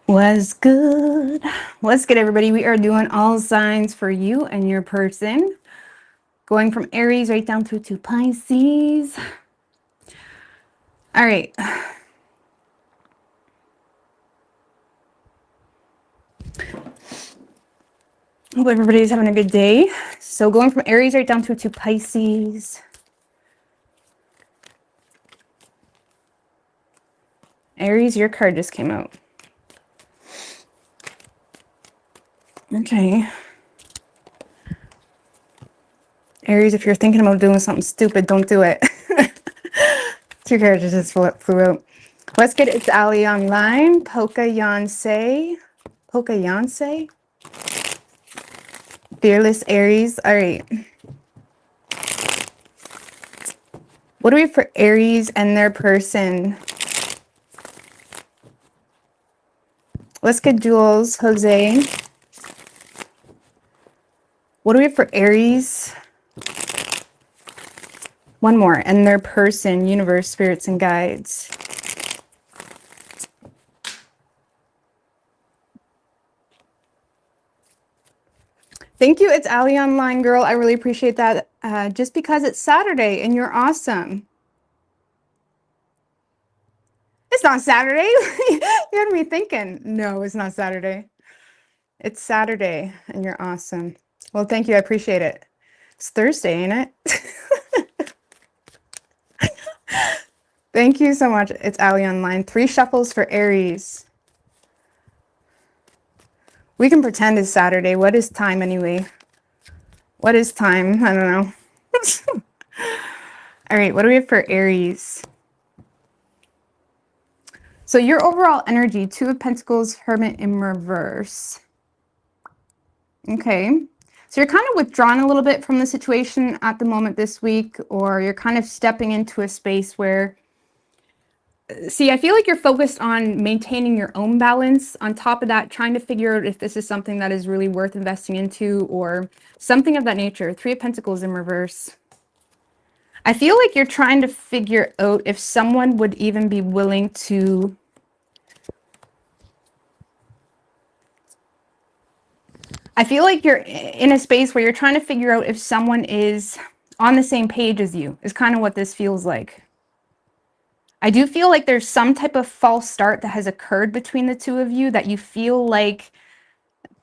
Was good. What's good, everybody? We are doing all signs for you and your person. Going from Aries right down through to Pisces. All right. Hope everybody's having a good day. So going from Aries right down through to Pisces. Aries, your card just came out. Okay. Aries, if you're thinking about doing something stupid, don't do it. Two cards just flew out. Let's get it's Ali online. Polka Yonsei. Polka Yonsei. Fearless Aries. All right. What do we have for Aries and their person? Let's get Jules, Jose. What do we have for Aries? One more. And their person, universe, spirits, and guides. Thank you. It's Ali online, girl. I really appreciate that. Just because it's Saturday and you're awesome. It's not Saturday. You had me thinking. No, it's not Saturday. It's Saturday and you're awesome. Well, thank you. I appreciate it. It's Thursday, ain't it? Thank you so much. It's Ali online. 3 shuffles for Aries. We can pretend it's Saturday. What is time anyway? What is time? I don't know. All right, what do we have for Aries? So your overall energy, 2 of Pentacles, Hermit in reverse. Okay. So you're kind of withdrawn a little bit from the situation at the moment this week, or you're kind of stepping into a space where, see, I feel like you're focused on maintaining your own balance. On top of that, trying to figure out if this is something that is really worth investing into or something of that nature. 3 of Pentacles in reverse. I feel like you're trying to figure out if someone would even be willing to I feel like you're in a space where you're trying to figure out if someone is on the same page as you, is kind of what this feels like. I do feel like there's some type of false start that has occurred between the 2 of you, that you feel like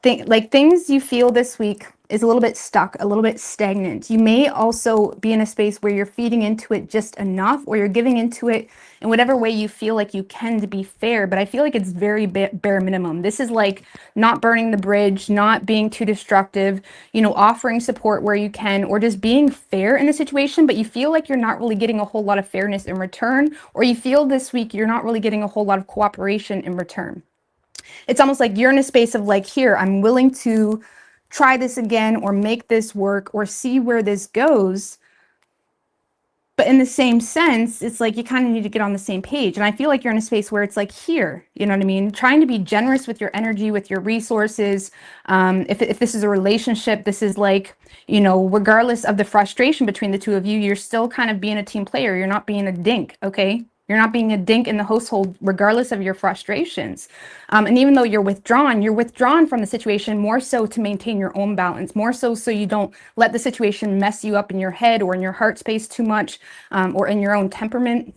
things you feel this week is a little bit stuck, a little bit stagnant. You may also be in a space where you're feeding into it just enough, or you're giving into it in whatever way you feel like you can to be fair. But I feel like it's very bare minimum. This is like not burning the bridge, not being too destructive, you know, offering support where you can, or just being fair in the situation. But you feel like you're not really getting a whole lot of fairness in return, or you feel this week you're not really getting a whole lot of cooperation in return. It's almost like you're in a space of like, here, I'm willing to try this again, or make this work, or see where this goes. But in the same sense, it's like you kind of need to get on the same page. And I feel like you're in a space where it's like, here, you know what I mean? Trying to be generous with your energy, with your resources. If this is a relationship, this is like, you know, regardless of the frustration between the 2 of you, you're still kind of being a team player. You're not being a dink, okay? You're not being a dink in the household, regardless of your frustrations. And even though you're withdrawn from the situation more so to maintain your own balance, more so you don't let the situation mess you up in your head or in your heart space too much, or in your own temperament.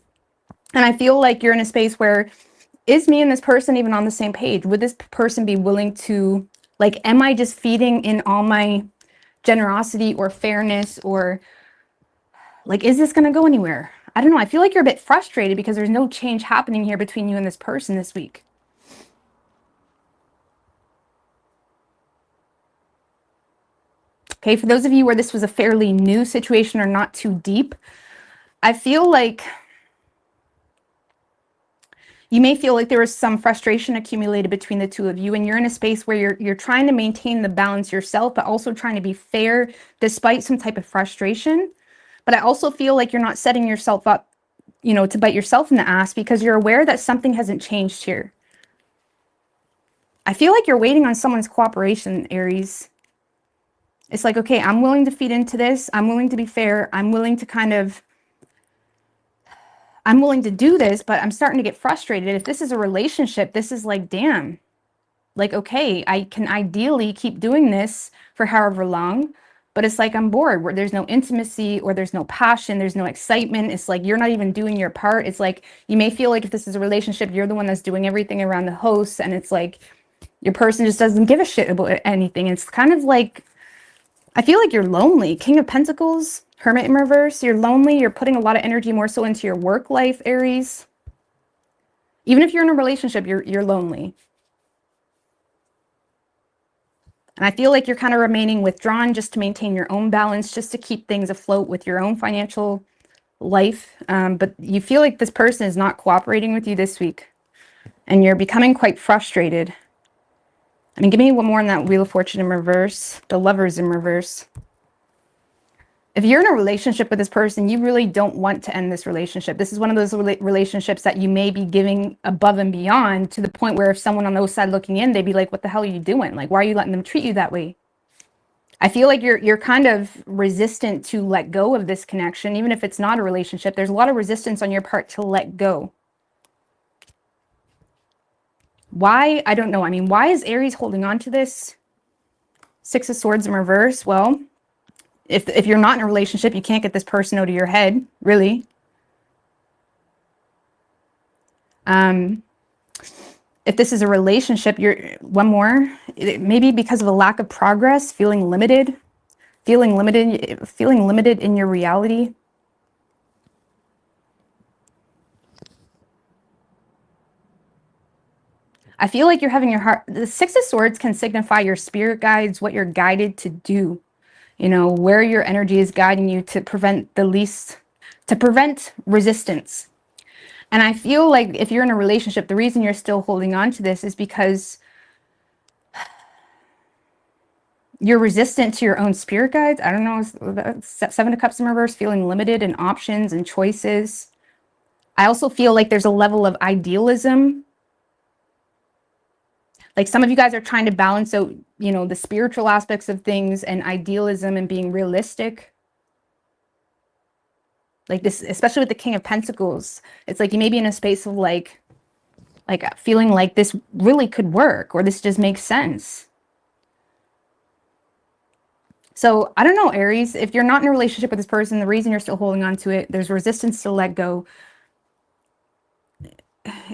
And I feel like you're in a space where, is me and this person even on the same page? Would this person be willing to, like, am I just feeding in all my generosity or fairness, or like, is this going to go anywhere? I don't know. I feel like you're a bit frustrated because there's no change happening here between you and this person this week. Okay, for those of you where this was a fairly new situation or not too deep, I feel like you may feel like there was some frustration accumulated between the 2 of you, and you're in a space where you're trying to maintain the balance yourself, but also trying to be fair despite some type of frustration. But I also feel like you're not setting yourself up, you know, to bite yourself in the ass, because you're aware that something hasn't changed here. I feel like you're waiting on someone's cooperation, Aries. It's like, okay, I'm willing to feed into this. I'm willing to be fair. I'm willing to do this, but I'm starting to get frustrated. If this is a relationship, this is like, damn, Like, okay, I can ideally keep doing this for however long, but it's like I'm bored, where there's no intimacy or there's no passion, there's no excitement. It's like you're not even doing your part. It's like you may feel like if this is a relationship, you're the one that's doing everything around the host, and it's like your person just doesn't give a shit about anything. It's kind of like, I feel like you're lonely. King of Pentacles, Hermit in reverse. You're lonely. You're putting a lot of energy more so into your work life, Aries. Even if you're in a relationship, you're lonely. And I feel like you're kind of remaining withdrawn just to maintain your own balance, just to keep things afloat with your own financial life. But you feel like this person is not cooperating with you this week. And you're becoming quite frustrated. I mean, give me one more on that Wheel of Fortune in reverse. The Lovers in reverse. If you're in a relationship with this person, you really don't want to end this relationship. This is one of those relationships that you may be giving above and beyond, to the point where if someone on the other side looking in, they'd be like, what the hell are you doing? Like, why are you letting them treat you that way? I feel like you're kind of resistant to let go of this connection, even if it's not a relationship. There's a lot of resistance on your part to let go. Why? I don't know. I mean, why is Aries holding on to this? Six of Swords in reverse. Well, if you're not in a relationship, you can't get this person out of your head, really. If this is a relationship, one more, maybe because of a lack of progress, feeling limited in your reality. I feel like you're having your heart. The Six of Swords can signify your spirit guides, what you're guided to do. You know, where your energy is guiding you to prevent resistance. And I feel like if you're in a relationship, the reason you're still holding on to this is because you're resistant to your own spirit guides. I don't know, Seven of Cups in reverse, feeling limited in options and choices. I also feel like there's a level of idealism. Like some of you guys are trying to balance out, you know, the spiritual aspects of things and idealism and being realistic. Like this, especially with the King of Pentacles, it's like you may be in a space of like feeling like this really could work, or this just makes sense. So I don't know, Aries, if you're not in a relationship with this person, the reason you're still holding on to it, there's resistance to let go.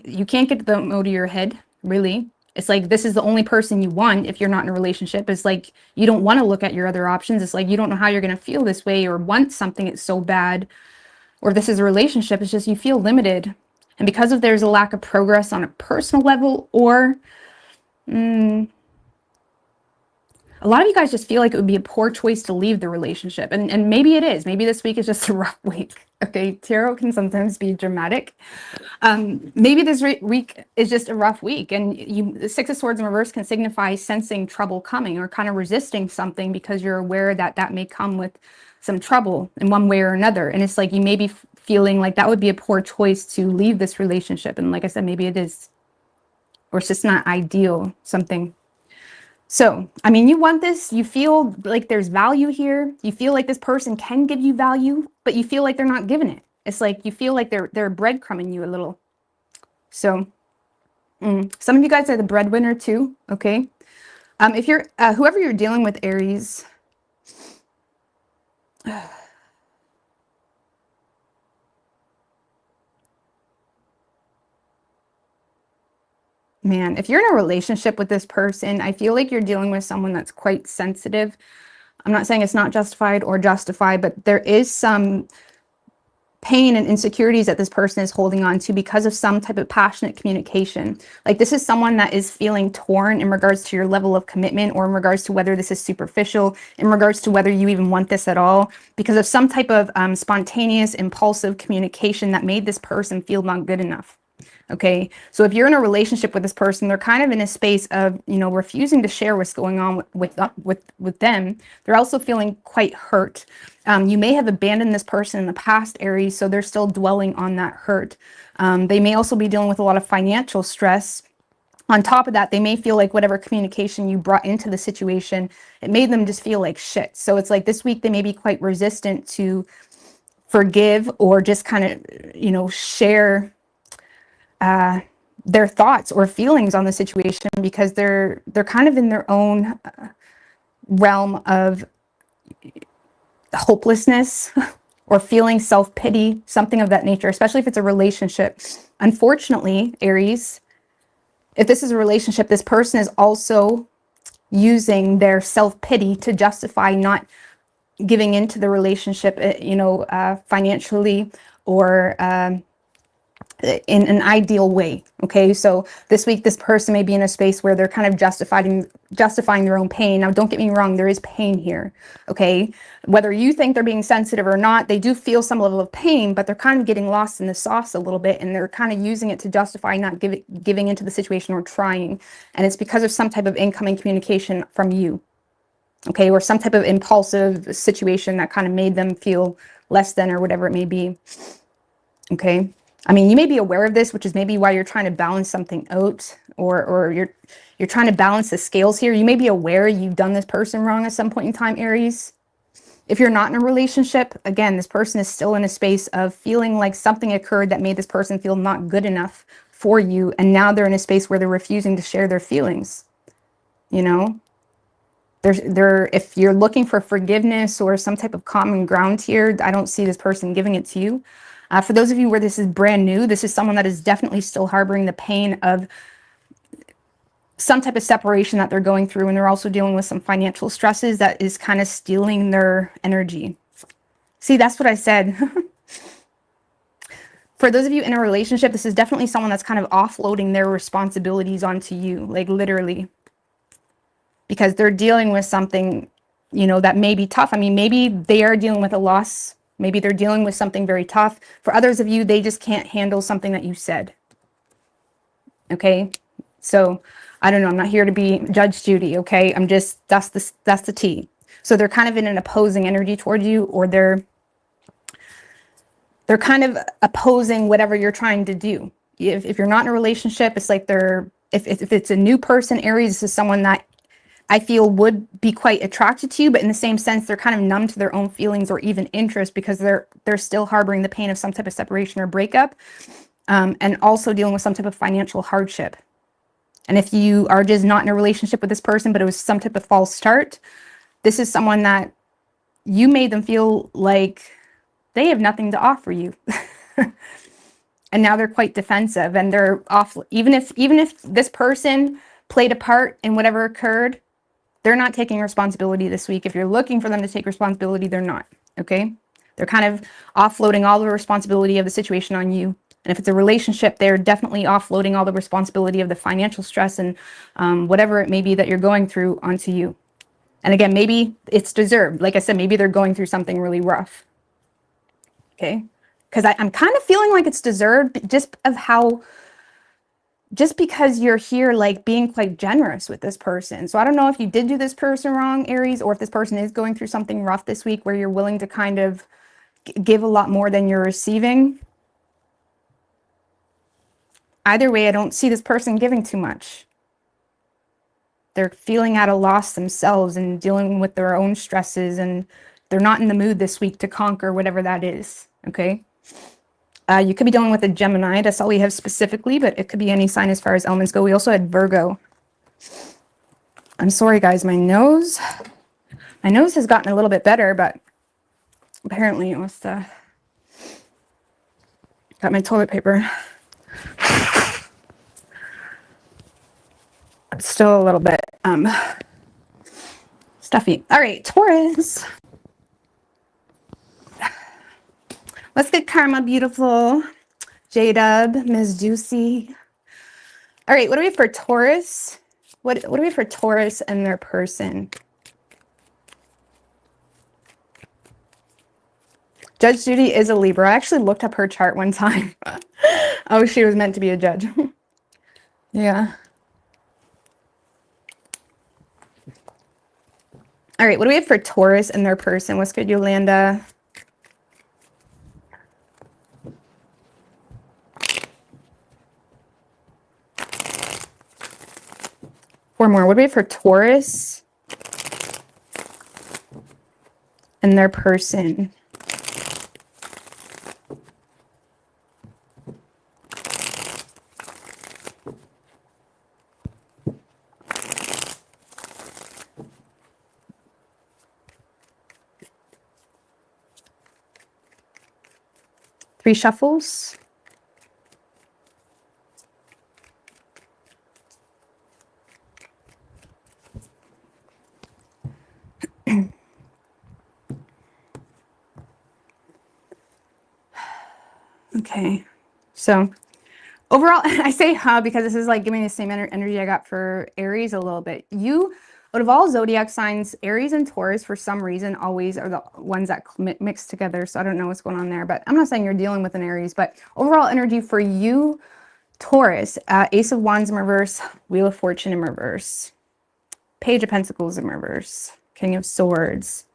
You can't get them out of your head, really. It's like this is the only person you want if you're not in a relationship. It's like you don't want to look at your other options. It's like you don't know how you're going to feel this way or want something. It's so bad. Or if this is a relationship, it's just you feel limited. And because of there's a lack of progress on a personal level, or a lot of you guys just feel like it would be a poor choice to leave the relationship. And maybe it is. Maybe this week is just a rough week. Okay, tarot can sometimes be dramatic. Maybe this week is just a rough week. And the Six of Swords in reverse can signify sensing trouble coming, or kind of resisting something because you're aware that that may come with some trouble in one way or another. And it's like you may be feeling like that would be a poor choice to leave this relationship. And like I said, maybe it is. Or it's just not ideal, something. So, I mean, you want this, you feel like there's value here. You feel like this person can give you value, but you feel like they're not giving it. It's like you feel like they're breadcrumbing you a little. So, some of you guys are the breadwinner too, okay? If you're, whoever you're dealing with, Aries, man, if you're in a relationship with this person, I feel like you're dealing with someone that's quite sensitive. I'm not saying it's not justified or justified, but there is some pain and insecurities that this person is holding on to because of some type of passionate communication. Like this is someone that is feeling torn in regards to your level of commitment, or in regards to whether this is superficial, in regards to whether you even want this at all, because of some type of spontaneous, impulsive communication that made this person feel not good enough. Okay, so if you're in a relationship with this person, they're kind of in a space of, you know, refusing to share what's going on with them. They're also feeling quite hurt. You may have abandoned this person in the past, Aries, so they're still dwelling on that hurt. They may also be dealing with a lot of financial stress. On top of that, they may feel like whatever communication you brought into the situation, it made them just feel like shit. So it's like this week they may be quite resistant to forgive, or just kind of, you know, share their thoughts or feelings on the situation, because they're kind of in their own realm of hopelessness or feeling self-pity, something of that nature, especially if it's a relationship. Unfortunately, Aries, if this is a relationship, this person is also using their self-pity to justify not giving into the relationship, financially, or in an ideal way. Okay, so this week this person may be in a space where they're kind of justifying their own pain. Now, don't get me wrong, there is pain here. Okay, whether you think they're being sensitive or not, they do feel some level of pain, but they're kind of getting lost in the sauce a little bit, and they're kind of using it to justify not giving into the situation or trying. And it's because of some type of incoming communication from you. Okay, or some type of impulsive situation that kind of made them feel less than, or whatever it may be. Okay, I mean, you may be aware of this, which is maybe why you're trying to balance something out, or you're trying to balance the scales here. You may be aware you've done this person wrong at some point in time, Aries. If you're not in a relationship, again, this person is still in a space of feeling like something occurred that made this person feel not good enough for you, and now they're in a space where they're refusing to share their feelings. You know, if you're looking for forgiveness or some type of common ground here, I don't see this person giving it to you. For those of you where this is brand new, this is someone that is definitely still harboring the pain of some type of separation that they're going through, and they're also dealing with some financial stresses that is kind of stealing their energy. See, that's what I said. For those of you in a relationship, this is definitely someone that's kind of offloading their responsibilities onto you, like literally, because they're dealing with something, that may be tough. I mean, maybe they are dealing with a loss. Maybe they're dealing with something very tough. For others of you, they just can't handle something that you said. Okay, so I don't know. I'm not here to be Judge Judy. Okay, that's the tea. So they're kind of in an opposing energy toward you, or they're kind of opposing whatever you're trying to do. If you're not in a relationship, it's like if it's a new person, Aries, this is someone that I feel would be quite attracted to you, but in the same sense, they're kind of numb to their own feelings or even interest, because they're still harboring the pain of some type of separation or breakup, and also dealing with some type of financial hardship. And if you are just not in a relationship with this person, but it was some type of false start, this is someone that you made them feel like they have nothing to offer you. And now they're quite defensive, and they're off. Even if this person played a part in whatever occurred, they're not taking responsibility this week. If you're looking for them to take responsibility, they're not. Okay, they're kind of offloading all the responsibility of the situation on you. And if it's a relationship, they're definitely offloading all the responsibility of the financial stress and whatever it may be that you're going through onto you. And again, maybe it's deserved. Like I said, maybe they're going through something really rough. Okay, because I'm kind of feeling like it's deserved, just because you're here, like, being quite generous with this person. So I don't know if you did do this person wrong, Aries, or if this person is going through something rough this week where you're willing to kind of give a lot more than you're receiving. Either way, I don't see this person giving too much. They're feeling at a loss themselves and dealing with their own stresses, and they're not in the mood this week to conquer whatever that is. Okay. You could be dealing with a Gemini. That's all we have specifically, but it could be any sign as far as elements go. We also had Virgo. I'm sorry, guys. My nose has gotten a little bit better, but apparently it was got my toilet paper. It's still a little bit stuffy. All right, Taurus. Let's get Karma Beautiful, J-Dub, Ms. Juicy. All right, what do we have for Taurus? What do we have for Taurus and their person? Judge Judy is a Libra. I actually looked up her chart one time. Oh, she was meant to be a judge. Yeah. All right, what do we have for Taurus and their person? What's good, Yolanda? Four more. What do we have for Taurus and their person? 3 shuffles. Okay, so overall, I say because this is like giving me the same energy I got for Aries a little bit. Out of all zodiac signs, Aries and Taurus, for some reason, always are the ones that mix together. So I don't know what's going on there, but I'm not saying you're dealing with an Aries, but overall energy for you, Taurus, Ace of Wands in reverse, Wheel of Fortune in reverse, Page of Pentacles in reverse, King of Swords.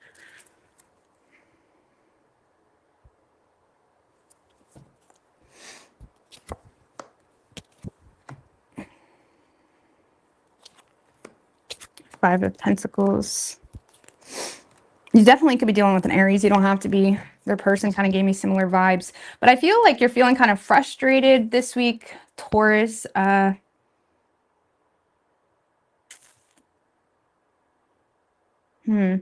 Five of Pentacles. You definitely could be dealing with an Aries. You don't have to be. Their person kind of gave me similar vibes. But I feel like you're feeling kind of frustrated this week, Taurus. I don't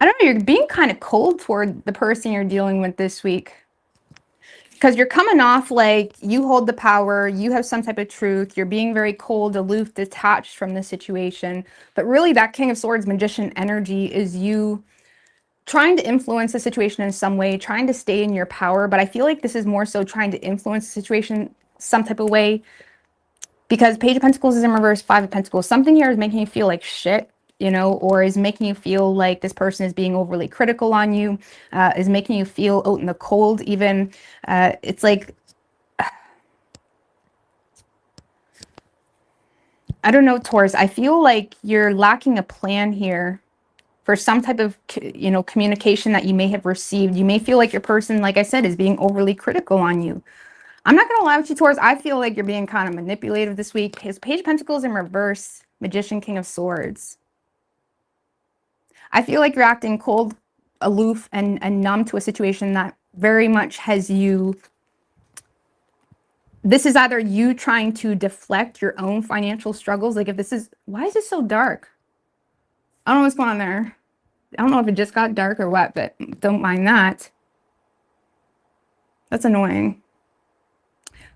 know. You're being kind of cold toward the person you're dealing with this week. Because you're coming off like you hold the power, you have some type of truth, you're being very cold, aloof, detached from the situation. But really that King of Swords, Magician energy is you trying to influence the situation in some way, trying to stay in your power. But I feel like this is more so trying to influence the situation some type of way. Because Page of Pentacles is in reverse, Five of Pentacles. Something here is making you feel like shit, you know, or is making you feel like this person is being overly critical on you, is making you feel out in the cold even. It's like, I don't know, Taurus, I feel like you're lacking a plan here for some type of, you know, communication that you may have received. You may feel like your person, like I said, is being overly critical on you. I'm not going to lie with you, Taurus. I feel like you're being kind of manipulative this week. His Page of Pentacles in reverse, Magician, King of Swords. I feel like you're acting cold, aloof, and numb to a situation that very much has you. This is either you trying to deflect your own financial struggles. Like if this is, why is it so dark? I don't know what's going on there. I don't know if it just got dark or what, but don't mind that. That's annoying.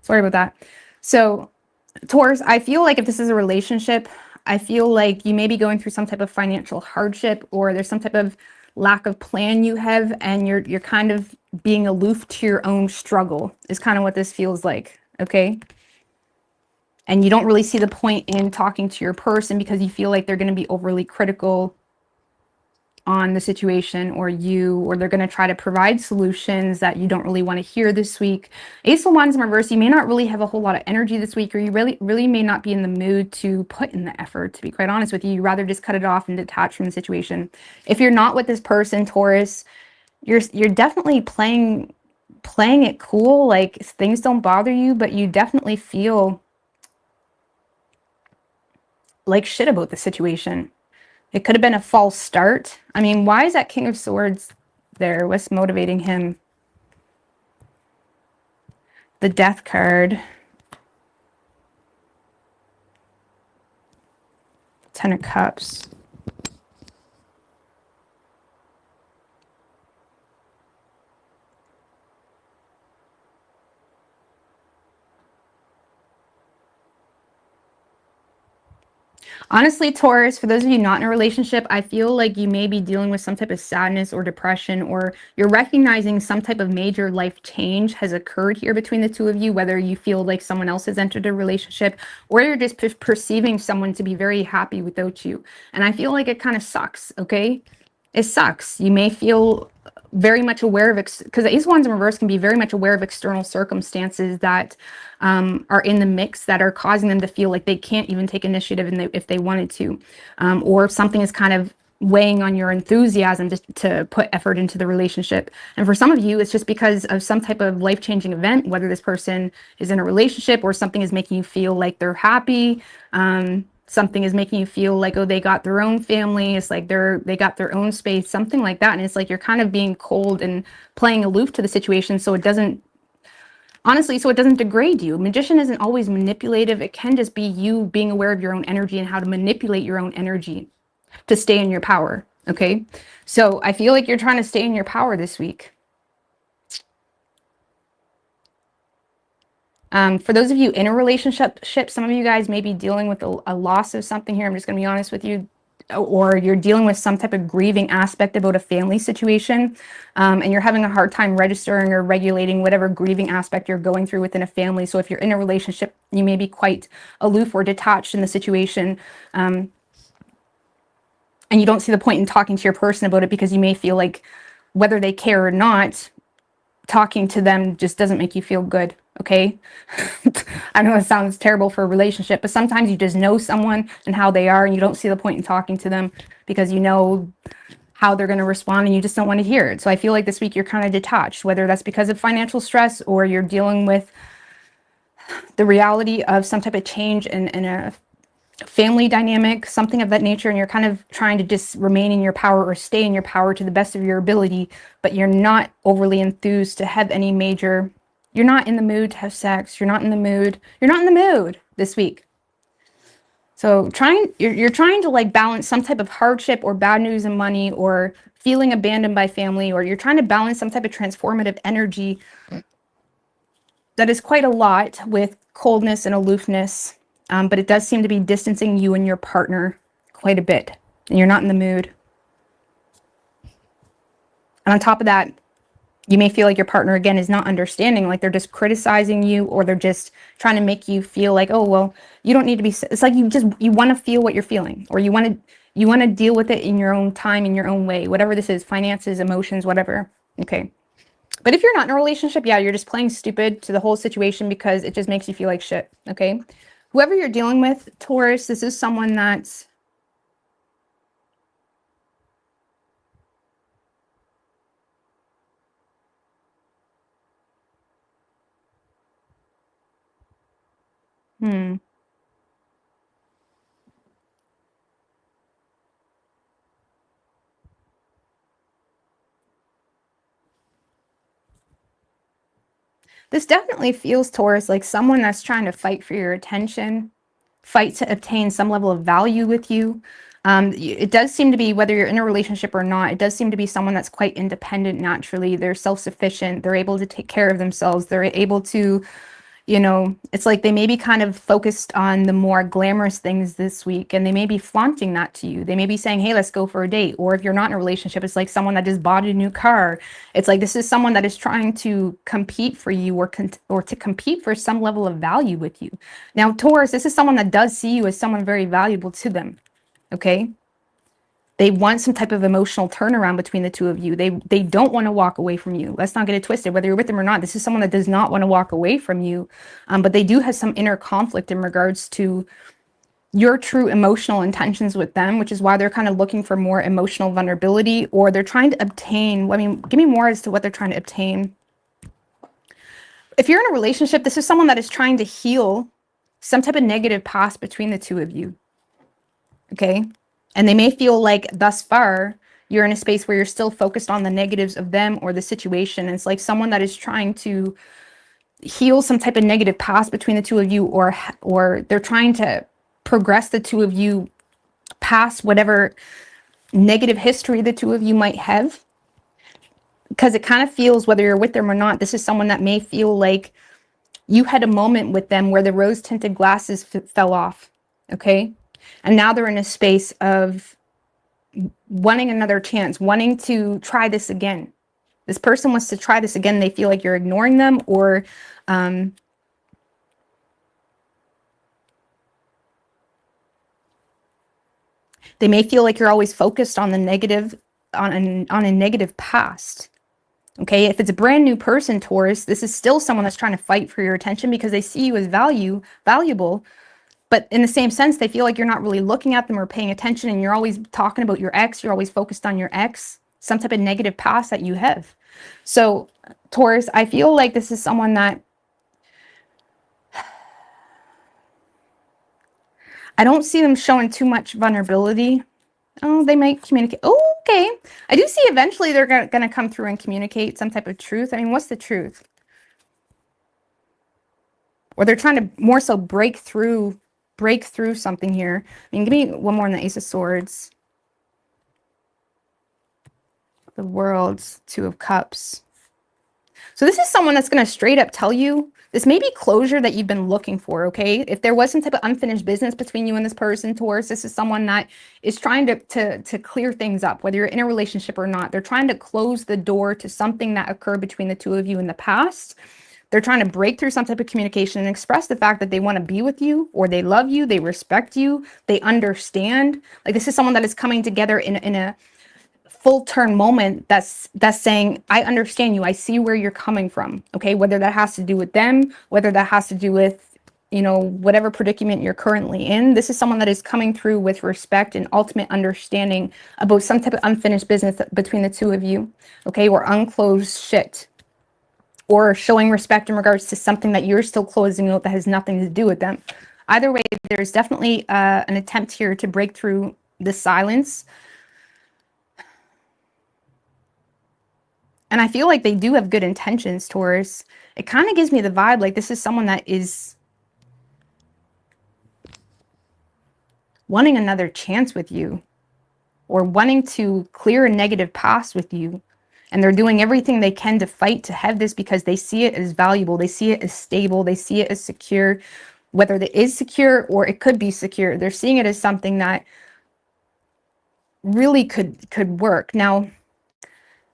Sorry about that. So Taurus, I feel like if this is a relationship, I feel like you may be going through some type of financial hardship, or there's some type of lack of plan you have, and you're kind of being aloof to your own struggle is kind of what this feels like, okay? And you don't really see the point in talking to your person because you feel like they're going to be overly critical on the situation or they're going to try to provide solutions that you don't really want to hear this week. Ace of Wands in reverse, you may not really have a whole lot of energy this week, or you really may not be in the mood to put in the effort, to be quite honest with you. You'd rather just cut it off and detach from the situation. If you're not with this person, Taurus, you're definitely playing it cool, like things don't bother you, but you definitely feel like shit about the situation. It could have been a false start. I mean, why is that King of Swords there? What's motivating him? The Death card. Ten of Cups. Honestly, Taurus, for those of you not in a relationship, I feel like you may be dealing with some type of sadness or depression, or you're recognizing some type of major life change has occurred here between the two of you, whether you feel like someone else has entered a relationship or you're just perceiving someone to be very happy without you. And I feel like it kind of sucks, okay? It sucks. You may feel very much aware of, because the Ace of Wands in reverse can be very much aware of external circumstances that are in the mix that are causing them to feel like they can't even take initiative if they wanted to, or something is kind of weighing on your enthusiasm just to put effort into the relationship. And for some of you, it's just because of some type of life-changing event, whether this person is in a relationship or something is making you feel like they're happy. Something is making you feel like, oh, they got their own family. It's like they got their own space, something like that. And it's like you're kind of being cold and playing aloof to the situation, so it doesn't, honestly, so it doesn't degrade you. Magician isn't always manipulative. It can just be you being aware of your own energy and how to manipulate your own energy to stay in your power. Okay. So I feel like you're trying to stay in your power this week. For those of you in a relationship, some of you guys may be dealing with a loss of something here. I'm just going to be honest with you. Or you're dealing with some type of grieving aspect about a family situation, and you're having a hard time registering or regulating whatever grieving aspect you're going through within a family. So if you're in a relationship, you may be quite aloof or detached in the situation, and you don't see the point in talking to your person about it because you may feel like whether they care or not, talking to them just doesn't make you feel good. Okay. I know it sounds terrible for a relationship, but sometimes you just know someone and how they are, and you don't see the point in talking to them because you know how they're going to respond and you just don't want to hear it. So I feel like this week you're kind of detached, whether that's because of financial stress or you're dealing with the reality of some type of change in a family dynamic, something of that nature, and you're kind of trying to just remain in your power or stay in your power to the best of your ability, but you're not overly enthused to have any major, you're not in the mood to have sex, you're not in the mood this week. So you're trying to like balance some type of hardship or bad news and money or feeling abandoned by family, or you're trying to balance some type of transformative energy that is quite a lot with coldness and aloofness. But it does seem to be distancing you and your partner quite a bit, and you're not in the mood. And on top of that, you may feel like your partner, again, is not understanding, like they're just criticizing you, or they're just trying to make you feel like, oh, well, you don't need to be, it's like you want to feel what you're feeling, or you want to deal with it in your own time, in your own way, whatever this is, finances, emotions, whatever. Okay. But if you're not in a relationship, yeah, you're just playing stupid to the whole situation because it just makes you feel like shit. Okay. Whoever you're dealing with, Taurus, this is someone that's this definitely feels, Taurus, like someone that's trying to fight for your attention, fight to obtain some level of value with you. It does seem to be, whether you're in a relationship or not, it does seem to be someone that's quite independent naturally. They're self-sufficient. They're able to take care of themselves. They're able to, it's like they may be kind of focused on the more glamorous things this week, and they may be flaunting that to you. They may be saying, hey, let's go for a date. Or if you're not in a relationship, it's like someone that just bought a new car. It's like this is someone that is trying to compete for you, or to compete for some level of value with you. Now, Taurus, this is someone that does see you as someone very valuable to them. Okay. They want some type of emotional turnaround between the two of you. They don't want to walk away from you. Let's not get it twisted. Whether you're with them or not, this is someone that does not want to walk away from you. But they do have some inner conflict in regards to your true emotional intentions with them, which is why they're kind of looking for more emotional vulnerability, or they're trying to obtain, I mean, give me more as to what they're trying to obtain. If you're in a relationship, this is someone that is trying to heal some type of negative past between the two of you. Okay. And they may feel like thus far you're in a space where you're still focused on the negatives of them or the situation. It's like someone that is trying to heal some type of negative past between the two of you, or they're trying to progress the two of you past whatever negative history the two of you might have. Because it kind of feels, whether you're with them or not, this is someone that may feel like you had a moment with them where the rose tinted glasses fell off. Okay. And now they're in a space of wanting another chance, wanting to try this again. This person wants to try this again. They feel like you're ignoring them, or they may feel like you're always focused on the negative, on a negative past. Okay, if it's a brand new person, Taurus, this is still someone that's trying to fight for your attention because they see you as valuable. But in the same sense, they feel like you're not really looking at them or paying attention, and you're always talking about your ex. You're always focused on your ex, some type of negative past that you have. So, Taurus, I feel like this is someone that I don't see them showing too much vulnerability. Oh, they might communicate. Oh, okay. I do see eventually they're going to come through and communicate some type of truth. I mean, what's the truth? Or they're trying to more so break through something here. I mean, give me one more in the Ace of Swords. The World, Two of Cups. So this is someone that's going to straight up tell you, this may be closure that you've been looking for, okay? If there was some type of unfinished business between you and this person, Taurus, this is someone that is trying to clear things up, whether you're in a relationship or not. They're trying to close the door to something that occurred between the two of you in the past. They're trying to break through some type of communication and express the fact that they want to be with you, or they love you, they respect you, they understand. Like, this is someone that is coming together in a full turn moment that's saying, I understand you, I see where you're coming from, okay? Whether that has to do with them, whether that has to do with, you know, whatever predicament you're currently in. This is someone that is coming through with respect and ultimate understanding about some type of unfinished business between the two of you, okay? Or unclosed shit, or showing respect in regards to something that you're still closing out that has nothing to do with them. Either way, there's definitely an attempt here to break through the silence. And I feel like they do have good intentions, Taurus. It kind of gives me the vibe like this is someone that is wanting another chance with you, or wanting to clear a negative past with you. And they're doing everything they can to fight to have this because they see it as valuable. They see it as stable. They see it as secure, whether it is secure or it could be secure. They're seeing it as something that really could work. Now,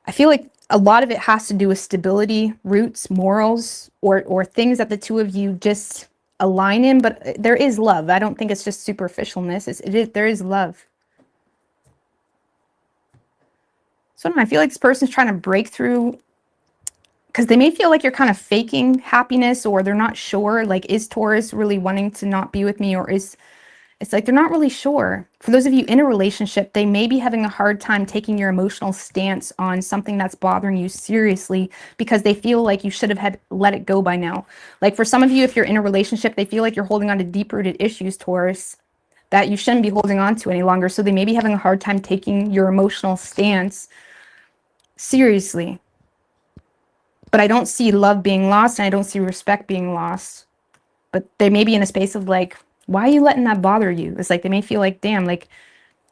I feel like a lot of it has to do with stability, roots, morals, or things that the two of you just align in. But there is love. I don't think it's just superficialness. There is love. So I feel like this person's trying to break through because they may feel like you're kind of faking happiness, or they're not sure, like, is Taurus really wanting to not be with me, or it's like they're not really sure. For those of you in a relationship, they may be having a hard time taking your emotional stance on something that's bothering you seriously because they feel like you should have let it go by now. Like, for some of you, if you're in a relationship, they feel like you're holding on to deep-rooted issues, Taurus, that you shouldn't be holding on to any longer. So they may be having a hard time taking your emotional stance seriously. But I don't see love being lost, and I don't see respect being lost. But they may be in a space of like, why are you letting that bother you? It's like they may feel like, damn, like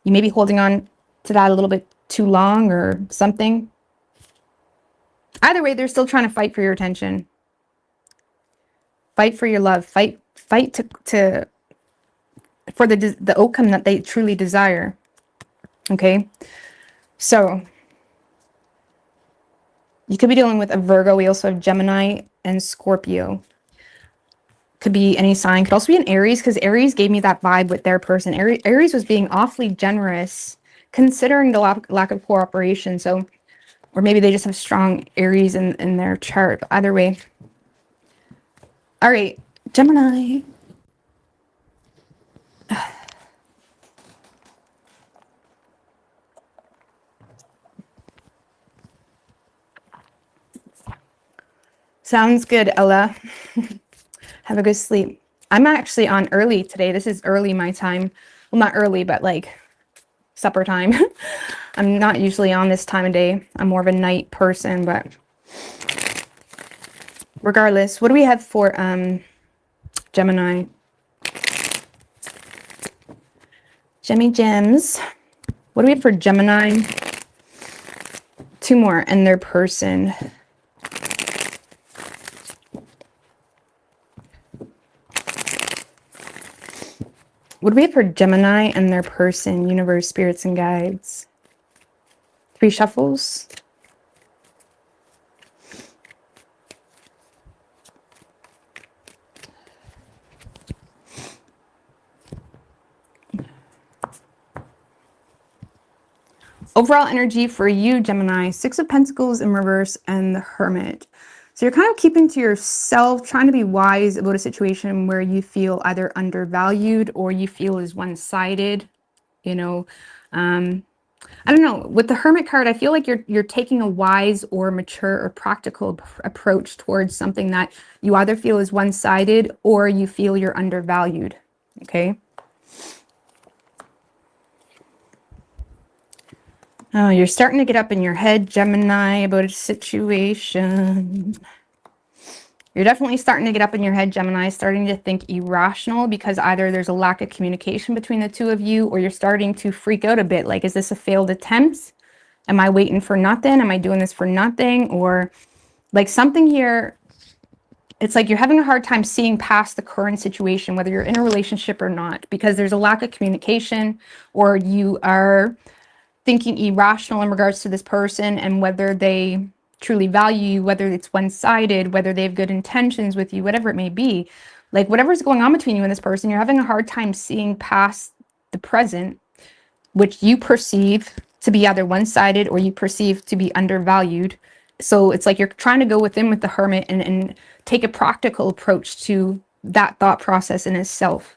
you may be holding on to that a little bit too long or something. Either way, they're still trying to fight for your attention. Fight for your love. Fight for the outcome that they truly desire. Okay? So you could be dealing with a Virgo. We also have Gemini and Scorpio. Could be any sign. Could also be an Aries, because Aries gave me that vibe with their person. Aries was being awfully generous, considering the lack of cooperation. So, or maybe they just have strong Aries in their chart. Either way. All right, Gemini. Sounds good, Ella. Have a good sleep. I'm actually on early today. This is early my time. Well, not early, but like supper time. I'm not usually on this time of day. I'm more of a night person, but regardless, what do we have for Gemini? Gemmy Gems. What do we have for Gemini? Two more, and their person. What do we have for Gemini and their person, universe, spirits, and guides? 3 shuffles. Overall energy for you, Gemini, 6 of Pentacles in reverse and the Hermit. So you're kind of keeping to yourself, trying to be wise about a situation where you feel either undervalued or you feel is one-sided, you know. I don't know. With the Hermit card, I feel like you're taking a wise or mature or practical approach towards something that you either feel is one-sided or you feel you're undervalued, okay? Oh, you're starting to get up in your head, Gemini, about a situation. You're definitely starting to get up in your head, Gemini, starting to think irrational because either there's a lack of communication between the two of you or you're starting to freak out a bit. Like, is this a failed attempt? Am I waiting for nothing? Am I doing this for nothing? Or like something here, it's like you're having a hard time seeing past the current situation, whether you're in a relationship or not, because there's a lack of communication, or you are thinking irrational in regards to this person and whether they truly value you, whether it's one-sided, whether they have good intentions with you, whatever it may be. Like whatever's going on between you and this person, you're having a hard time seeing past the present, which you perceive to be either one-sided or you perceive to be undervalued. So it's like you're trying to go within with the Hermit and take a practical approach to that thought process in itself.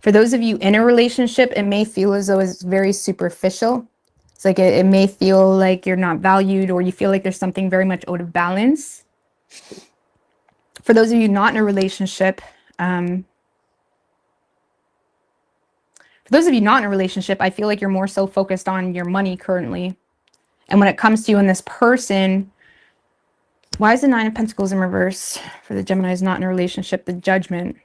For those of you in a relationship, it may feel as though it's very superficial. It's like it may feel like you're not valued, or you feel like there's something very much out of balance. For those of you not in a relationship, I feel like you're more so focused on your money currently. And when it comes to you and this person, why is the Nine of Pentacles in reverse for the Geminis not in a relationship? The Judgment.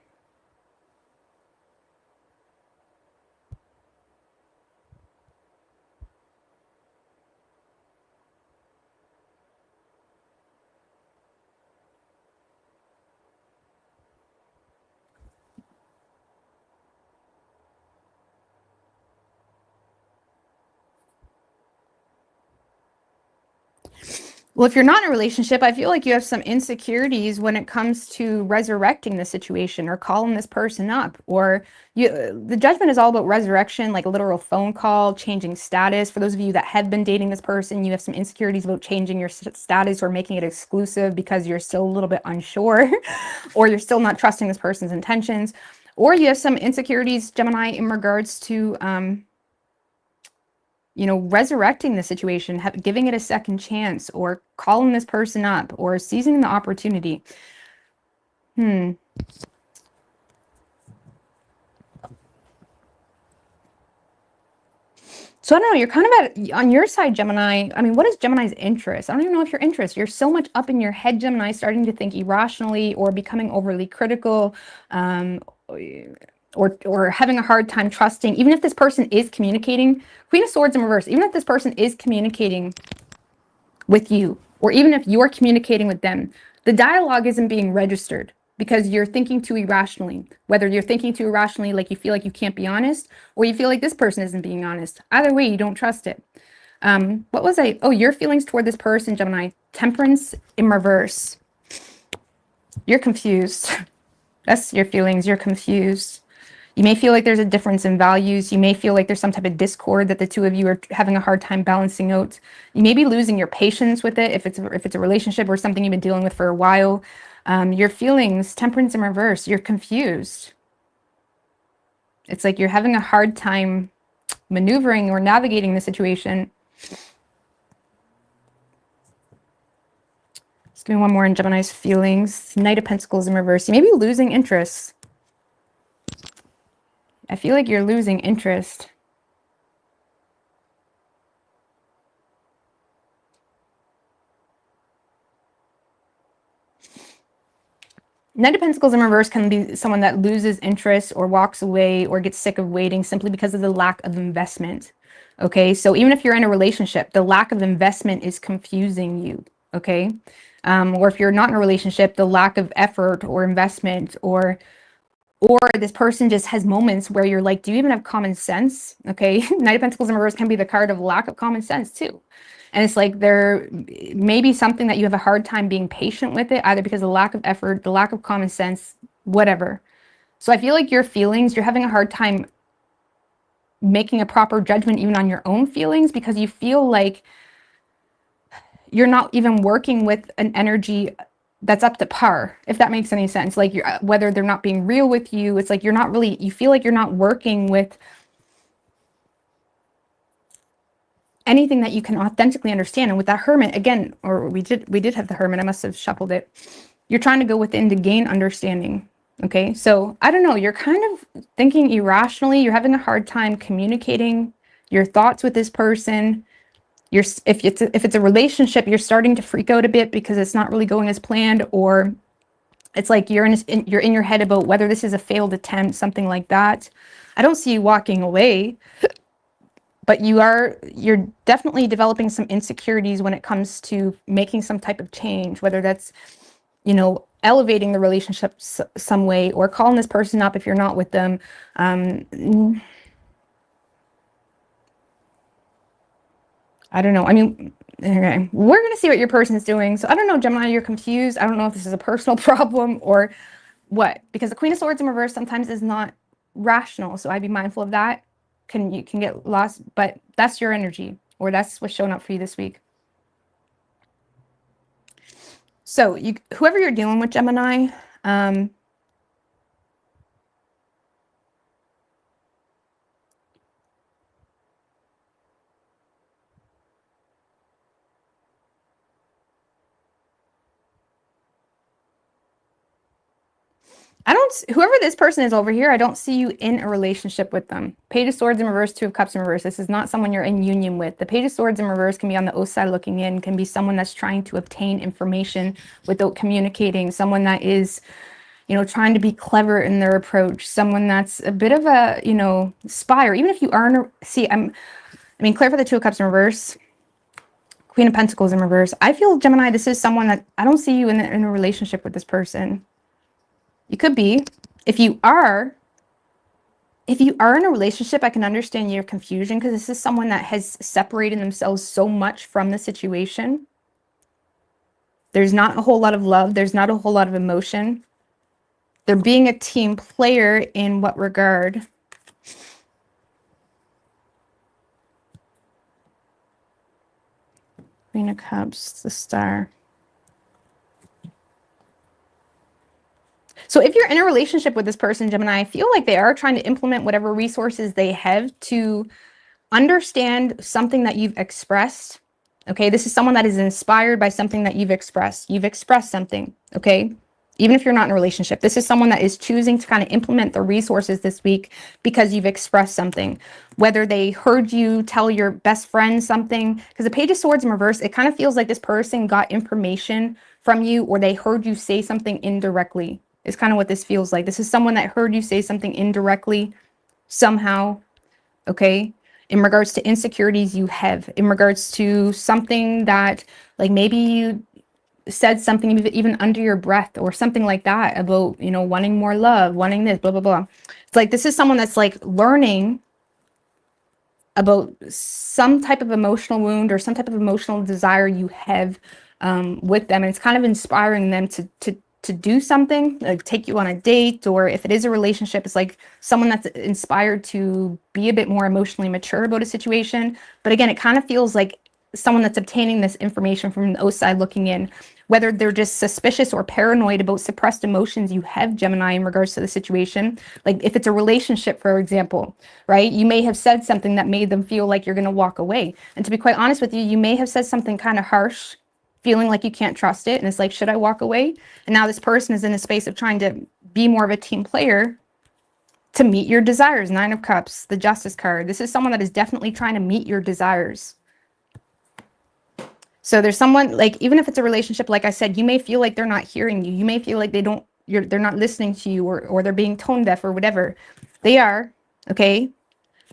Well, if you're not in a relationship, I feel like you have some insecurities when it comes to resurrecting the situation or calling this person up. Or the Judgment is all about resurrection, like a literal phone call, changing status. For those of you that have been dating this person, you have some insecurities about changing your status or making it exclusive because you're still a little bit unsure or you're still not trusting this person's intentions. Or you have some insecurities, Gemini, in regards to resurrecting the situation, giving it a second chance, or calling this person up, or seizing the opportunity. So I don't know, you're kind of on your side, Gemini. I mean, what is Gemini's interest? I don't even know if your interest. You're so much up in your head, Gemini, starting to think irrationally or becoming overly critical, or having a hard time trusting, even if this person is communicating. Queen of Swords in reverse, even if this person is communicating with you, or even if you're communicating with them, the dialogue isn't being registered because you're thinking too irrationally. Whether you're thinking too irrationally, like you feel like you can't be honest, or you feel like this person isn't being honest. Either way, you don't trust it. What was I? Oh, your feelings toward this person, Gemini. Temperance in reverse. You're confused. That's your feelings. You're confused. You may feel like there's a difference in values. You may feel like there's some type of discord that the two of you are having a hard time balancing out. You may be losing your patience with it if it's a relationship or something you've been dealing with for a while. Your feelings, Temperance in reverse, you're confused. It's like you're having a hard time maneuvering or navigating the situation. Let's give me one more in Gemini's feelings. Knight of Pentacles in reverse. You may be losing interest. I feel like you're losing interest. Knight of Pentacles in reverse can be someone that loses interest or walks away or gets sick of waiting simply because of the lack of investment. Okay, so even if you're in a relationship, the lack of investment is confusing you. Okay, or if you're not in a relationship, the lack of effort or investment, or this person just has moments where you're like, do you even have common sense? Okay, Knight of Pentacles in reverse can be the card of lack of common sense too. And it's like there may be something that you have a hard time being patient with it, either because of the lack of effort, the lack of common sense, whatever. So I feel like your feelings, you're having a hard time making a proper judgment even on your own feelings, because you feel like you're not even working with an energy that's up to par, if that makes any sense. Like whether they're not being real with you, it's like you're not really, you feel like you're not working with anything that you can authentically understand. And with that Hermit, again, or we did have the Hermit, I must have shuffled it. You're trying to go within to gain understanding. Okay, so I don't know, you're kind of thinking irrationally, you're having a hard time communicating your thoughts with this person. If it's a relationship, you're starting to freak out a bit because it's not really going as planned, or it's like you're in your head about whether this is a failed attempt, something like that. I don't see you walking away, but you're definitely developing some insecurities when it comes to making some type of change, whether that's, you know, elevating the relationship some way, or calling this person up if you're not with them. I don't know. I mean, okay, we're going to see what your person is doing. So I don't know, Gemini, you're confused. I don't know if this is a personal problem or what, because the Queen of Swords in reverse sometimes is not rational. So I'd be mindful of that. You can get lost, but that's your energy, or that's what's showing up for you this week. So whoever you're dealing with, Gemini, whoever this person is over here, I don't see you in a relationship with them. Page of Swords in reverse, Two of Cups in reverse. This is not someone you're in union with. The Page of Swords in reverse can be on the O side looking in, can be someone that's trying to obtain information without communicating, someone that is, you know, trying to be clever in their approach, someone that's a bit of a, you know, spy, or even if you are, clear for the Two of Cups in reverse, Queen of Pentacles in reverse. I feel, Gemini, this is someone that I don't see you in a relationship with this person. You could be. If you are in a relationship, I can understand your confusion, because this is someone that has separated themselves so much from the situation. There's not a whole lot of love. There's not a whole lot of emotion. They're being a team player in what regard? Queen of Cups, the Star. So if you're in a relationship with this person, Gemini, I feel like they are trying to implement whatever resources they have to understand something that you've expressed. Okay, this is someone that is inspired by something that you've expressed. You've expressed something, okay? Even if you're not in a relationship, this is someone that is choosing to kind of implement the resources this week because you've expressed something. Whether they heard you tell your best friend something, because the Page of Swords in reverse, it kind of feels like this person got information from you, or they heard you say something indirectly. Is kind of what this feels like. This is someone that heard you say something indirectly somehow, okay? In regards to insecurities you have, in regards to something that, like, maybe you said something even under your breath or something like that about, you know, wanting more love, wanting this, blah, blah, blah. It's like this is someone that's like learning about some type of emotional wound or some type of emotional desire you have with them. And it's kind of inspiring them to do something, like take you on a date, or if it is a relationship, it's like someone that's inspired to be a bit more emotionally mature about a situation. But again, it kind of feels like someone that's obtaining this information from the outside looking in, whether they're just suspicious or paranoid about suppressed emotions you have, Gemini, in regards to the situation. Like if it's a relationship, for example, right? You may have said something that made them feel like you're going to walk away. And to be quite honest with you, you may have said something kind of harsh, feeling like you can't trust it. And it's like, should I walk away? And now this person is in a space of trying to be more of a team player to meet your desires. Nine of Cups, the Justice card. This is someone that is definitely trying to meet your desires. So there's someone, like, even if it's a relationship, like I said, you may feel like they're not hearing you. You may feel like they're not listening to you, or they're being tone deaf or whatever. They are, okay?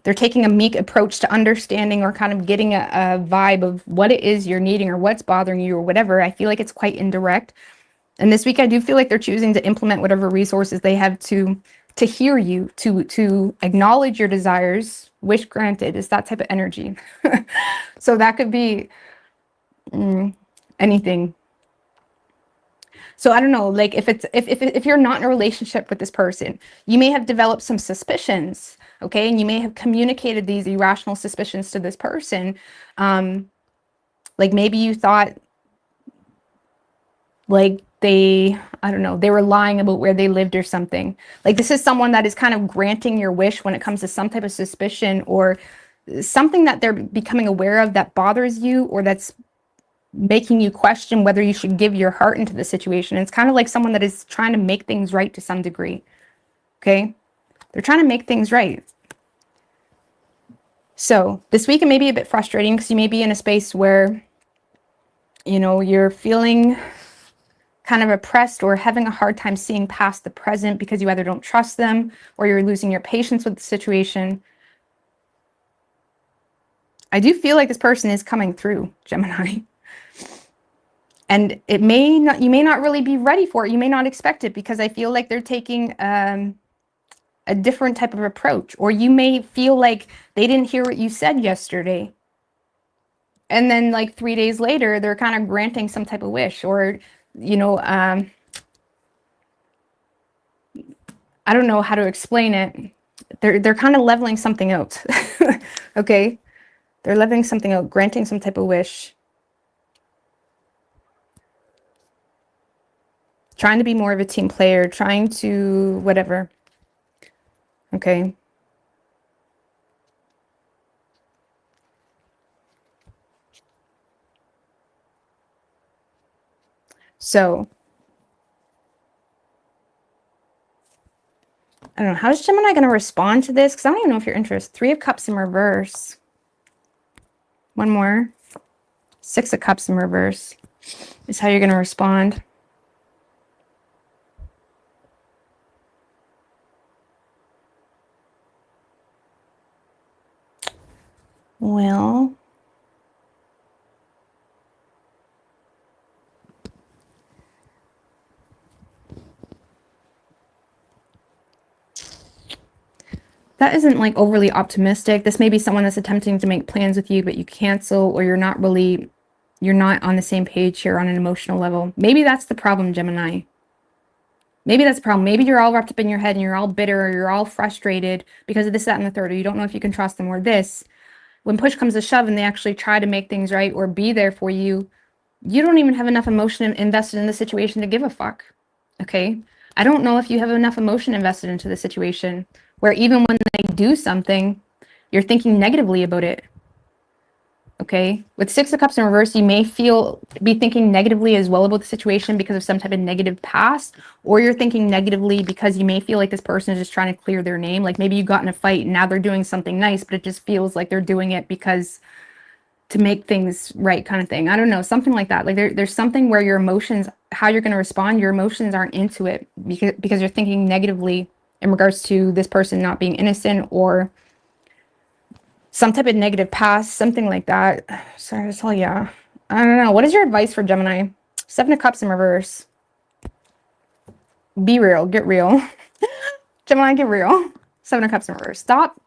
They're taking a meek approach to understanding, or kind of getting a vibe of what it is you're needing or what's bothering you or whatever. I feel like it's quite indirect. And this week, I do feel like they're choosing to implement whatever resources they have to hear you, to acknowledge your desires. Wish granted is that type of energy. So that could be anything. So I don't know, like if you're not in a relationship with this person, you may have developed some suspicions, okay? And you may have communicated these irrational suspicions to this person. Like maybe you thought like I don't know, they were lying about where they lived or something. Like this is someone that is kind of granting your wish when it comes to some type of suspicion or something that they're becoming aware of that bothers you, or that's making you question whether you should give your heart into the situation. It's kind of like someone that is trying to make things right to some degree. Okay? They're trying to make things right. So this week it may be a bit frustrating because you may be in a space where, you know, you're feeling kind of oppressed or having a hard time seeing past the present because you either don't trust them or you're losing your patience with the situation. I do feel like this person is coming through, Gemini. And it may not, you may not really be ready for it. You may not expect it because I feel like they're taking a different type of approach. Or you may feel like they didn't hear what you said yesterday. And then like 3 days later, they're kind of granting some type of wish. Or, you know, I don't know how to explain it. They're kind of leveling something out. Okay? They're leveling something out, granting some type of wish. Trying to be more of a team player, trying to whatever. Okay? So, I don't know. How is Gemini going to respond to this? Because I don't even know if you're interested. 3 of Cups in reverse. One more. 6 of Cups in reverse is how you're going to respond. Well, that isn't like overly optimistic. This may be someone that's attempting to make plans with you, but you cancel, or you're not on the same page here on an emotional level. Maybe that's the problem, Gemini. Maybe that's the problem. Maybe you're all wrapped up in your head and you're all bitter or you're all frustrated because of this, that, and the third, or you don't know if you can trust them, or this. When push comes to shove and they actually try to make things right or be there for you, you don't even have enough emotion invested in the situation to give a fuck. Okay? I don't know if you have enough emotion invested into the situation where even when they do something, you're thinking negatively about it. Okay? With 6 of Cups in reverse, you may be thinking negatively as well about the situation because of some type of negative past, or you're thinking negatively because you may feel like this person is just trying to clear their name. Like maybe you got in a fight and now they're doing something nice, but it just feels like they're doing it because to make things right, kind of thing. I don't know, something like that. Like there's something where your emotions, how you're going to respond, your emotions aren't into it because you're thinking negatively in regards to this person not being innocent or some type of negative past, something like that. Sorry to tell you. I don't know. What is your advice for Gemini? 7 of Cups in reverse. Be real. Get real. Gemini, get real. 7 of Cups in reverse. Stop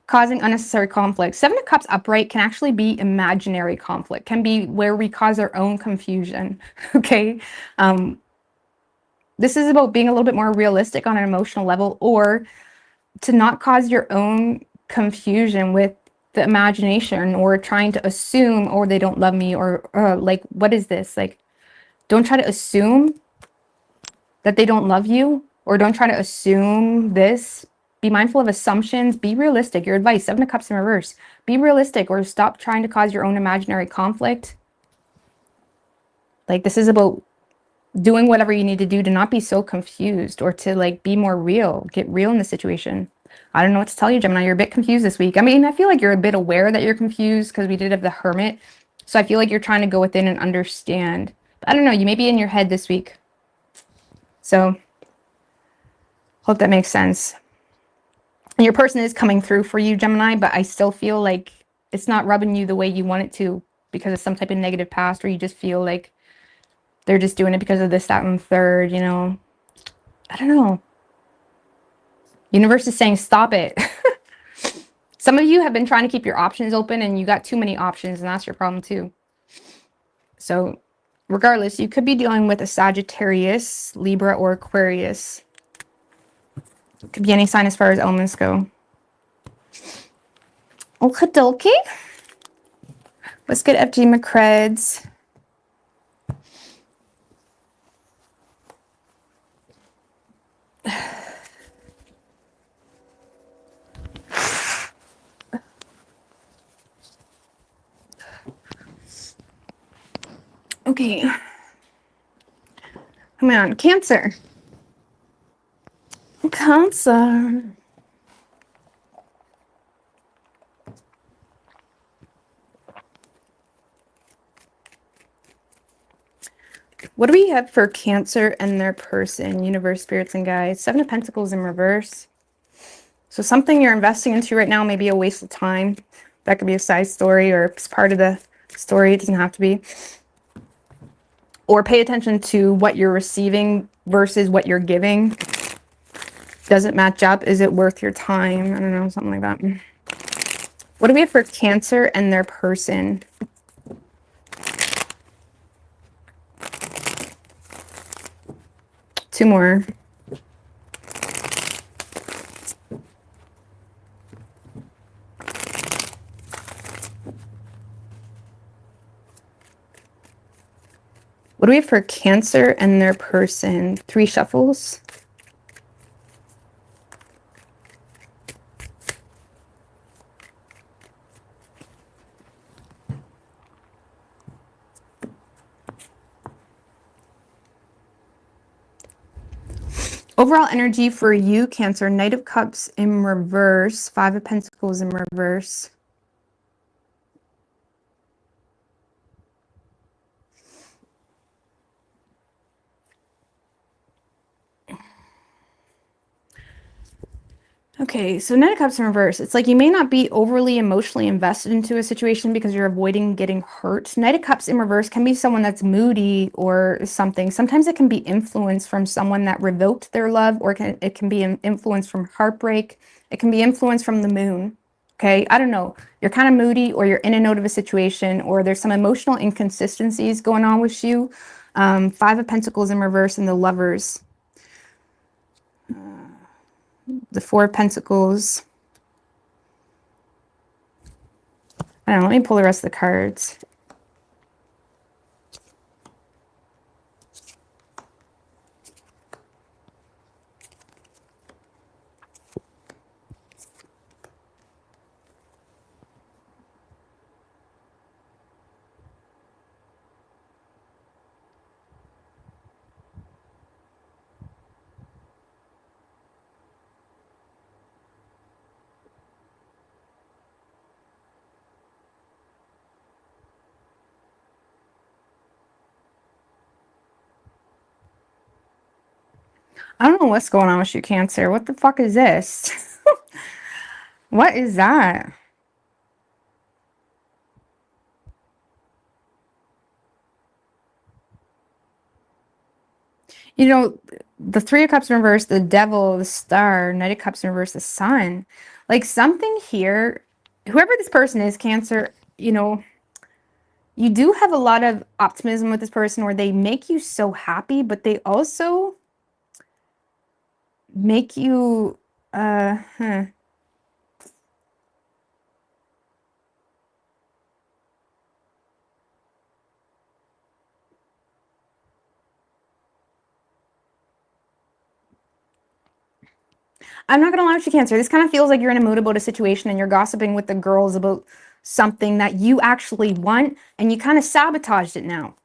causing unnecessary conflict. 7 of Cups upright can actually be imaginary conflict, can be where we cause our own confusion. Okay? This is about being a little bit more realistic on an emotional level, or to not cause your own confusion with the imagination or trying to assume, or they don't love me, or like, what is this? Like, don't try to assume that they don't love you, or don't try to assume this. Be mindful of assumptions. Be realistic. Your advice, 7 of Cups in reverse. Be realistic, or stop trying to cause your own imaginary conflict. Like, this is about doing whatever you need to do to not be so confused, or to like be more real. Get real in the situation. I don't know what to tell you, Gemini. You're a bit confused this week. I mean, I feel like you're a bit aware that you're confused because we did have the Hermit. So I feel like you're trying to go within and understand. But I don't know. You may be in your head this week. So hope that makes sense. And your person is coming through for you, Gemini, but I still feel like it's not rubbing you the way you want it to because of some type of negative past, or you just feel like they're just doing it because of this, that, and third, you know. I don't know. Universe is saying, stop it. Some of you have been trying to keep your options open and you got too many options, and that's your problem too. So regardless, you could be dealing with a Sagittarius, Libra, or Aquarius. It could be any sign as far as elements go. Okie dokie. Let's get FG McCreds. Okay. Come on, Cancer. Cancer. What do we have for Cancer and their person, universe, spirits, and guides? Seven of Pentacles in reverse. So something you're investing into right now may be a waste of time. That could be a side story or it's part of the story. It doesn't have to be. Or pay attention to what you're receiving versus what you're giving. Does it match up? Is it worth your time? I don't know, something like that. What do we have for Cancer and their person? Two more. What do we have for Cancer and their person? Three shuffles. Overall energy for you, Cancer. Knight of Cups in reverse. Five of Pentacles in reverse. Okay, so Knight of Cups in reverse. It's like you may not be overly emotionally invested into a situation because you're avoiding getting hurt. Knight of Cups in reverse can be someone that's moody or something. Sometimes it can be influence from someone that revoked their love, or it can be an influence from heartbreak. It can be influence from the moon. Okay, I don't know. You're kind of moody, or you're in and out of a situation, or there's some emotional inconsistencies going on with you. Five of Pentacles in reverse and the Lovers. The Four of Pentacles. I don't know. Let me pull the rest of the cards. I don't know what's going on with you, Cancer. What the fuck is this? What is that? You know, the Three of Cups in reverse, the Devil, the Star, Knight of Cups in reverse, the Sun. Like something here, whoever this person is, Cancer, you know, you do have a lot of optimism with this person where they make you so happy, but they also make you, I'm not gonna lie with you, Cancer. This kind of feels like you're in a mood about a situation and you're gossiping with the girls about something that you actually want and you kind of sabotaged it now.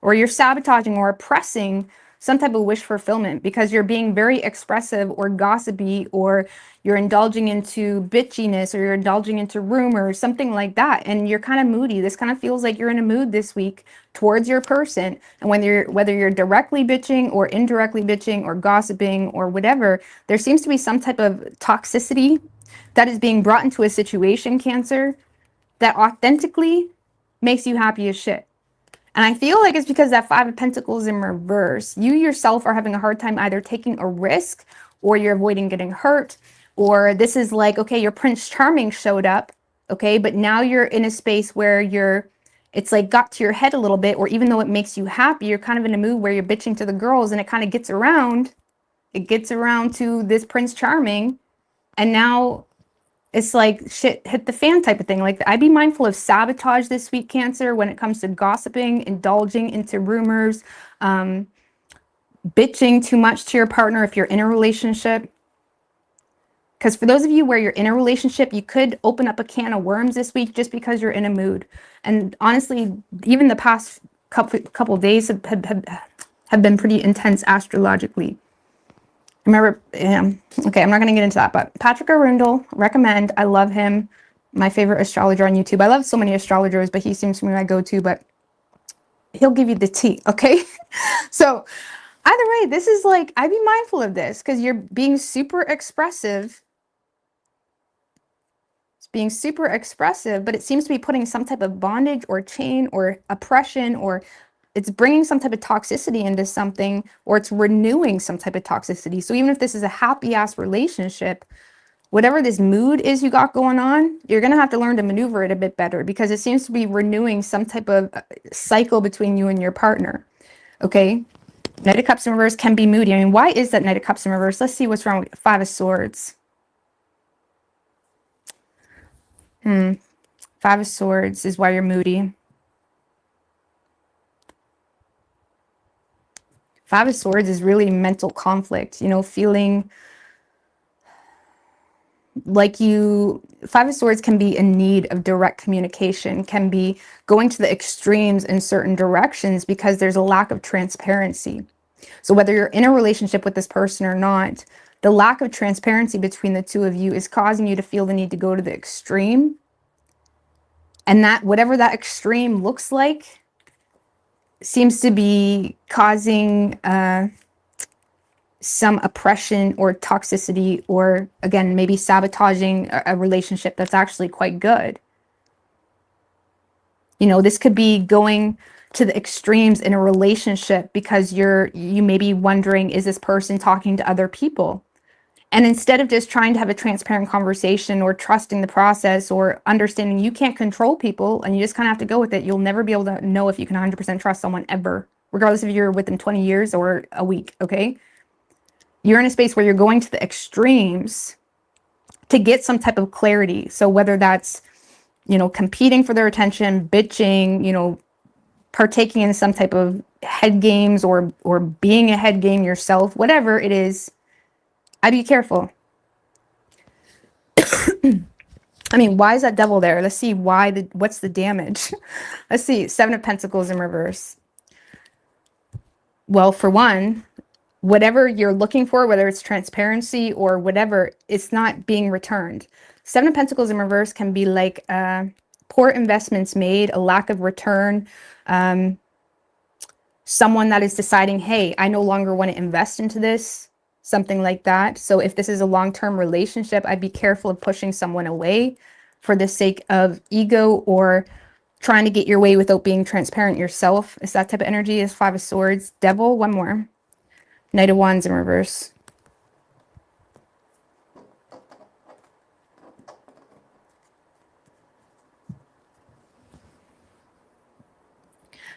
Or you're sabotaging or oppressing some type of wish fulfillment because you're being very expressive or gossipy, or you're indulging into bitchiness, or you're indulging into rumors, something like that. And you're kind of moody. This kind of feels like you're in a mood this week towards your person. And whether you're directly bitching or indirectly bitching or gossiping or whatever, there seems to be some type of toxicity that is being brought into a situation, Cancer, that authentically makes you happy as shit. And I feel like it's because that Five of Pentacles in reverse. You yourself are having a hard time either taking a risk, or you're avoiding getting hurt, or this is like, okay, your Prince Charming showed up, okay, but now you're in a space where it's like got to your head a little bit, or even though it makes you happy, you're kind of in a mood where you're bitching to the girls and it kind of gets around. It gets around to this Prince Charming, and now it's like shit hit the fan type of thing. Like, I'd be mindful of sabotage this week, Cancer, when it comes to gossiping, indulging into rumors, bitching too much to your partner if you're in a relationship. Because for those of you where you're in a relationship, you could open up a can of worms this week just because you're in a mood. And honestly, even the past couple days have been pretty intense astrologically. Remember, okay, I'm not going to get into that, but Patrick Arundel, recommend. I love him. My favorite astrologer on YouTube. I love so many astrologers, but he seems to be my go-to. But he'll give you the tea, okay? So either way, this is like, I'd be mindful of this because you're being super expressive. It's being super expressive, but it seems to be putting some type of bondage or chain or oppression, or it's bringing some type of toxicity into something, or it's renewing some type of toxicity. So even if this is a happy ass relationship, whatever this mood is you got going on, you're going to have to learn to maneuver it a bit better because it seems to be renewing some type of cycle between you and your partner. Okay. Knight of Cups in reverse can be moody. I mean, why is that Knight of Cups in reverse? Let's see what's wrong with Five of Swords. Five of Swords is why you're moody. Five of Swords is really mental conflict, you know, feeling like you, Five of Swords can be in need of direct communication, can be going to the extremes in certain directions because there's a lack of transparency. So whether you're in a relationship with this person or not, the lack of transparency between the two of you is causing you to feel the need to go to the extreme. And that, whatever that extreme looks like, seems to be causing some oppression or toxicity, or again, maybe sabotaging a relationship that's actually quite good. You know, this could be going to the extremes in a relationship because you may be wondering, is this person talking to other people? And instead of just trying to have a transparent conversation or trusting the process or understanding you can't control people and you just kind of have to go with it, you'll never be able to know if you can 100% trust someone ever, regardless if you're with them 20 years or a week, okay? You're in a space where you're going to the extremes to get some type of clarity. So whether that's, you know, competing for their attention, bitching, you know, partaking in some type of head games or being a head game yourself, whatever it is, I'd be careful. I mean, why is that devil there? Let's see what's the damage. Let's see, Seven of Pentacles in reverse. Well, for one, whatever you're looking for, whether it's transparency or whatever, it's not being returned. Seven of Pentacles in reverse can be like poor investments made, a lack of return, someone that is deciding, hey, I no longer want to invest into this, something like that. So if this is a long-term relationship, I'd be careful of pushing someone away for the sake of ego or trying to get your way without being transparent yourself. It's that type of energy. Is Five of Swords. Devil, one more. Knight of Wands in reverse.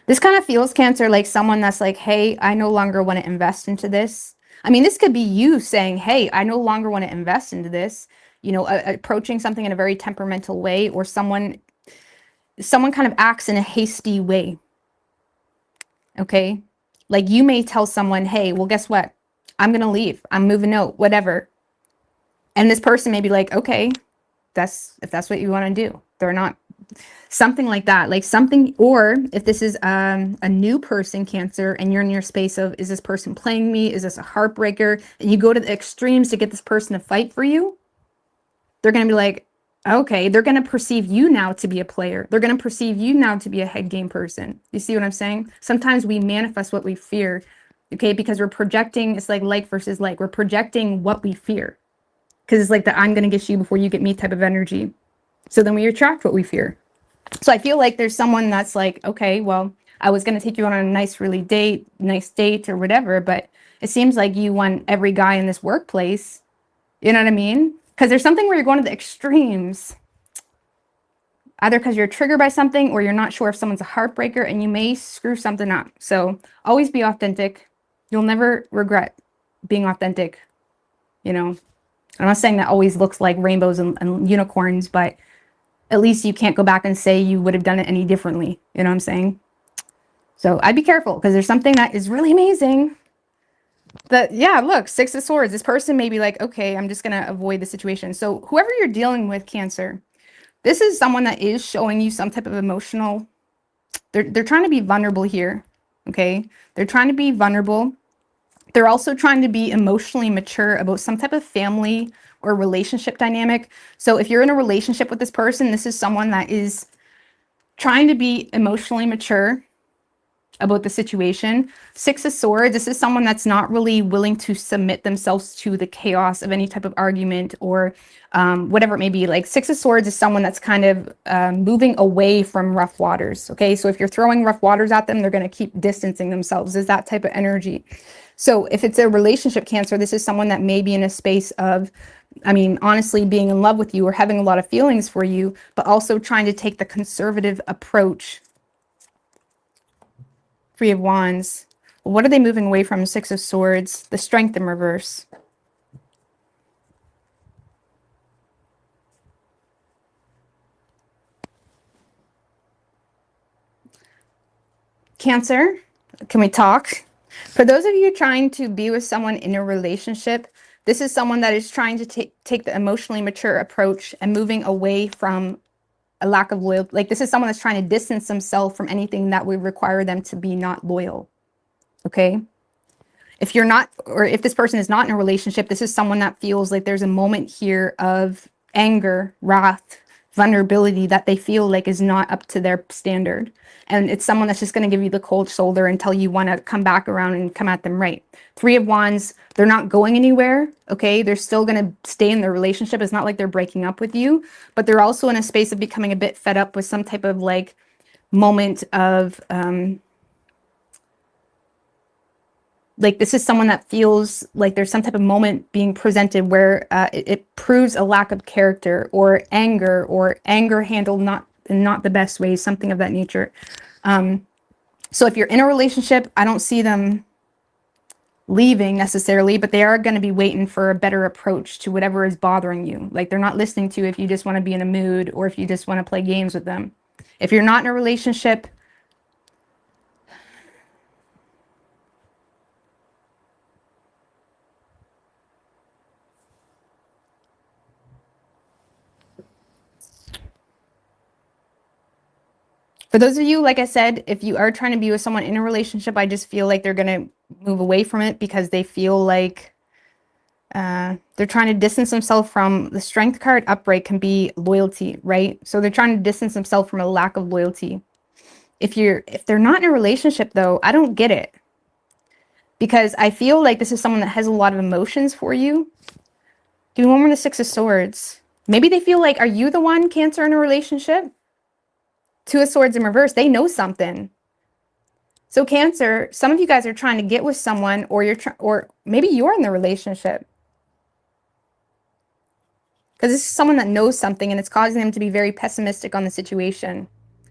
This kind of feels, Cancer, like someone that's like, hey, I no longer want to invest into this. I mean, this could be you saying, hey, I no longer want to invest into this, you know, approaching something in a very temperamental way, or someone kind of acts in a hasty way. Okay. Like you may tell someone, hey, well, guess what? I'm going to leave. I'm moving out, whatever. And this person may be like, okay, if that's what you want to do. They're not, something like that, like something. Or if this is a new person, Cancer, and you're in your space of, is this person playing me? Is this a heartbreaker? And you go to the extremes to get this person to fight for you. They're going to be like, okay, they're going to perceive you now to be a player. They're going to perceive you now to be a head game person. You see what I'm saying? Sometimes we manifest what we fear, okay? Because we're projecting, it's like versus like. We're projecting what we fear. Because it's like the I'm going to get you before you get me type of energy. So then we attract what we fear. So I feel like there's someone that's like, okay, well, I was going to take you on a nice date or whatever, but it seems like you want every guy in this workplace. You know what I mean? Because there's something where you're going to the extremes, either because you're triggered by something or you're not sure if someone's a heartbreaker and you may screw something up. So always be authentic. You'll never regret being authentic. You know, I'm not saying that always looks like rainbows and unicorns, but at least you can't go back and say you would have done it any differently. You know what I'm saying? So I'd be careful because there's something that is really amazing. That, yeah, look, Six of Swords. This person may be like, okay, I'm just going to avoid the situation. So whoever you're dealing with, Cancer, this is someone that is showing you some type of emotional, they're trying to be vulnerable here. Okay. They're trying to be vulnerable. They're also trying to be emotionally mature about some type of family or relationship dynamic. So if you're in a relationship with this person, this is someone that is trying to be emotionally mature. about the situation. Six of Swords, this is someone that's not really willing to submit themselves to the chaos of any type of argument or whatever it may be. Like Six of Swords is someone that's kind of moving away from rough waters. Okay, so if you're throwing rough waters at them, they're going to keep distancing themselves. Is that type of energy. So if it's a relationship, Cancer, this is someone that may be in a space of, I mean, honestly, being in love with you or having a lot of feelings for you, but also trying to take the conservative approach. Three of Wands. What are they moving away from? Six of Swords. The Strength in reverse. Cancer, can we talk? For those of you trying to be with someone in a relationship, this is someone that is trying to take the emotionally mature approach and moving away from a lack of loyalty. Like this is someone that's trying to distance themselves from anything that would require them to be not loyal. Okay. If you're not, or if this person is not in a relationship, this is someone that feels like there's a moment here of anger, wrath, vulnerability that they feel like is not up to their standard. And it's someone that's just going to give you the cold shoulder until you want to come back around and come at them right. Three of Wands, they're not going anywhere. Okay. They're still going to stay in their relationship. It's not like they're breaking up with you, but they're also in a space of becoming a bit fed up with some type of like moment of, like this is someone that feels like there's some type of moment being presented where it proves a lack of character or anger handled not the best way, something of that nature. So if you're in a relationship, I don't see them leaving necessarily, but they are going to be waiting for a better approach to whatever is bothering you. Like they're not listening to if you just want to be in a mood or if you just want to play games with them. If you're not in a relationship, for those of you, like I said, if you are trying to be with someone in a relationship, I just feel like they're going to move away from it because they feel like they're trying to distance themselves from the Strength card. Upright can be loyalty, right? So they're trying to distance themselves from a lack of loyalty. If they're not in a relationship though, I don't get it. Because I feel like this is someone that has a lot of emotions for you. Give me one more the Six of Swords. Maybe they feel like, are you the one, Cancer, in a relationship? Two of Swords in reverse, they know something. So Cancer, some of you guys are trying to get with someone, or maybe you're in the relationship. Because this is someone that knows something and it's causing them to be very pessimistic on the situation.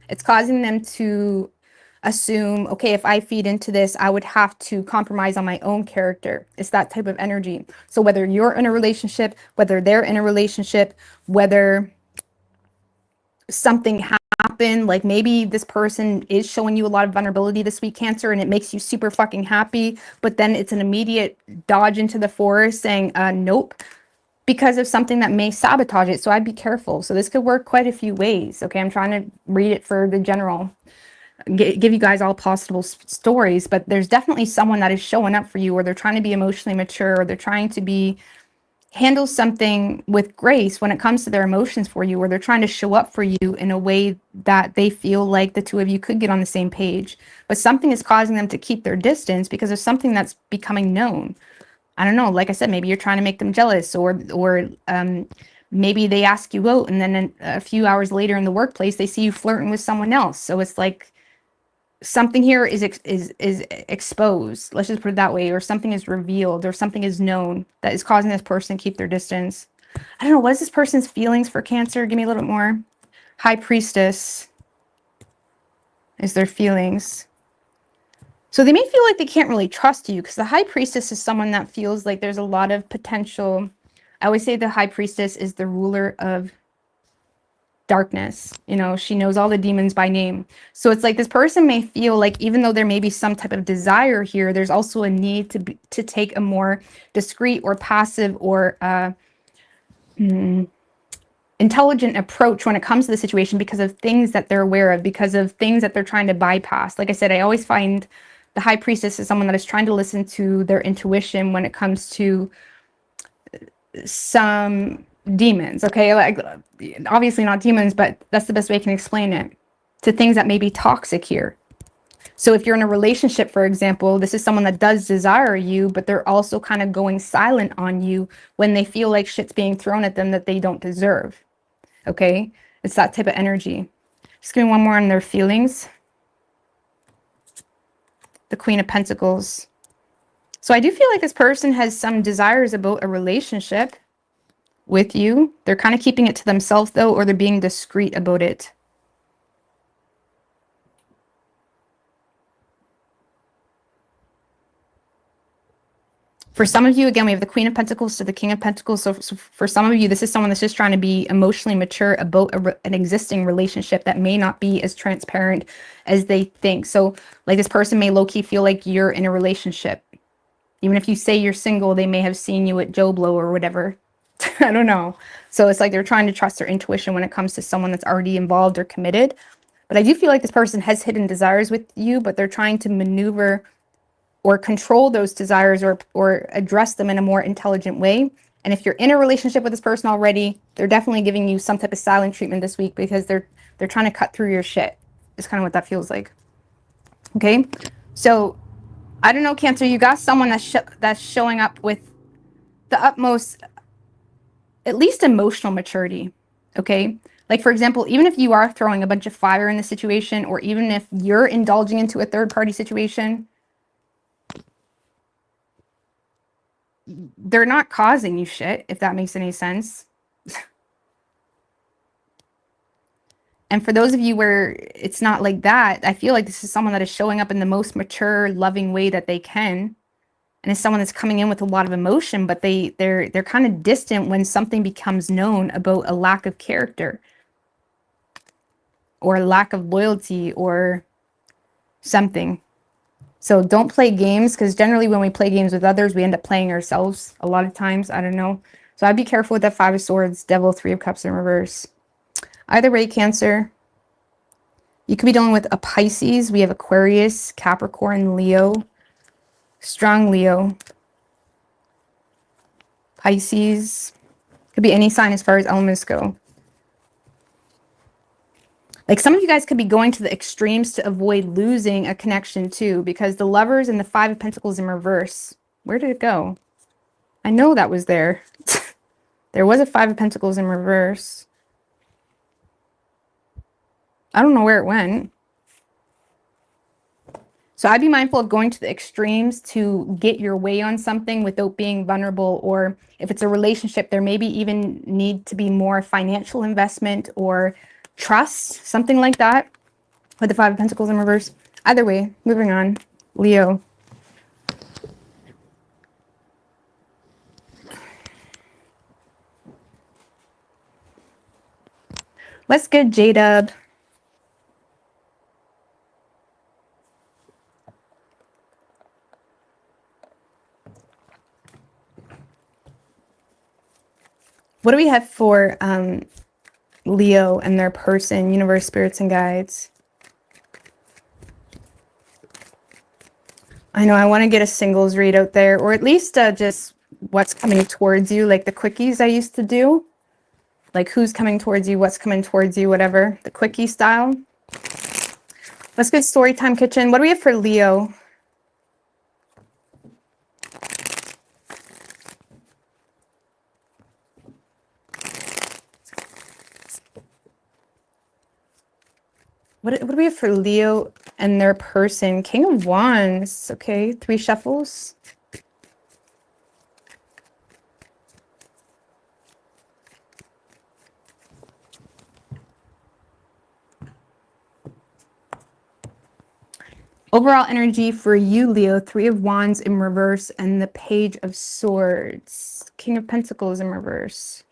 It's causing them to assume, okay, if I feed into this, I would have to compromise on my own character. It's that type of energy. So whether you're in a relationship, whether they're in a relationship, whether something happened, like maybe this person is showing you a lot of vulnerability this week, Cancer, and it makes you super fucking happy, but then it's an immediate dodge into the forest saying, nope, because of something that may sabotage it. So I'd be careful. So this could work quite a few ways. Okay, I'm trying to read it for the general, give you guys all possible stories, but there's definitely someone that is showing up for you, or they're trying to be emotionally mature, or they're trying to handle something with grace when it comes to their emotions for you, or they're trying to show up for you in a way that they feel like the two of you could get on the same page. But something is causing them to keep their distance because of something that's becoming known. I don't know, like I said, maybe you're trying to make them jealous, or maybe they ask you out and then a few hours later in the workplace, they see you flirting with someone else. So it's like something here is exposed, let's just put it that way, or something is revealed, or something is known that is causing this person to keep their distance. I don't know, what is this person's feelings for Cancer? Give me a little bit more. High Priestess is their feelings. So they may feel like they can't really trust you, because the High Priestess is someone that feels like there's a lot of potential. I always say the High Priestess is the ruler of darkness. You know, she knows all the demons by name. So it's like this person may feel like even though there may be some type of desire here, there's also a need to take a more discreet or passive or intelligent approach when it comes to the situation, because of things that they're aware of, because of things that they're trying to bypass. Like I said, I always find the High Priestess is someone that is trying to listen to their intuition when it comes to some demons. Okay, like obviously not demons, but that's the best way I can explain it, to things that may be toxic here. So if you're in a relationship, for example, this is someone that does desire you, but they're also kind of going silent on you when they feel like shit's being thrown at them that they don't deserve. Okay? It's that type of energy. Just give me one more on their feelings. The Queen of Pentacles. So I do feel like this person has some desires about a relationship with you. They're kind of keeping it to themselves though, or they're being discreet about it. For some of you, again, we have the Queen of Pentacles to the King of Pentacles. So for some of you, this is someone that's just trying to be emotionally mature about an existing relationship that may not be as transparent as they think. So like this person may low-key feel like you're in a relationship. Even if you say you're single, they may have seen you at Joe Blow or whatever. I don't know. So it's like they're trying to trust their intuition when it comes to someone that's already involved or committed. But I do feel like this person has hidden desires with you, but they're trying to maneuver or control those desires or address them in a more intelligent way. And if you're in a relationship with this person already, they're definitely giving you some type of silent treatment this week because they're trying to cut through your shit. It's kind of what that feels like. Okay? So, I don't know, Cancer, you got someone that's showing up with the utmost, at least emotional maturity. Okay? Like, for example, even if you are throwing a bunch of fire in the situation, or even if you're indulging into a third-party situation, they're not causing you shit, if that makes any sense. And for those of you where it's not like that, I feel like this is someone that is showing up in the most mature, loving way that they can. And it's someone that's coming in with a lot of emotion, but they're kind of distant when something becomes known about a lack of character or a lack of loyalty or something. So don't play games, because generally when we play games with others, we end up playing ourselves a lot of times. I don't know. So I'd be careful with that Five of Swords, Devil, Three of Cups in reverse. Either way, Cancer, you could be dealing with a Pisces. We have Aquarius, Capricorn, Leo, strong Leo, Pisces. Could be any sign as far as elements go. Like some of you guys could be going to the extremes to avoid losing a connection too, because the Lovers and the Five of Pentacles in reverse. Where did it go? I know that was there. There was a Five of Pentacles in reverse. I don't know where it went. So I'd be mindful of going to the extremes to get your way on something without being vulnerable. Or if it's a relationship, there maybe even need to be more financial investment or trust, something like that, with the Five of Pentacles in reverse. Either way, moving on. Leo. Let's get J-Dub. What do we have for Leo and their person, universe, spirits, and guides? I know I want to get a singles read out there, or at least just what's coming towards you, like the quickies I used to do. Like who's coming towards you, what's coming towards you, whatever. The quickie style. Let's get Storytime Kitchen. What do we have for Leo? What do we have for Leo and their person? King of Wands. Okay, 3 shuffles. Overall energy for you, Leo, 3 of Wands in reverse and the Page of Swords. King of Pentacles in reverse.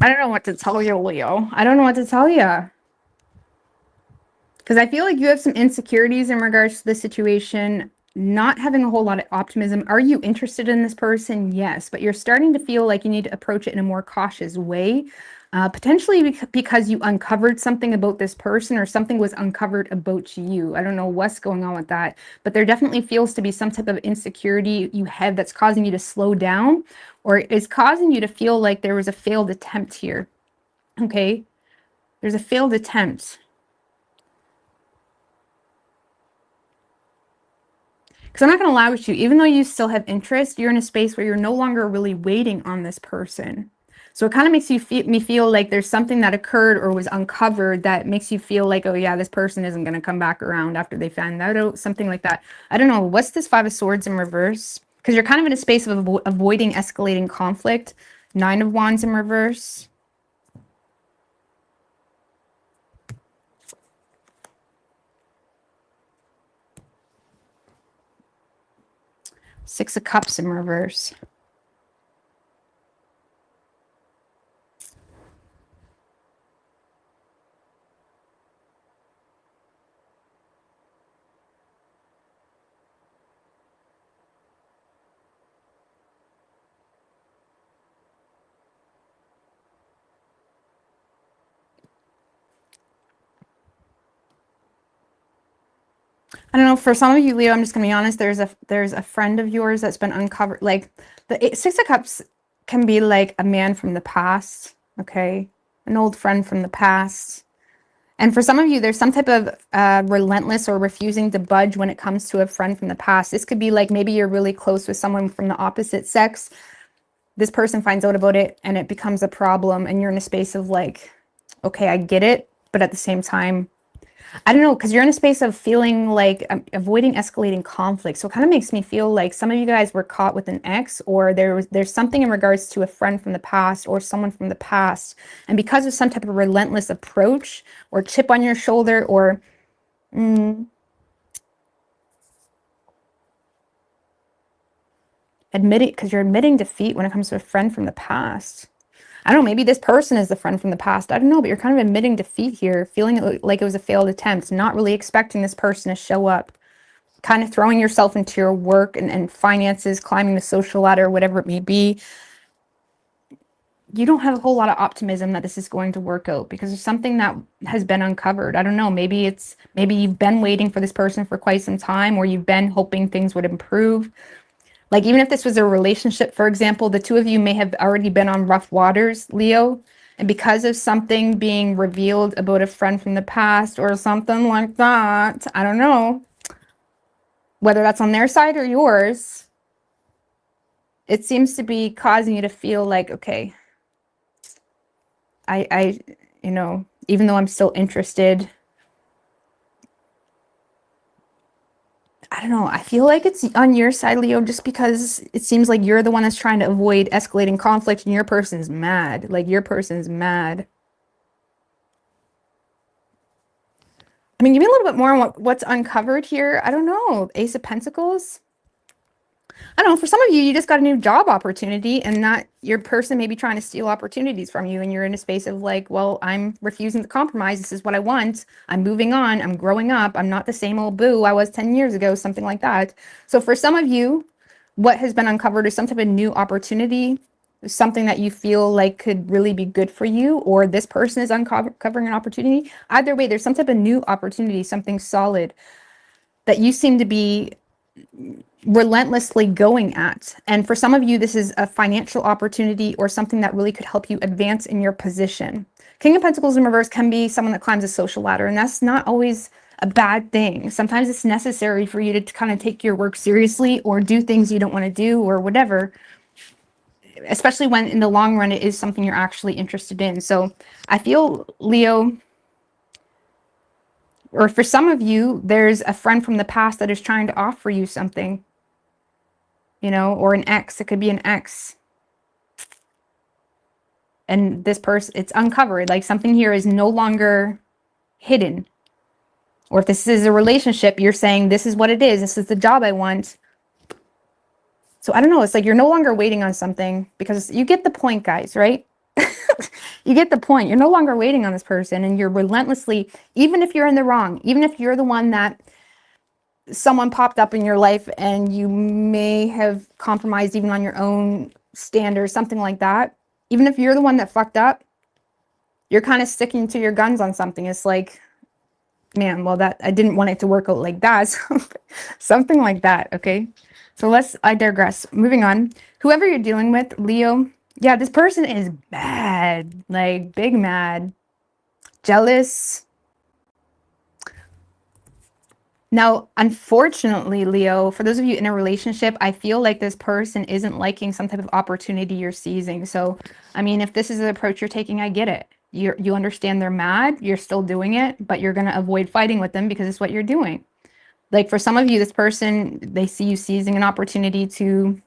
I don't know what to tell you, Leo. I don't know what to tell you. Because I feel like you have some insecurities in regards to the situation, not having a whole lot of optimism. Are you interested in this person? Yes, but you're starting to feel like you need to approach it in a more cautious way. Potentially because you uncovered something about this person or something was uncovered about you. I don't know what's going on with that, but there definitely feels to be some type of insecurity you have that's causing you to slow down or is causing you to feel like there was a failed attempt here. Okay, there's a failed attempt. Because I'm not going to lie with you, even though you still have interest, you're in a space where you're no longer really waiting on this person. So it kind of makes me feel like there's something that occurred or was uncovered that makes you feel like, oh yeah, this person isn't going to come back around after they found that out, something like that. I don't know. What's this Five of Swords in reverse? Because you're kind of in a space of avoiding escalating conflict. Nine of Wands in reverse. Six of Cups in reverse. I don't know, for some of you, Leo, I'm just gonna be honest, there's a friend of yours that's been uncovered. Like the Six of Cups can be like a man from the past, okay? An old friend from the past. And for some of you, there's some type of relentless or refusing to budge when it comes to a friend from the past. This could be like maybe you're really close with someone from the opposite sex. This person finds out about it and it becomes a problem and you're in a space of like, okay, I get it, but at the same time, I don't know, because you're in a space of feeling like avoiding escalating conflict. So it kind of makes me feel like some of you guys were caught with an ex, or there's something in regards to a friend from the past or someone from the past. And because of some type of relentless approach or chip on your shoulder or because you're admitting defeat when it comes to a friend from the past. I don't know, maybe this person is the friend from the past. I don't know, but you're kind of admitting defeat here, feeling like it was a failed attempt, not really expecting this person to show up, kind of throwing yourself into your work and finances, climbing the social ladder, whatever it may be. You don't have a whole lot of optimism that this is going to work out because there's something that has been uncovered. I don't know, maybe you've been waiting for this person for quite some time, or you've been hoping things would improve. Like, even if this was a relationship, for example, the two of you may have already been on rough waters, Leo. And because of something being revealed about a friend from the past or something like that, I don't know, whether that's on their side or yours, it seems to be causing you to feel like, okay, you know, even though I'm still interested, I don't know. I feel like it's on your side, Leo, just because it seems like you're the one that's trying to avoid escalating conflict and your person's mad. Like, your person's mad. I mean, give me a little bit more on what's uncovered here. I don't know. Ace of Pentacles. I don't know. For some of you, you just got a new job opportunity and not your person may be trying to steal opportunities from you. And you're in a space of like, well, I'm refusing to compromise. This is what I want. I'm moving on. I'm growing up. I'm not the same old boo I was 10 years ago, something like that. So for some of you, what has been uncovered is some type of new opportunity, something that you feel like could really be good for you, or this person is uncovering an opportunity. Either way, there's some type of new opportunity, something solid that you seem to be relentlessly going at. And for some of you, this is a financial opportunity or something that really could help you advance in your position. King of Pentacles in reverse can be someone that climbs a social ladder, and that's not always a bad thing. Sometimes it's necessary for you to kind of take your work seriously or do things you don't want to do or whatever, especially when in the long run it is something you're actually interested in. So I feel, Leo, or for some of you, there's a friend from the past that is trying to offer you something, you know, or an ex. It could be an ex. And this person, it's uncovered. Like, something here is no longer hidden. Or if this is a relationship, you're saying, this is what it is. This is the job I want. So I don't know. It's like you're no longer waiting on something, because you get the point, guys, right? You get the point. You're no longer waiting on this person, and you're relentlessly, even if you're in the wrong, even if you're the one that someone popped up in your life and you may have compromised even on your own standards, something like that. Even if you're the one that fucked up, you're kind of sticking to your guns on something. It's like, man, well, that I didn't want it to work out like that. Something like that, okay? So I digress. Moving on. Whoever you're dealing with, Leo, yeah, this person is mad, like big mad, jealous. Now, unfortunately, Leo, for those of you in a relationship, I feel like this person isn't liking some type of opportunity you're seizing. So, I mean, if this is the approach you're taking, I get it. You understand they're mad, you're still doing it, but you're going to avoid fighting with them because it's what you're doing. Like for some of you, this person, they see you seizing an opportunity to,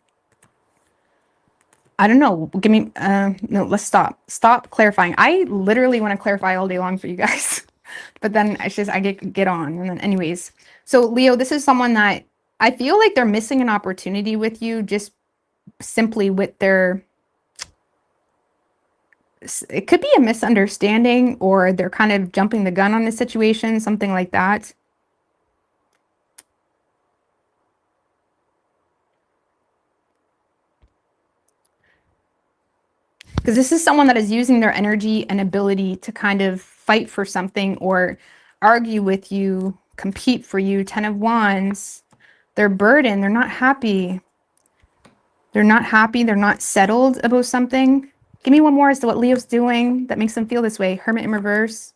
I don't know, give me, no, let's stop clarifying. I literally want to clarify all day long for you guys. But then it's just, I get on. And then anyways, so Leo, this is someone that I feel like they're missing an opportunity with you just simply with their, it could be a misunderstanding or they're kind of jumping the gun on the situation, something like that. Because this is someone that is using their energy and ability to kind of fight for something or argue with you, compete for you. 10 of Wands. They're burdened. They're not happy. They're not happy. They're not settled about something. Give me one more as to what Leo's doing that makes them feel this way. Hermit in reverse.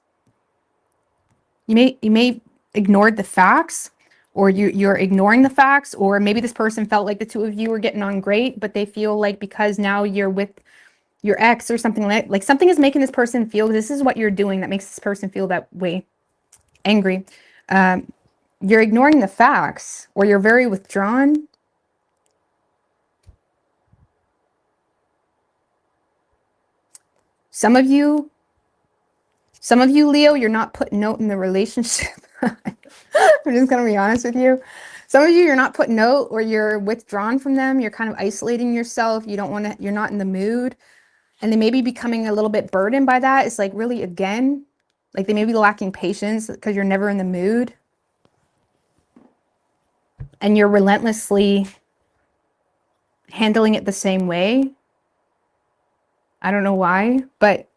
You may ignored the facts, or you're ignoring the facts, or maybe this person felt like the two of you were getting on great, but they feel like because now you're with your ex or something like something is making this person feel this is what you're doing that makes this person feel that way, angry. You're ignoring the facts or you're very withdrawn. Some of you, Leo, you're not putting note in the relationship. I'm just going to be honest with you. Some of you, you're not putting note or you're withdrawn from them. You're kind of isolating yourself. You don't want to, you're not in the mood. And they may be becoming a little bit burdened by that. It's like really, again, like they may be lacking patience because you're never in the mood. And you're relentlessly handling it the same way. I don't know why, but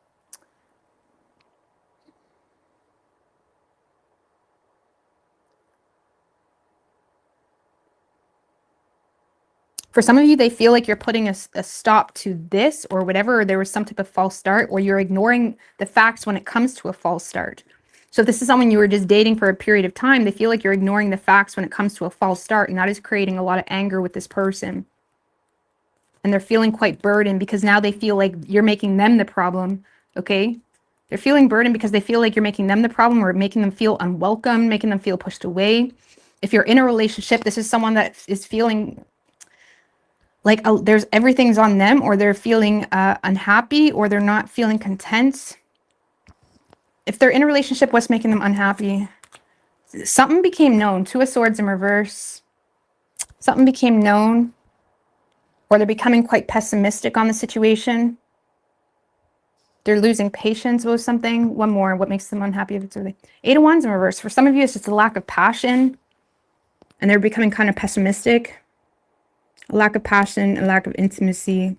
for some of you, they feel like you're putting a stop to this or whatever, or there was some type of false start, or you're ignoring the facts when it comes to a false start. So if this is someone you were just dating for a period of time, they feel like you're ignoring the facts when it comes to a false start, and that is creating a lot of anger with this person. And they're feeling quite burdened because now they feel like you're making them the problem, okay? They're feeling burdened because they feel like you're making them the problem or making them feel unwelcome, making them feel pushed away. If you're in a relationship, this is someone that is feeling like there's everything's on them, or they're feeling unhappy, or they're not feeling content. If they're in a relationship, what's making them unhappy? Something became known. Two of Swords in reverse. Something became known, or they're becoming quite pessimistic on the situation. They're losing patience with something. One more. What makes them unhappy if it's really? Eight of Wands in reverse. For some of you, it's just a lack of passion, and they're becoming kind of pessimistic. A lack of passion, a lack of intimacy.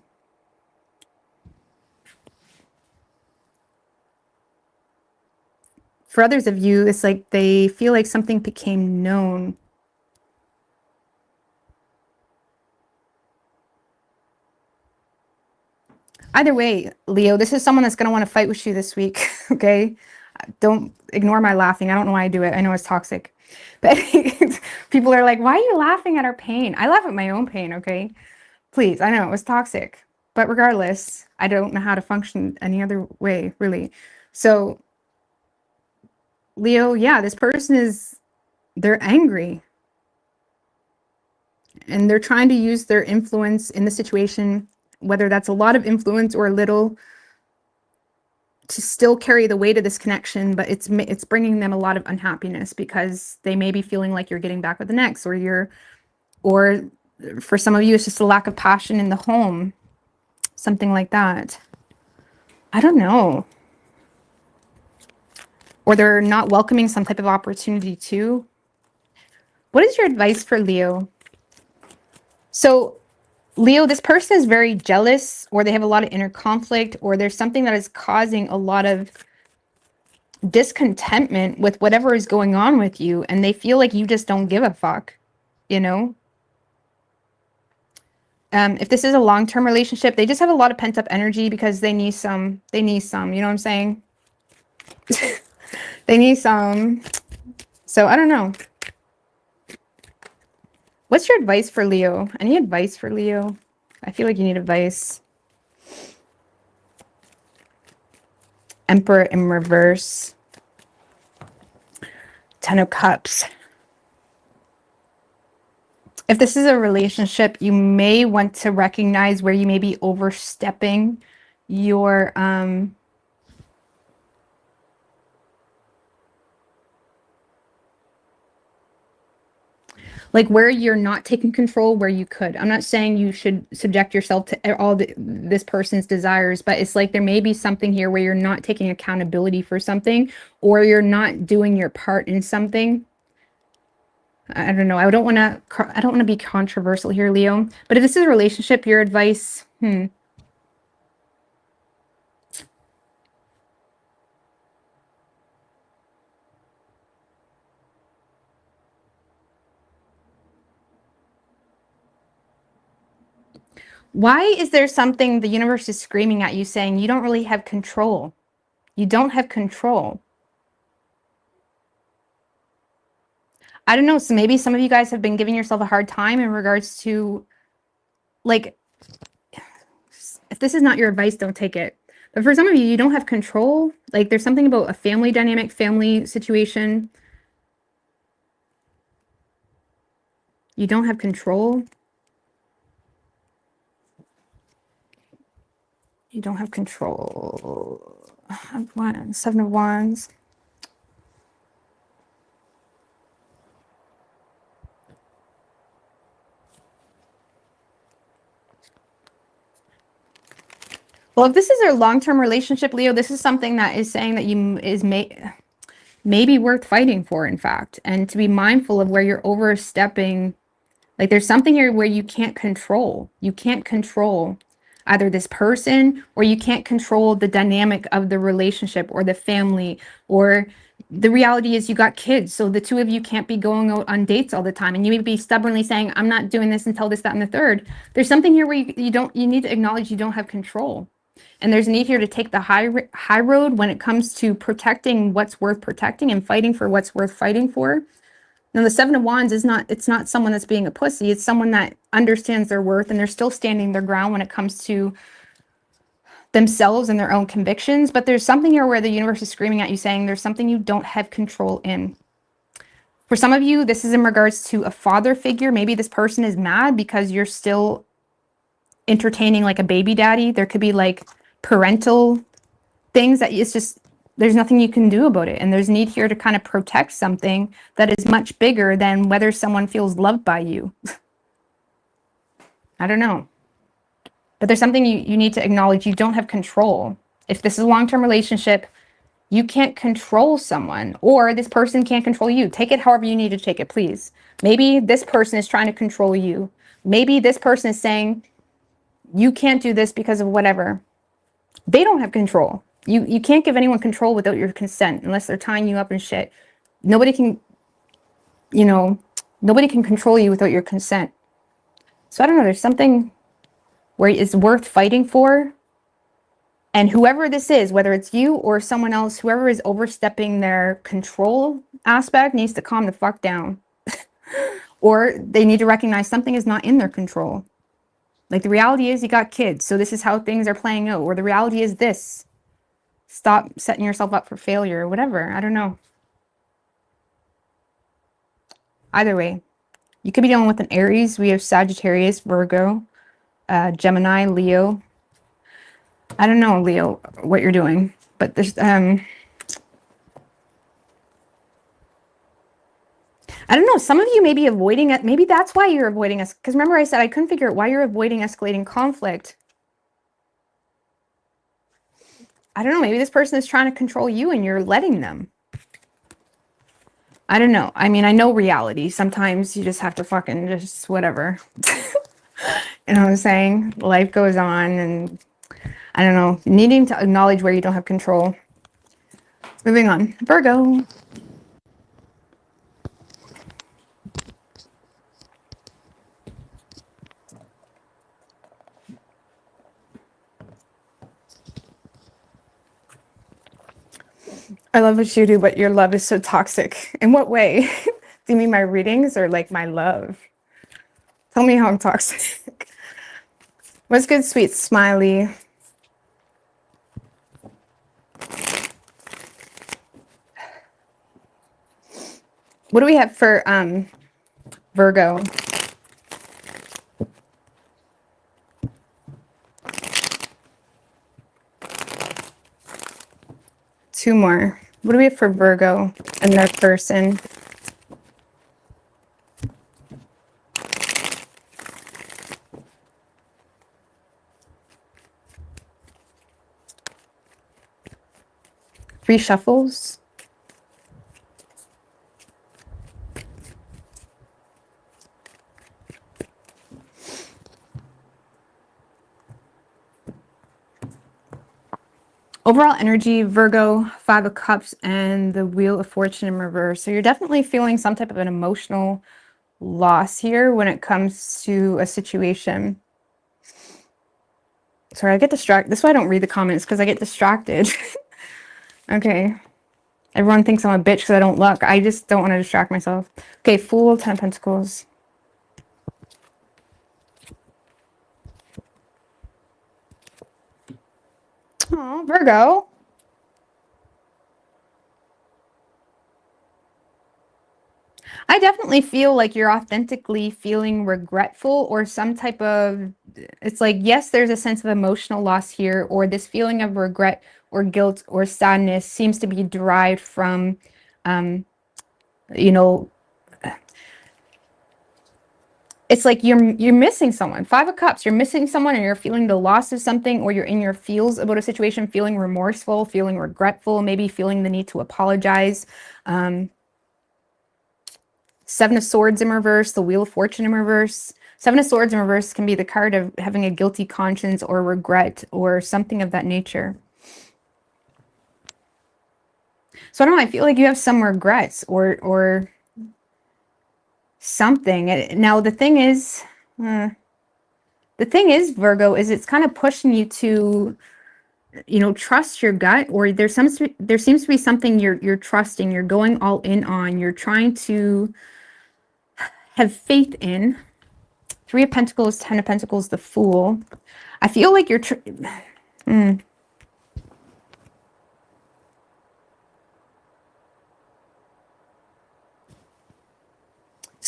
For others of you, it's like they feel like something became known. Either way, Leo, this is someone that's going to want to fight with you this week, okay? Don't ignore my laughing. I don't know why I do it. I know it's toxic. But people are like, why are you laughing at our pain? I laugh at my own pain, okay? Please, I know it was toxic. But regardless, I don't know how to function any other way, really. So, Leo, yeah, this person they're angry. And they're trying to use their influence in the situation, whether that's a lot of influence or a little, to still carry the weight of this connection, but it's bringing them a lot of unhappiness because they may be feeling like you're getting back with the next, or for some of you, it's just a lack of passion in the home, something like that. I don't know. Or they're not welcoming some type of opportunity too. What is your advice for Leo? So Leo, this person is very jealous, or they have a lot of inner conflict, or there's something that is causing a lot of discontentment with whatever is going on with you, and they feel like you just don't give a fuck, you know? If this is a long-term relationship, they just have a lot of pent-up energy because they need some, you know what I'm saying? They need some. So I don't know. What's your advice for Leo? Any advice for Leo? I feel like you need advice. Emperor in reverse. 10 of Cups. If this is a relationship, you may want to recognize where you may be overstepping your like where you're not taking control where you could. I'm not saying you should subject yourself to all this person's desires, but it's like there may be something here where you're not taking accountability for something, or you're not doing your part in something. I don't know. I don't want to be controversial here, Leo. But if this is a relationship, your advice, Why is there something the universe is screaming at you saying you don't really have control? You don't have control. I don't know. So maybe some of you guys have been giving yourself a hard time in regards to, like, if this is not your advice, don't take it. But for some of you, you don't have control. Like, there's something about a family dynamic, family situation. You don't have control. You don't have control. Seven of Wands. Well, if this is a long-term relationship, Leo, this is something that is saying that maybe worth fighting for, in fact, and to be mindful of where you're overstepping. Like, there's something here where you can't control. You can't control either this person, or you can't control the dynamic of the relationship or the family, or the reality is you got kids, so the two of you can't be going out on dates all the time, and you may be stubbornly saying, I'm not doing this until this, that, and the third. There's something here where you need to acknowledge you don't have control. And there's a need here to take the high road when it comes to protecting what's worth protecting and fighting for what's worth fighting for. Now, the Seven of Wands is it's not someone that's being a pussy. It's someone that understands their worth, and they're still standing their ground when it comes to themselves and their own convictions. But there's something here where the universe is screaming at you saying there's something you don't have control in. For some of you, this is in regards to a father figure. Maybe this person is mad because you're still entertaining like a baby daddy. There could be like parental things that it's just, there's nothing you can do about it. And there's need here to kind of protect something that is much bigger than whether someone feels loved by you. I don't know. But there's something you need to acknowledge you don't have control. If this is a long-term relationship, you can't control someone, or this person can't control you. Take it however you need to take it, please. Maybe this person is trying to control you. Maybe this person is saying, you can't do this because of whatever. They don't have control. You can't give anyone control without your consent unless they're tying you up and shit. Nobody can, nobody can control you without your consent. So I don't know, there's something where it's worth fighting for. And whoever this is, whether it's you or someone else, whoever is overstepping their control aspect needs to calm the fuck down. Or they need to recognize something is not in their control. Like, the reality is you got kids, so this is how things are playing out. Or the reality is this. Stop setting yourself up for failure or whatever. I don't know. Either way, you could be dealing with an Aries. We have Sagittarius, Virgo, Gemini, Leo. I don't know, Leo, what you're doing, but there's I don't know, some of you may be avoiding it. Maybe that's why you're avoiding us. Because remember I said I couldn't figure out why you're avoiding escalating conflict. I don't know, maybe this person is trying to control you and you're letting them. I don't know. I mean, I know reality. Sometimes you just have to fucking just whatever. You know what I'm saying? Life goes on, and I don't know, needing to acknowledge where you don't have control. Moving on. Virgo. I love what you do, but your love is so toxic. In what way? Do you mean my readings or like my love? Tell me how I'm toxic. What's good, sweet smiley? What do we have for Virgo? Two more. What do we have for Virgo and their person? Three shuffles. Overall energy, Virgo, Five of Cups, and the Wheel of Fortune in reverse. So you're definitely feeling some type of an emotional loss here when it comes to a situation. Sorry, I get distracted. This is why I don't read the comments, because I get distracted. Okay. Everyone thinks I'm a bitch because I don't look. I just don't want to distract myself. Okay, Fool, 10 of Pentacles. Oh, Virgo. I definitely feel like you're authentically feeling regretful or some type of, it's like, yes, there's a sense of emotional loss here, or this feeling of regret or guilt or sadness seems to be derived from, you know, it's like you're missing someone. Five of Cups, you're missing someone, and you're feeling the loss of something, or you're in your feels about a situation, feeling remorseful, feeling regretful, maybe feeling the need to apologize. Seven of Swords in reverse, the Wheel of Fortune in reverse. Seven of Swords in reverse can be the card of having a guilty conscience or regret or something of that nature. So I don't know, I feel like you have some regrets or something. Now the thing is, Virgo, is it's kind of pushing you to, you know, trust your gut, or there seems to be something you're trusting, you're going all in on, you're trying to have faith in. Three of Pentacles, 10 of Pentacles, the Fool. I feel like you're Just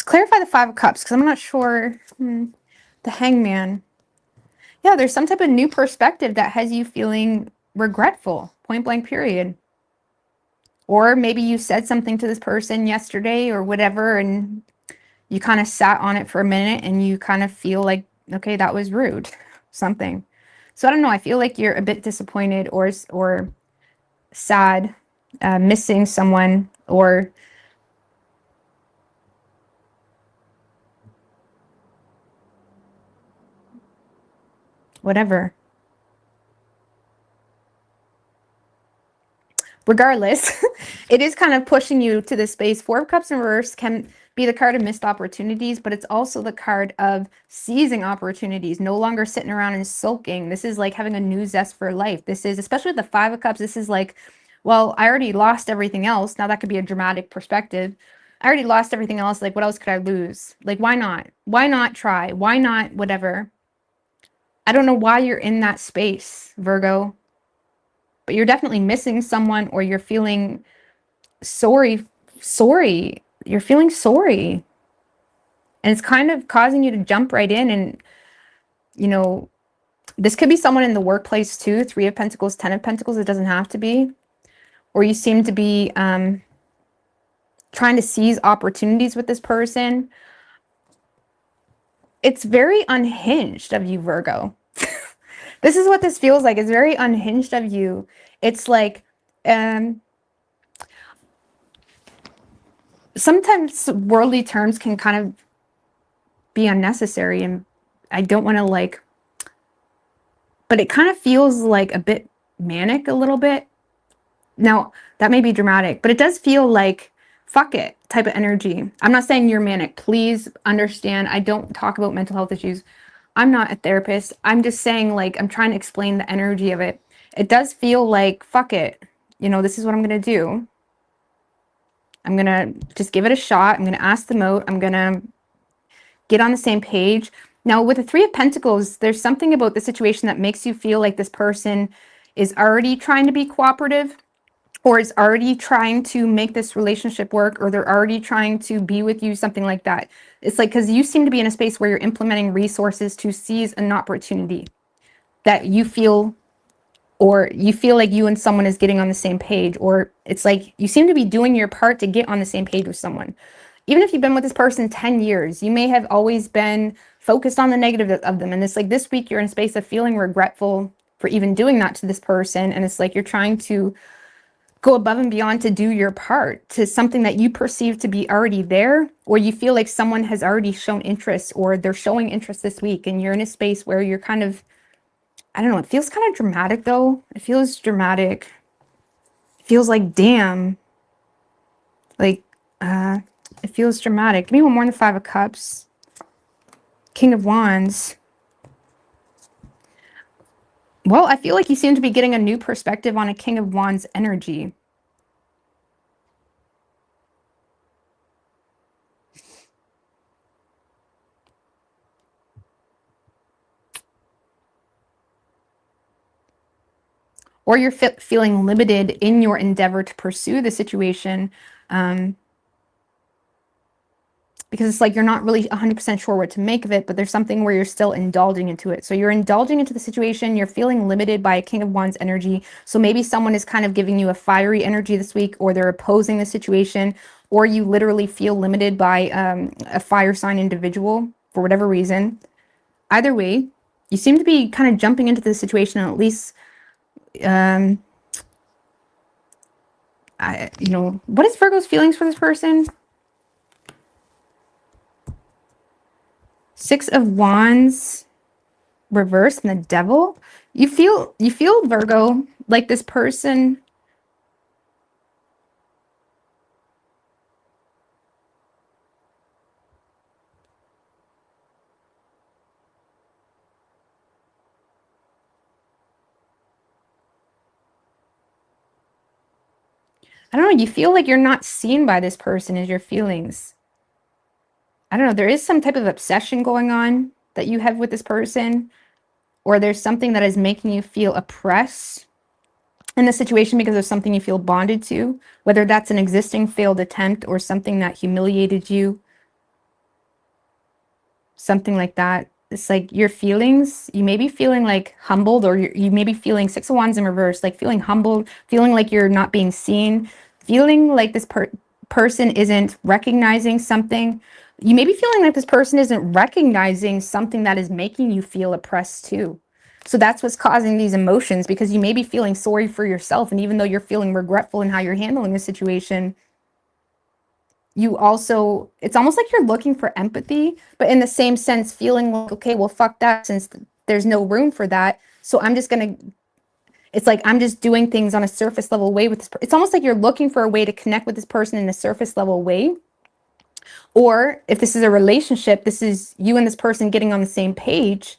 clarify the Five of Cups, because I'm not sure. The Hangman. Yeah, there's some type of new perspective that has you feeling regretful, point blank period. Or maybe you said something to this person yesterday or whatever, and you kind of sat on it for a minute and you kind of feel like, okay, that was rude, something. So I don't know. I feel like you're a bit disappointed or sad, missing someone, or whatever. Regardless, it is kind of pushing you to this space. Four of Cups in reverse can be the card of missed opportunities, but it's also the card of seizing opportunities, no longer sitting around and sulking. This is like having a new zest for life. This is, especially with the Five of Cups, this is like, well, I already lost everything else. Now that could be a dramatic perspective. I already lost everything else. Like, what else could I lose? Like, why not? Why not try? Why not whatever? I don't know why you're in that space, Virgo, but you're definitely missing someone, or you're feeling sorry. You're feeling sorry. And it's kind of causing you to jump right in. And, you know, this could be someone in the workplace too. Three of Pentacles, 10 of Pentacles. It doesn't have to be. Or you seem to be trying to seize opportunities with this person. It's very unhinged of you, Virgo. This is what this feels like. It's very unhinged of you. It's like, sometimes worldly terms can kind of be unnecessary, and I don't want to like, but it kind of feels like a bit manic a little bit. Now, that may be dramatic, but it does feel like fuck it type of energy. I'm not saying you're manic. Please understand, I don't talk about mental health issues. I'm not a therapist. I'm just saying, like, I'm trying to explain the energy of it. It does feel like fuck it. You know, this is what I'm going to do. I'm going to just give it a shot. I'm going to ask them out. I'm going to get on the same page. Now, with the Three of Pentacles, there's something about the situation that makes you feel like this person is already trying to be cooperative, or is already trying to make this relationship work, or they're already trying to be with you, something like that. It's like, because you seem to be in a space where you're implementing resources to seize an opportunity that you feel, or you feel like you and someone is getting on the same page, or it's like you seem to be doing your part to get on the same page with someone. Even if you've been with this person 10 years, you may have always been focused on the negative of them. And it's like this week you're in a space of feeling regretful for even doing that to this person. And it's like you're trying to go above and beyond to do your part to something that you perceive to be already there, or you feel like someone has already shown interest, or they're showing interest this week. And you're in a space where you're kind of, I don't know, it feels kind of dramatic though. It feels dramatic. It feels like, damn, like, it feels dramatic. Give me one more in the Five of Cups. King of Wands. Well, I feel like you seem to be getting a new perspective on a King of Wands energy. Or you're feeling limited in your endeavor to pursue the situation, because it's like you're not really 100% sure what to make of it, but there's something where you're still indulging into it. So you're indulging into the situation, you're feeling limited by a King of Wands energy. So maybe someone is kind of giving you a fiery energy this week, or they're opposing the situation, or you literally feel limited by a fire sign individual for whatever reason. Either way, you seem to be kind of jumping into the situation, and at least, you know, what is Virgo's feelings for this person? Six of Wands reverse and the Devil. You feel Virgo, like this person, I don't know, you feel like you're not seen by this person as your feelings. I don't know, there is some type of obsession going on that you have with this person, or there's something that is making you feel oppressed in the situation because of something you feel bonded to, whether that's an existing failed attempt or something that humiliated you, something like that. It's like your feelings, you may be feeling like humbled, or you may be feeling Six of Wands in reverse, like feeling humbled, feeling like you're not being seen, feeling like this person isn't recognizing something. You may be feeling like this person isn't recognizing something that is making you feel oppressed too. So that's what's causing these emotions, because you may be feeling sorry for yourself. And even though you're feeling regretful in how you're handling the situation, you also, it's almost like you're looking for empathy, but in the same sense, feeling like, okay, well, fuck that, since there's no room for that. So I'm just going to, it's like, I'm just doing things on a surface level way with this. It's almost like you're looking for a way to connect with this person in a surface level way. Or if this is a relationship, this is you and this person getting on the same page.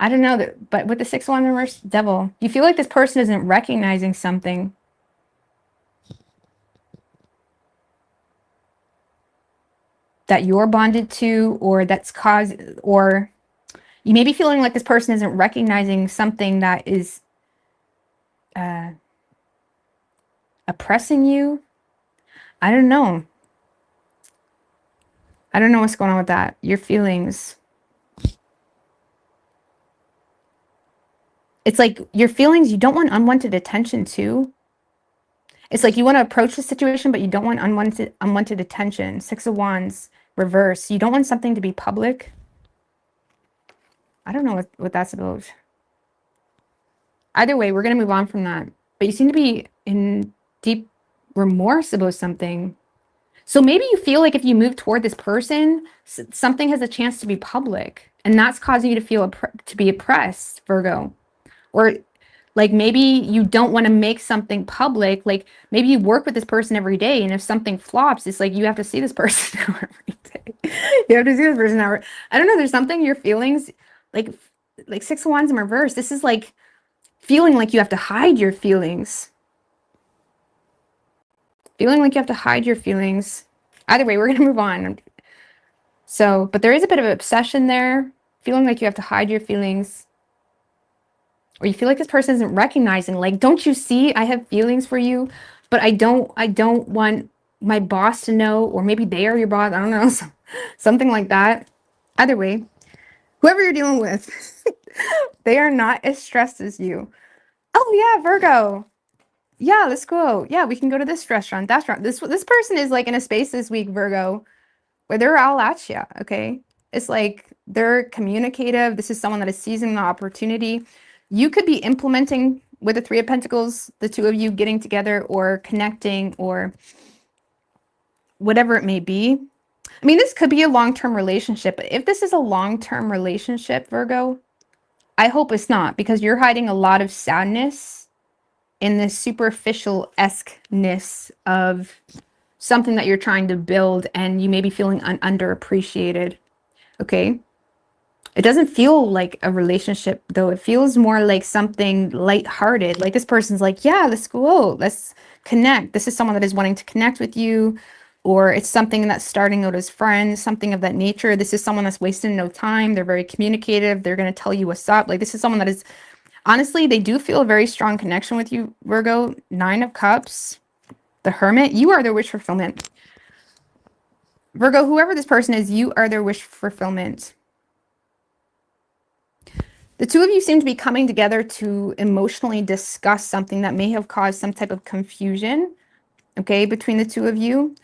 I don't know, but with the Six of Wands reverse, Devil, you feel like this person isn't recognizing something that you're bonded to, or that's caused, or you may be feeling like this person isn't recognizing something that is oppressing you. I don't know. I don't know what's going on with that. Your feelings. It's like your feelings, you don't want unwanted attention too. It's like you want to approach the situation, but you don't want unwanted attention. Six of Wands reverse. You don't want something to be public. I don't know what that's about. Either way, we're going to move on from that. But you seem to be in deep remorse about something. So maybe you feel like if you move toward this person, something has a chance to be public, and that's causing you to feel to be oppressed, Virgo. Or like maybe you don't want to make something public. Like maybe you work with this person every day, and if something flops, it's like you have to see this person every day. You have to see this person every. I don't know. There's something your feelings, like Six of Wands in reverse. This is like feeling like you have to hide your feelings. Feeling like you have to hide your feelings. Either way, we're gonna move on. So, but there is a bit of an obsession there. Feeling like you have to hide your feelings. Or you feel like this person isn't recognizing, like, don't you see I have feelings for you, but I don't want my boss to know, or maybe they are your boss. I don't know, something like that. Either way, whoever you're dealing with, they are not as stressed as you. Oh yeah, Virgo. Yeah, let's go. Yeah, we can go to this restaurant, that restaurant. This person is like in a space this week, Virgo, where they're all at you, okay? It's like they're communicative. This is someone that is seizing the opportunity. You could be implementing with the Three of Pentacles, the two of you getting together or connecting or whatever it may be. I mean, this could be a long-term relationship, but if this is a long-term relationship, Virgo, I hope it's not, because you're hiding a lot of sadness in this superficial-esque-ness of something that you're trying to build, and you may be feeling underappreciated, okay? It doesn't feel like a relationship, though. It feels more like something lighthearted. Like this person's like, yeah, let's go out, let's connect. This is someone that is wanting to connect with you, or it's something that's starting out as friends, something of that nature. This is someone that's wasting no time. They're very communicative. They're going to tell you what's up. Like this is someone that is, honestly, they do feel a very strong connection with you, Virgo. Nine of Cups, the Hermit. You are their wish fulfillment. Virgo, whoever this person is, you are their wish fulfillment. The two of you seem to be coming together to emotionally discuss something that may have caused some type of confusion, okay, between the two of you.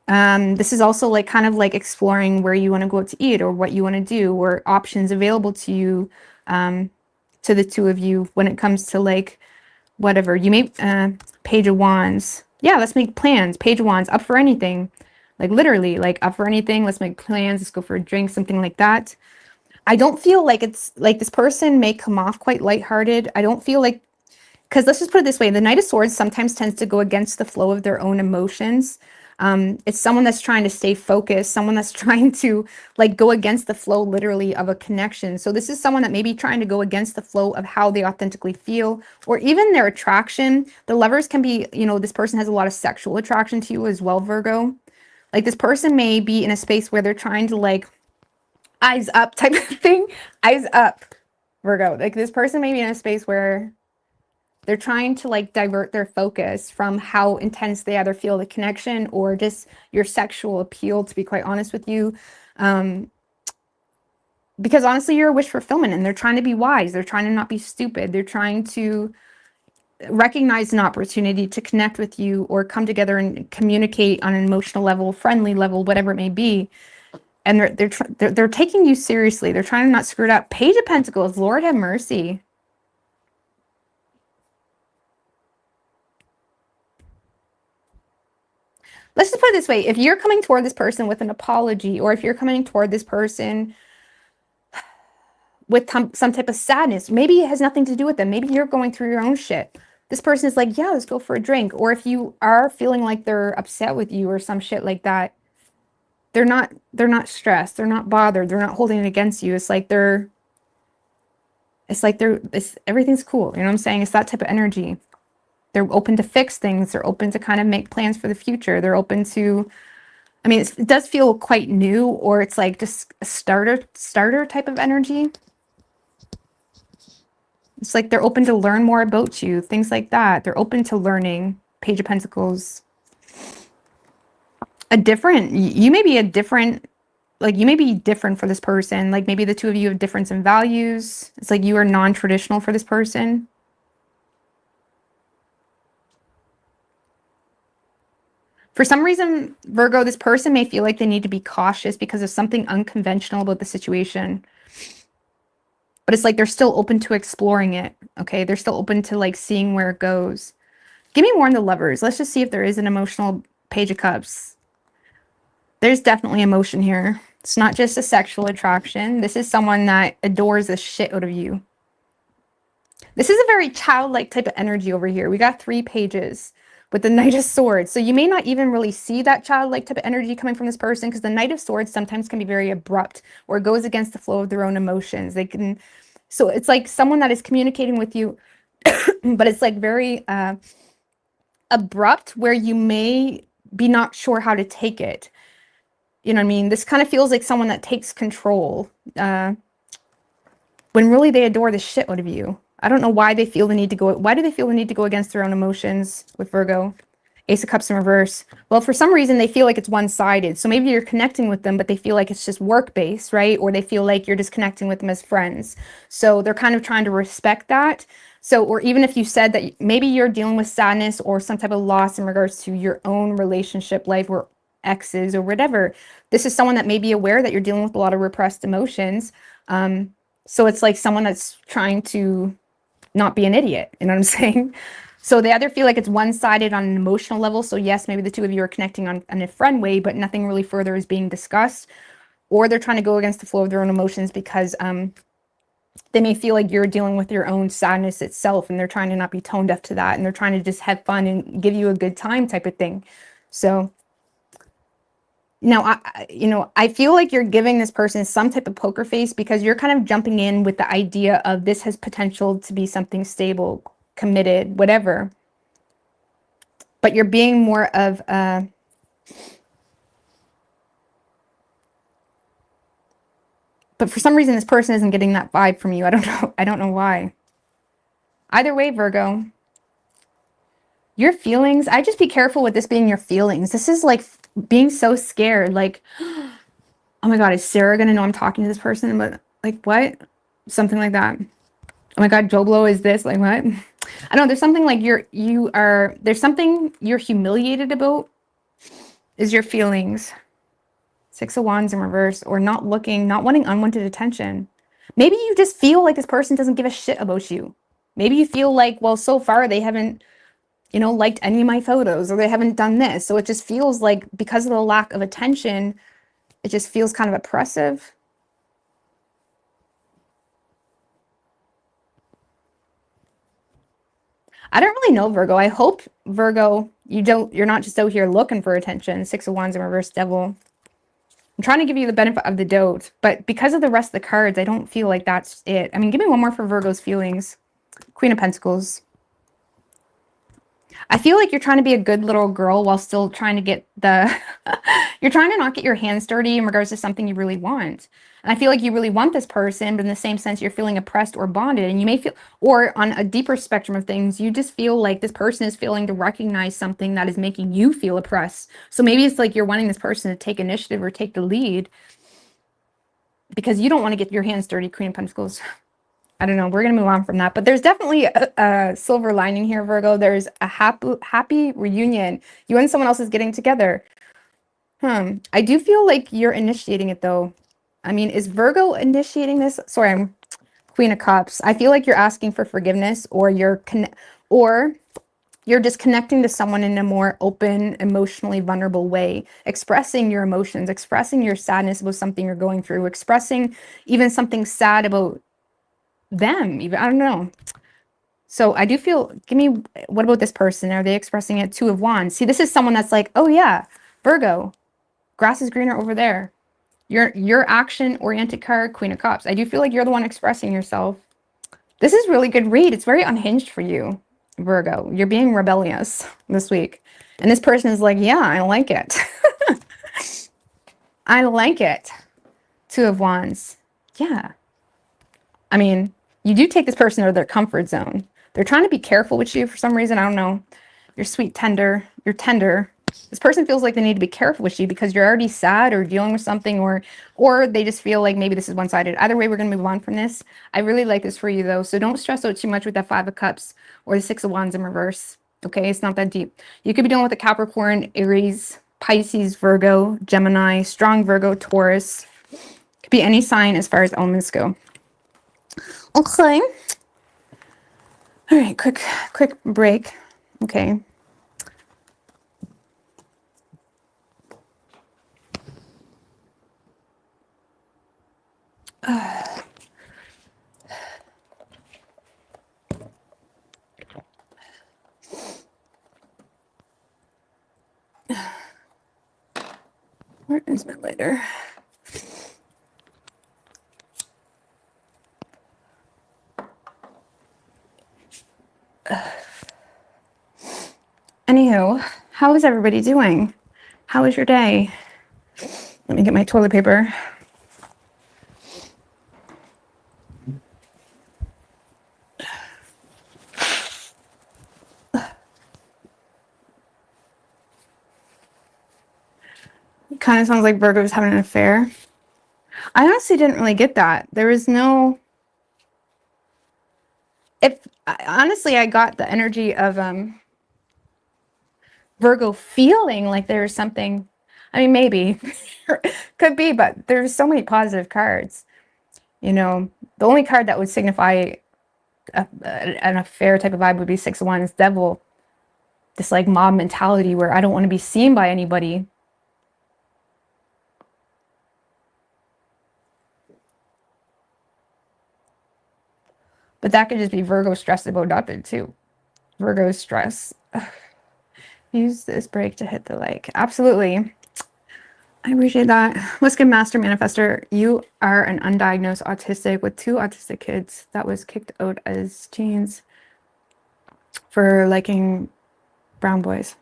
This is also like kind of like exploring where you want to go out to eat or what you want to do, or options available to you, to the two of you when it comes to like whatever. You may, Page of Wands. Yeah, let's make plans. Page of Wands, up for anything. Like literally, like up for anything. Let's make plans. Let's go for a drink, something like that. I don't feel like it's like this person may come off quite lighthearted. I don't feel like, because let's just put it this way, the Knight of Swords sometimes tends to go against the flow of their own emotions. It's someone that's trying to stay focused, someone that's trying to like go against the flow literally of a connection. So this is someone that may be trying to go against the flow of how they authentically feel, or even their attraction. The Lovers can be, you know, this person has a lot of sexual attraction to you as well, Virgo. Like this person may be in a space where they're trying to like eyes up type of thing. Eyes up, Virgo. Like this person may be in a space where they're trying to like divert their focus from how intense they either feel the connection or just your sexual appeal, to be quite honest with you. Because honestly, you're a wish fulfillment, and they're trying to be wise. They're trying to not be stupid. They're trying to recognize an opportunity to connect with you or come together and communicate on an emotional level, friendly level, whatever it may be. And they're taking you seriously. They're trying to not screw it up. Page of Pentacles, Lord have mercy. Let's just put it this way. If you're coming toward this person with an apology, or if you're coming toward this person with some type of sadness, maybe it has nothing to do with them. Maybe you're going through your own shit. This person is like, yeah, let's go for a drink. Or if you are feeling like they're upset with you or some shit like that, they're not stressed. They're not bothered. They're not holding it against you. It's like everything's cool. You know what I'm saying? It's that type of energy. They're open to fix things. They're open to kind of make plans for the future. They're open to, I mean, it does feel quite new, or it's like just a starter type of energy. It's like they're open to learn more about you, things like that. They're open to learning. Page of Pentacles. You may be different for this person. Like maybe the two of you have difference in values. It's like you are non-traditional for this person. For some reason, Virgo, this person may feel like they need to be cautious because of something unconventional about the situation. But it's like they're still open to exploring it, okay? They're still open to like seeing where it goes. Give me more on the Lovers. Let's just see if there is an emotional Page of Cups. There's definitely emotion here. It's not just a sexual attraction. This is someone that adores the shit out of you. This is a very childlike type of energy over here. We got 3 pages with the Knight of Swords. So you may not even really see that childlike type of energy coming from this person, because the Knight of Swords sometimes can be very abrupt, or it goes against the flow of their own emotions. They can, so it's like someone that is communicating with you, but it's like very abrupt, where you may be not sure how to take it. You know what I mean? This kind of feels like someone that takes control, when really they adore the shit out of you. I don't know why they feel the need to go. Why do they feel the need to go against their own emotions with Virgo? Ace of Cups in reverse. Well, for some reason, they feel like it's one-sided. So maybe you're connecting with them, but they feel like it's just work-based, right? Or they feel like you're just connecting with them as friends. So they're kind of trying to respect that. So, or even if you said that maybe you're dealing with sadness or some type of loss in regards to your own relationship life, or exes or whatever, this is someone that may be aware that you're dealing with a lot of repressed emotions. So it's like someone that's trying to not be an idiot, you know what I'm saying? So they either feel like it's one-sided on an emotional level. So yes, maybe the two of you are connecting on a friend way, but nothing really further is being discussed. Or they're trying to go against the flow of their own emotions because they may feel like you're dealing with your own sadness itself, and they're trying to not be tone deaf to that, and they're trying to just have fun and give you a good time type of thing. So now, I feel like you're giving this person some type of poker face, because you're kind of jumping in with the idea of this has potential to be something stable, committed, whatever. But you're being more of a... But for some reason, this person isn't getting that vibe from you. I don't know. I don't know why. Either way, Virgo, your feelings, I just be careful with this being your feelings. This is like being so scared. Like, oh my God, is Sarah going to know I'm talking to this person? But like, what? Something like that. Oh my God, Joe Blow is this, like what? I don't know, there's something like there's something you're humiliated about, is your feelings. 6 of Wands in reverse, or not wanting unwanted attention. Maybe you just feel like this person doesn't give a shit about you. Maybe you feel like, well, so far they haven't, liked any of my photos, or they haven't done this. So it just feels like, because of the lack of attention, it just feels kind of oppressive. I don't really know, Virgo. I hope, Virgo, you're not just out here looking for attention. 6 of Wands in reverse, Devil. I'm trying to give you the benefit of the doubt, but because of the rest of the cards, I don't feel like that's it. I mean, give me one more for Virgo's feelings. Queen of Pentacles. I feel like you're trying to be a good little girl while still trying to get you're trying to not get your hands dirty in regards to something you really want. And I feel like you really want this person, but in the same sense, you're feeling oppressed or bonded. And you may feel, or on a deeper spectrum of things, you just feel like this person is failing to recognize something that is making you feel oppressed. So maybe it's like you're wanting this person to take initiative or take the lead, because you don't want to get your hands dirty, Queen of Pentacles. I don't know. We're going to move on from that. But there's definitely a silver lining here, Virgo. There's a happy reunion. You and someone else is getting together. I do feel like you're initiating it, though. I mean, is Virgo initiating this? Sorry, I'm Queen of Cups. I feel like you're asking for forgiveness, or you're just connecting to someone in a more open, emotionally vulnerable way, expressing your emotions, expressing your sadness about something you're going through, expressing even something sad about them, even, I don't know. So I do feel, what about this person? Are they expressing it? 2 of Wands. See, this is someone that's like, oh yeah, Virgo, grass is greener over there. Your action-oriented card, Queen of Cups. I do feel like you're the one expressing yourself. This is really good read. It's very unhinged for you, Virgo. You're being rebellious this week. And this person is like, yeah, I like it. I like it. 2 of Wands. Yeah. I mean, you do take this person out of their comfort zone. They're trying to be careful with you for some reason. I don't know. You're sweet, tender. You're tender. This person feels like they need to be careful with you because you're already sad or dealing with something, or they just feel like maybe this is one-sided. Either way, we're going to move on from this. I really like this for you, though. So don't stress out too much with that 5 of Cups or the 6 of Wands in reverse. Okay, it's not that deep. You could be dealing with a Capricorn, Aries, Pisces, Virgo, Gemini, strong Virgo, Taurus. Could be any sign as far as elements go. Okay. All right, quick break. Okay. Where is my lighter? Anywho, how is everybody doing? How was your day? Let me get my toilet paper. It kind of sounds like Virgo's having an affair. I honestly didn't really get that. There was no... honestly, I got the energy of Virgo feeling like there's something... I mean, maybe. Could be, but there's so many positive cards. You know, the only card that would signify an affair type of vibe would be Six of Wands, Devil. This like mob mentality where I don't want to be seen by anybody. But that could just be Virgo stressed about nothing too. Virgo stress. Use this break to hit the like. Absolutely. I appreciate that. Let's get Master Manifester. You are an undiagnosed autistic with 2 autistic kids that was kicked out as teens for liking brown boys.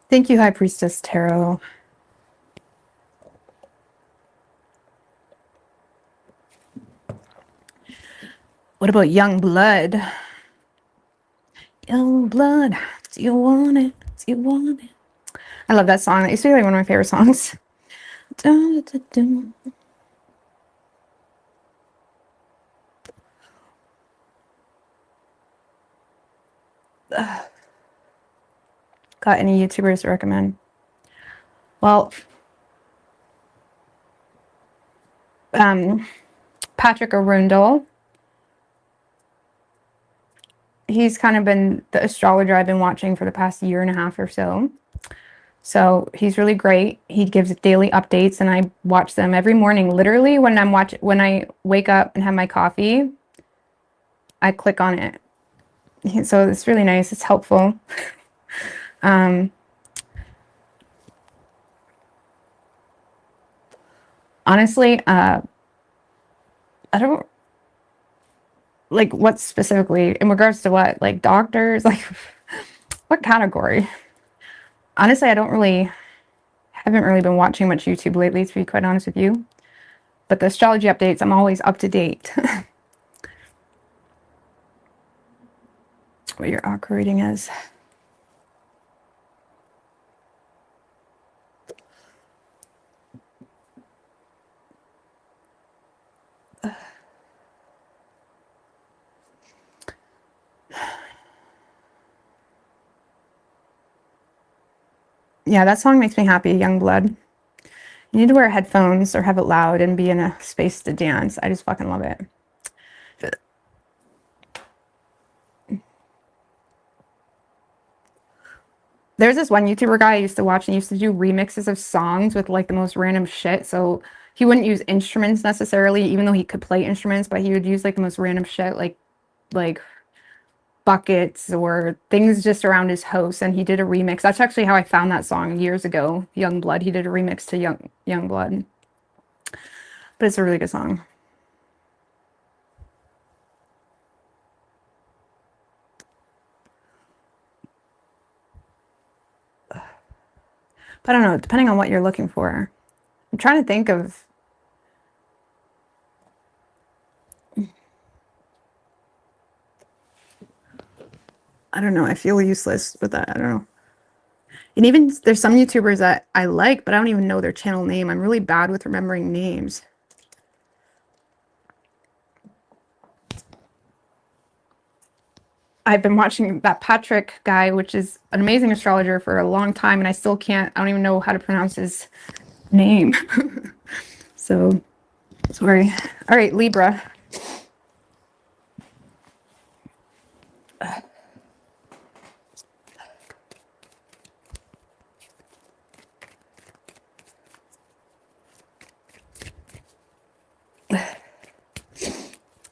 Thank you, High Priestess Tarot. What about Young Blood? Young Blood, do you want it? Do you want it? I love that song. That used to be like one of my favorite songs. Dun, dun, dun. Got any YouTubers to recommend? Well, Patrick Arundel. He's kind of been the astrologer I've been watching for the past year and a half or so. So he's really great. He gives daily updates and I watch them every morning. Literally when when I wake up and have my coffee, I click on it. So it's really nice. It's helpful. Honestly, I don't like what specifically in regards to what, like doctors, like what category? Honestly, haven't really been watching much YouTube lately, to be quite honest with you. But the astrology updates, I'm always up to date. What your aqua reading is. Yeah, that song makes me happy, Young Blood. You need to wear headphones or have it loud and be in a space to dance. I just fucking love it. There's this one YouTuber guy I used to watch and he used to do remixes of songs with like the most random shit. So he wouldn't use instruments necessarily, even though he could play instruments, but he would use like the most random shit, like buckets or things just around his house, and he did a remix. That's actually how I found that song years ago, Young Blood. He did a remix to Young Blood. But it's a really good song. But I don't know, depending on what you're looking for. I'm trying to think of... I don't know. I feel useless with that. I don't know. And even there's some YouTubers that I like, but I don't even know their channel name. I'm really bad with remembering names. I've been watching that Patrick guy, which is an amazing astrologer, for a long time, and I still can't, I don't even know how to pronounce his name. So, sorry. All right, Libra.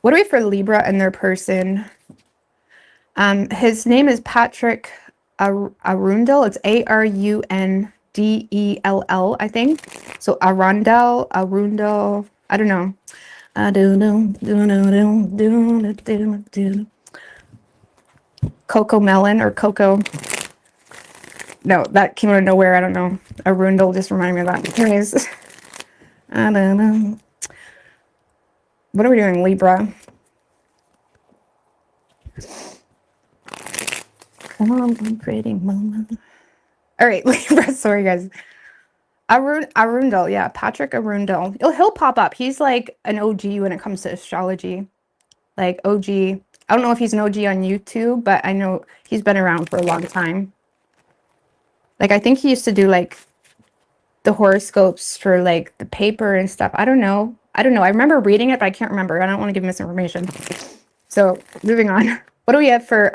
What do we have for Libra and their person? His name is Patrick Arundel. It's Arundell, I think. So Arundel. I don't know. Coco Melon or Coco. No, that came out of nowhere. I don't know. Arundel just reminded me of that. Anyways, I don't know. What are we doing, Libra? Come on, I'm creating moment. All right, Libra. Sorry, guys. Arundel, yeah, Patrick Arundel. He'll pop up. He's like an OG when it comes to astrology. Like OG. I don't know if he's an OG on YouTube, but I know he's been around for a long time. Like, I think he used to do like the horoscopes for like the paper and stuff. I don't know. I remember reading it, but I can't remember. I don't want to give misinformation. So moving on. What do we have for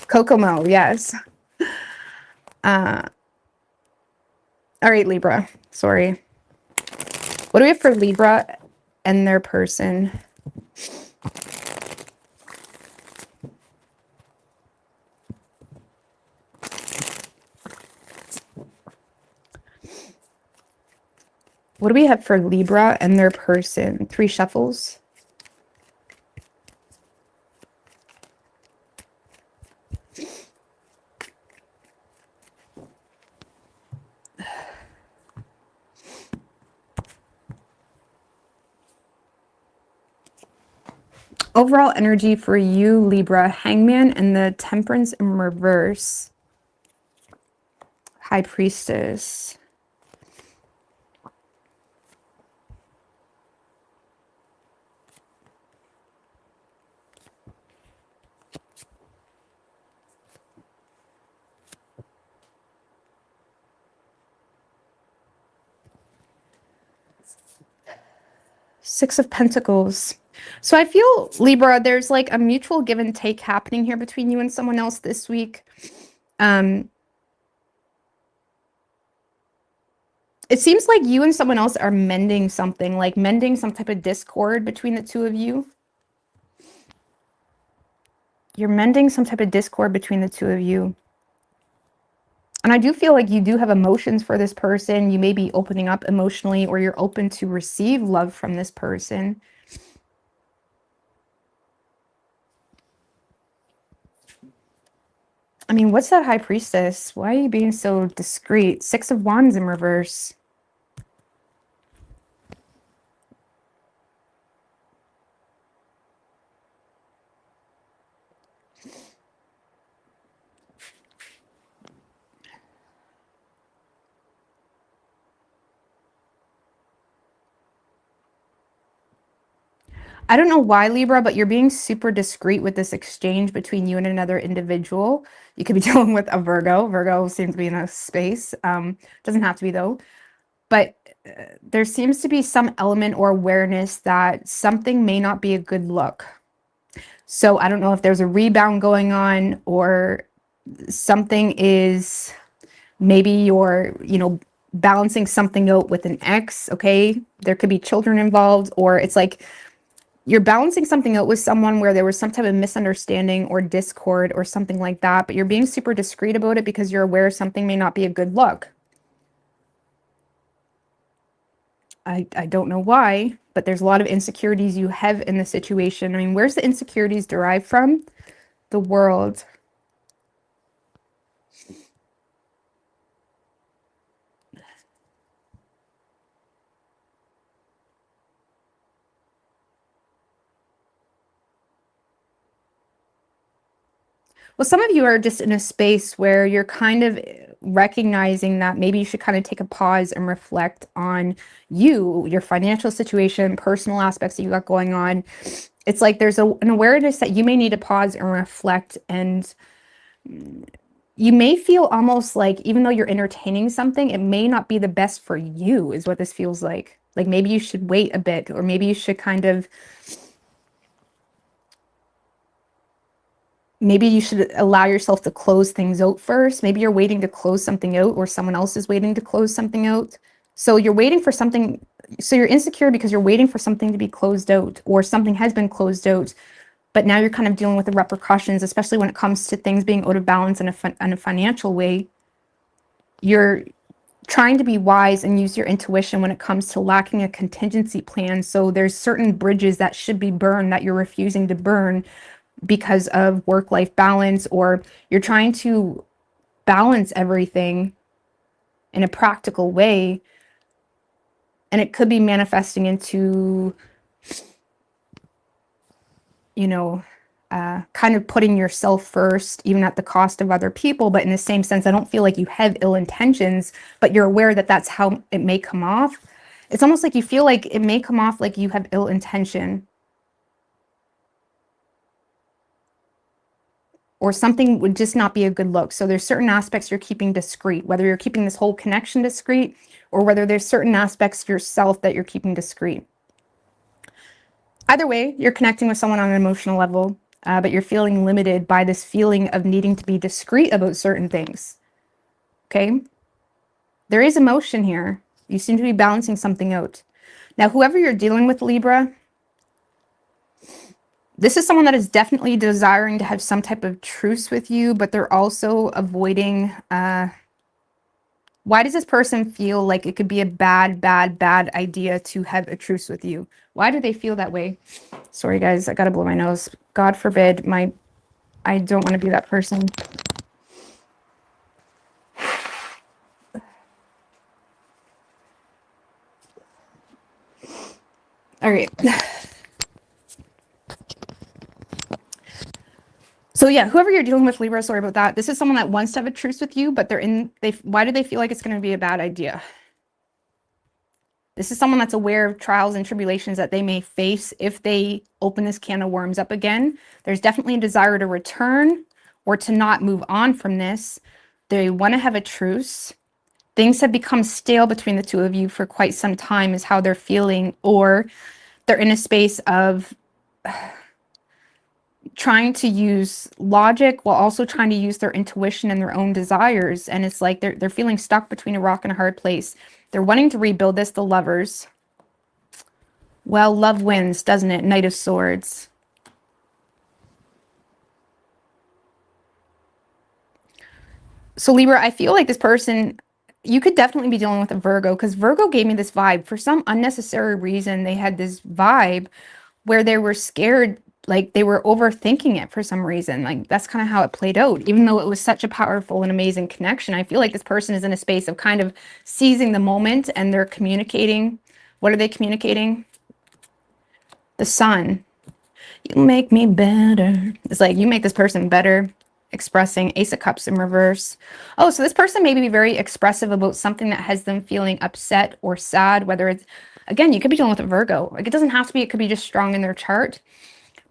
Kokomo? Yes. All right, Libra. Sorry. What do we have for Libra and their person? What do we have for Libra and their person? 3 shuffles. Overall energy for you, Libra, Hangman and the Temperance in reverse. High Priestess. Six of Pentacles. So I feel, Libra, there's like a mutual give and take happening here between you and someone else this week. It seems like you and someone else are mending something, like mending some type of discord between the two of you. You're mending some type of discord between the two of you. And I do feel like you do have emotions for this person. You may be opening up emotionally, or you're open to receive love from this person. I mean, what's that High Priestess? Why are you being so discreet? 6 of Wands in reverse. I don't know why, Libra, but you're being super discreet with this exchange between you and another individual. You could be dealing with a Virgo. Virgo seems to be in a space. Doesn't have to be, though. But there seems to be some element or awareness that something may not be a good look. So I don't know if there's a rebound going on, or something is, maybe you're, balancing something out with an ex, okay? There could be children involved, or it's like you're balancing something out with someone where there was some type of misunderstanding or discord or something like that, but you're being super discreet about it because you're aware something may not be a good look. I don't know why, but there's a lot of insecurities you have in the situation. I mean, where's the insecurities derived from? The World. Well, some of you are just in a space where you're kind of recognizing that maybe you should kind of take a pause and reflect on you, your financial situation, personal aspects that you got going on. It's like there's an awareness that you may need to pause and reflect, and you may feel almost like even though you're entertaining something, it may not be the best for you, is what this feels like. Like maybe you should wait a bit, or maybe you should kind of, maybe you should allow yourself to close things out first. Maybe you're waiting to close something out, or someone else is waiting to close something out. So you're waiting for something. So you're insecure because you're waiting for something to be closed out, or something has been closed out, but now you're kind of dealing with the repercussions, especially when it comes to things being out of balance in a financial way. You're trying to be wise and use your intuition when it comes to lacking a contingency plan. So there's certain bridges that should be burned that you're refusing to burn because of work-life balance, or you're trying to balance everything in a practical way. And it could be manifesting into, you know, kind of putting yourself first, even at the cost of other people. But in the same sense, I don't feel like you have ill intentions, but you're aware that that's how it may come off. It's almost like you feel like it may come off like you have ill intention, or something would just not be a good look. So there's certain aspects you're keeping discreet, whether you're keeping this whole connection discreet, or whether there's certain aspects yourself that you're keeping discreet. Either way, you're connecting with someone on an emotional level, but you're feeling limited by this feeling of needing to be discreet about certain things. Okay? There is emotion here. You seem to be balancing something out. Now, whoever you're dealing with, Libra, this is someone that is definitely desiring to have some type of truce with you, but they're also avoiding... why does this person feel like it could be a bad idea to have a truce with you? Why do they feel that way? Sorry, guys, I gotta blow my nose. God forbid, I don't want to be that person. All right. So yeah, whoever you're dealing with, Libra, sorry about that. This is someone that wants to have a truce with you, but why do they feel like it's going to be a bad idea? This is someone that's aware of trials and tribulations that they may face if they open this can of worms up again. There's definitely a desire to return or to not move on from this. They want to have a truce. Things have become stale between the two of you for quite some time is how they're feeling, or they're in a space of trying to use logic while also trying to use their intuition and their own desires. And it's like they're feeling stuck between a rock and a hard place. They're wanting to rebuild this, the Lovers. Well, love wins, doesn't it? Knight of Swords. So Libra, I feel like this person, you could definitely be dealing with a Virgo, because Virgo gave me this vibe. For some unnecessary reason, they had this vibe where they were scared, like they were overthinking it for some reason. Like that's kind of how it played out. Even though it was such a powerful and amazing connection, I feel like this person is in a space of kind of seizing the moment, and they're communicating. What are they communicating? The Sun. You make me better. It's like you make this person better. Expressing. Ace of Cups in reverse. Oh, so this person may be very expressive about something that has them feeling upset or sad, whether it's, again, you could be dealing with a Virgo. Like it doesn't have to be, it could be just strong in their chart.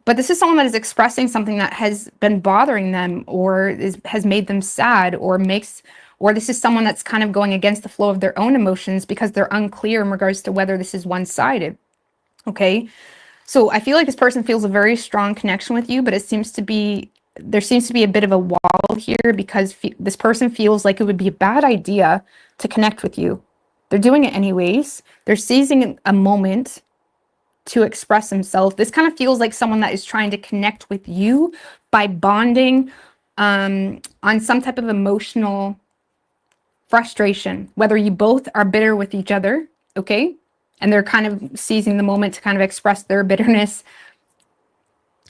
But this is someone that is expressing something that has been bothering them, or has made them sad, or this is someone that's kind of going against the flow of their own emotions because they're unclear in regards to whether this is one-sided. Okay? So I feel like this person feels a very strong connection with you, but there seems to be a bit of a wall here because this person feels like it would be a bad idea to connect with you. They're doing it anyways. They're seizing a moment to express himself. This kind of feels like someone that is trying to connect with you by bonding on some type of emotional frustration, whether you both are bitter with each other, okay? And they're kind of seizing the moment to kind of express their bitterness,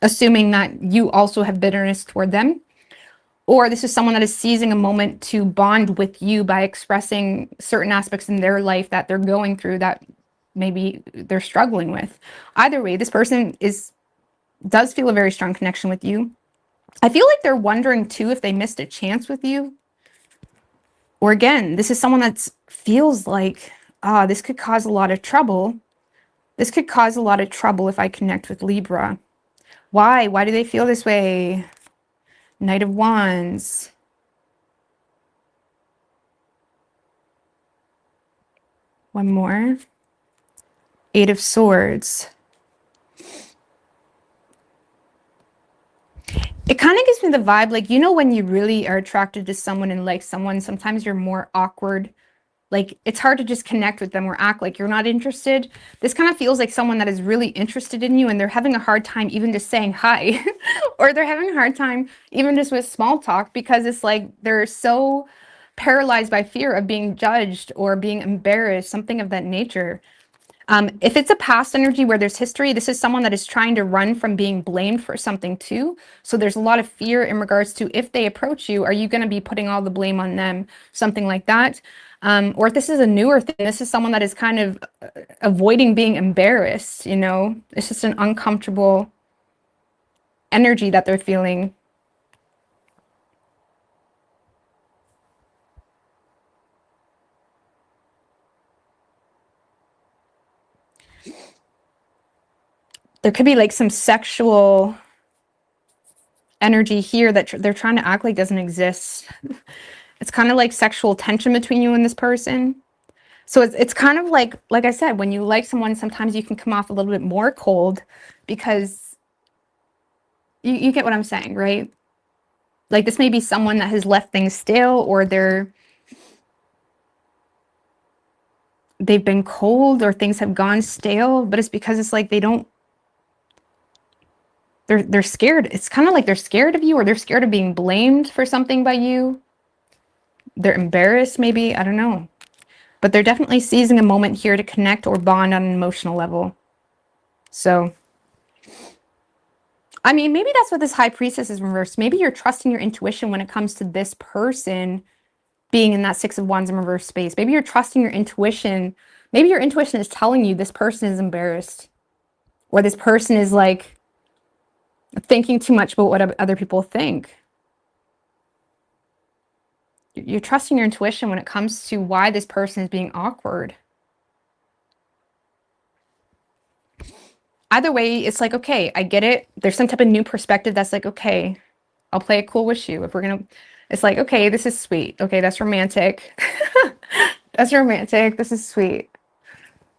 assuming that you also have bitterness toward them. Or this is someone that is seizing a moment to bond with you by expressing certain aspects in their life that they're going through that maybe they're struggling with. Either way, this person does feel a very strong connection with you. I feel like they're wondering too if they missed a chance with you. Or again, this is someone that feels like, this could cause a lot of trouble. This could cause a lot of trouble if I connect with Libra. Why? Why do they feel this way? Knight of Wands. One more. Eight of Swords. It kind of gives me the vibe, like, you know, when you really are attracted to someone and like someone, sometimes you're more awkward. Like, it's hard to just connect with them or act like you're not interested. This kind of feels like someone that is really interested in you and they're having a hard time even just saying hi. Or they're having a hard time even just with small talk because it's like they're so paralyzed by fear of being judged or being embarrassed, something of that nature. If it's a past energy where there's history, this is someone that is trying to run from being blamed for something too. So there's a lot of fear in regards to if they approach you, are you going to be putting all the blame on them? Something like that. Or if this is a newer thing, this is someone that is kind of avoiding being embarrassed, you know? It's just an uncomfortable energy that they're feeling. There could be like some sexual energy here that they're trying to act like doesn't exist. It's kind of like sexual tension between you and this person. So it's kind of like I said, when you like someone, sometimes you can come off a little bit more cold because you get what I'm saying, right? Like, this may be someone that has left things stale, or they've been cold, or things have gone stale, but it's because it's like they're scared. It's kind of like they're scared of you, or they're scared of being blamed for something by you. They're embarrassed, maybe. I don't know. But they're definitely seizing a moment here to connect or bond on an emotional level. So, I mean, maybe that's what this High Priestess is reversed. Maybe you're trusting your intuition when it comes to this person being in that Six of Wands in reverse space. Maybe you're trusting your intuition. Maybe your intuition is telling you this person is embarrassed, or this person is like thinking too much about what other people think. You're trusting your intuition when it comes to why this person is being awkward. Either way, it's like, okay, I get it. There's some type of new perspective that's like, okay, I'll play it cool with you. If we're gonna, it's like, okay, this is sweet. Okay, that's romantic. That's romantic. This is sweet.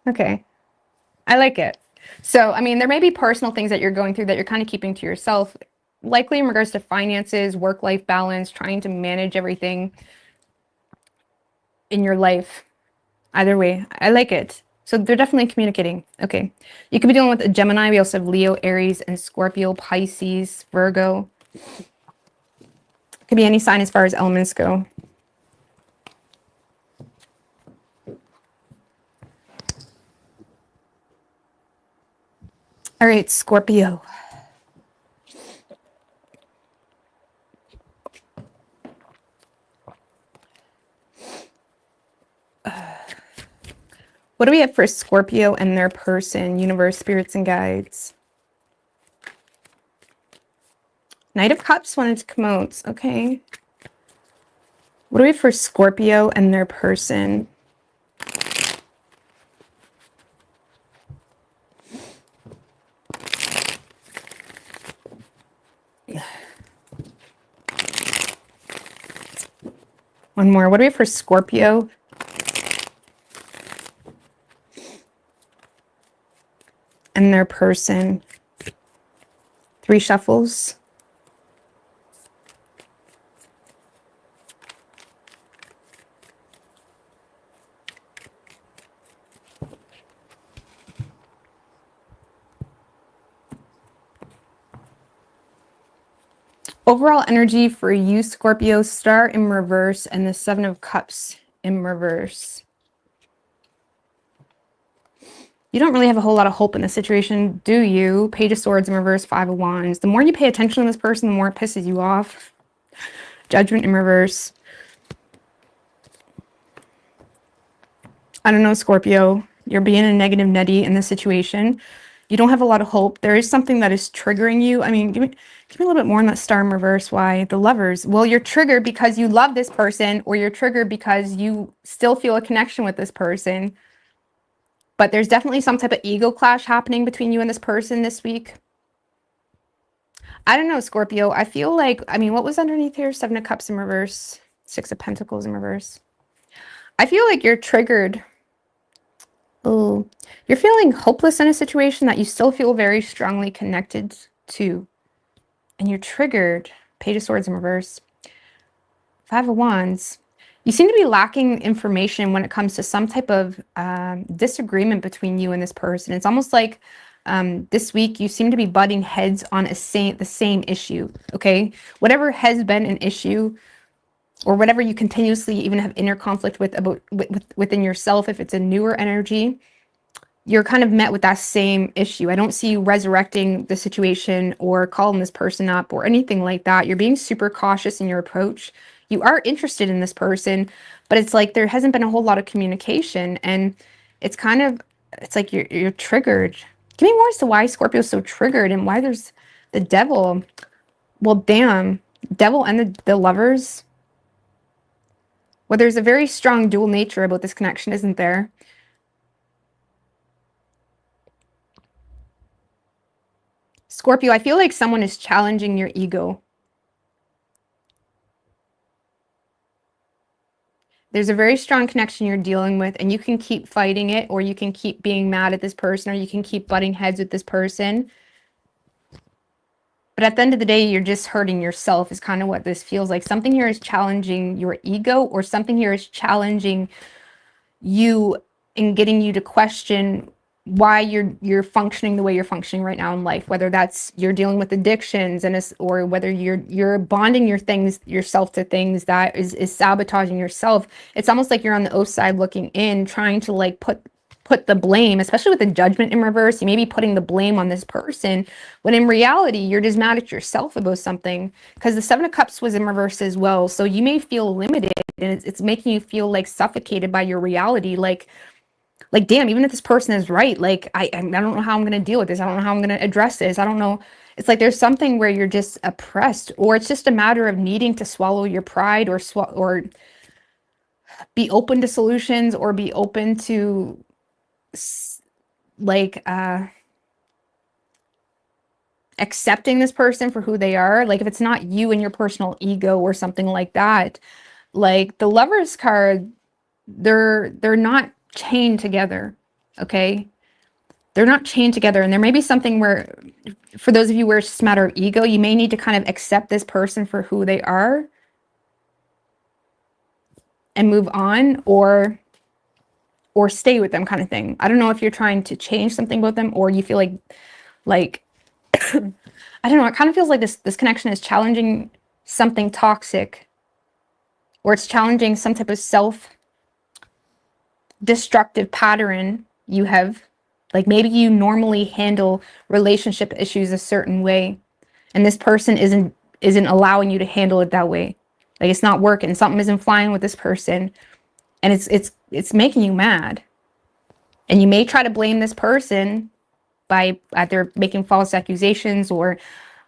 Okay, I like it. So, I mean, there may be personal things that you're going through that you're kind of keeping to yourself, likely in regards to finances, work-life balance, trying to manage everything in your life. Either way, I like it. So they're definitely communicating. Okay. You could be dealing with a Gemini. We also have Leo, Aries, and Scorpio, Pisces, Virgo. Could be any sign as far as elements go. All right, Scorpio. What do we have for Scorpio and their person, universe, spirits, and guides? Knight of Cups wanted to come out. Okay. What do we have for Scorpio and their person? One more. What do we have for Scorpio? And their person. 3 shuffles. Overall energy for you, Scorpio, Star in reverse and the 7 of Cups in reverse. You don't really have a whole lot of hope in this situation, do you? Page of Swords in reverse, 5 of Wands. The more you pay attention to this person, the more it pisses you off. Judgment in reverse. I don't know, Scorpio. You're being a negative Nettie in this situation. You don't have a lot of hope. There is something that is triggering you. I mean, give me a little bit more on that star in reverse. Why? The Lovers. Well, you're triggered because you love this person, or you're triggered because you still feel a connection with this person. But there's definitely some type of ego clash happening between you and this person this week. I don't know, Scorpio. I feel like, I mean, what was underneath here? Seven of Cups in reverse, Six of Pentacles in reverse. I feel like you're triggered. Oh, you're feeling hopeless in a situation that you still feel very strongly connected to. And you're triggered. Page of Swords in reverse. Five of Wands. You seem to be lacking information when it comes to some type of disagreement between you and this person. It's almost like this week you seem to be butting heads on the same issue, okay? Whatever has been an issue, or whatever you continuously even have inner conflict with within yourself, if it's a newer energy, you're kind of met with that same issue. I don't see you resurrecting the situation or calling this person up or anything like that. You're being super cautious in your approach. You are interested in this person, but it's like there hasn't been a whole lot of communication, and it's like you're triggered. Give me more as to why Scorpio's so triggered and why there's the Devil. Well, damn, Devil and the Lovers. Well, there's a very strong dual nature about this connection, isn't there? Scorpio, I feel like someone is challenging your ego. There's a very strong connection you're dealing with, and you can keep fighting it, or you can keep being mad at this person, or you can keep butting heads with this person. But at the end of the day, you're just hurting yourself is kind of what this feels like. Something here is challenging your ego, or something here is challenging you and getting you to question why you're functioning the way you're functioning right now in life, whether that's you're dealing with addictions or whether you're bonding yourself to things that is sabotaging yourself. It's almost like you're on the outside looking in, trying to like put the blame, especially with the Judgment in reverse. You may be putting the blame on this person, when in reality you're just mad at yourself about something, because the Seven of Cups was in reverse as well. So you may feel limited, and it's making you feel like suffocated by your reality. Like, damn, even if this person is right, like, I don't know how I'm going to deal with this. I don't know how I'm going to address this. I don't know. It's like there's something where you're just oppressed, or it's just a matter of needing to swallow your pride, or be open to solutions, or be open to like accepting this person for who they are. Like, if it's not you and your personal ego or something like that, like the Lovers card, they're not chained together, okay? They're not chained together, and there may be something where, for those of you where it's just a matter of ego, you may need to kind of accept this person for who they are and move on, or stay with them, kind of thing. I don't know if you're trying to change something about them, or you feel like I don't know, it kind of feels like this connection is challenging something toxic, or it's challenging some type of self-destructive pattern you have. Like, maybe you normally handle relationship issues a certain way, and this person isn't allowing you to handle it that way. Like, it's not working. Something isn't flying with this person, and it's making you mad. And you may try to blame this person by either making false accusations or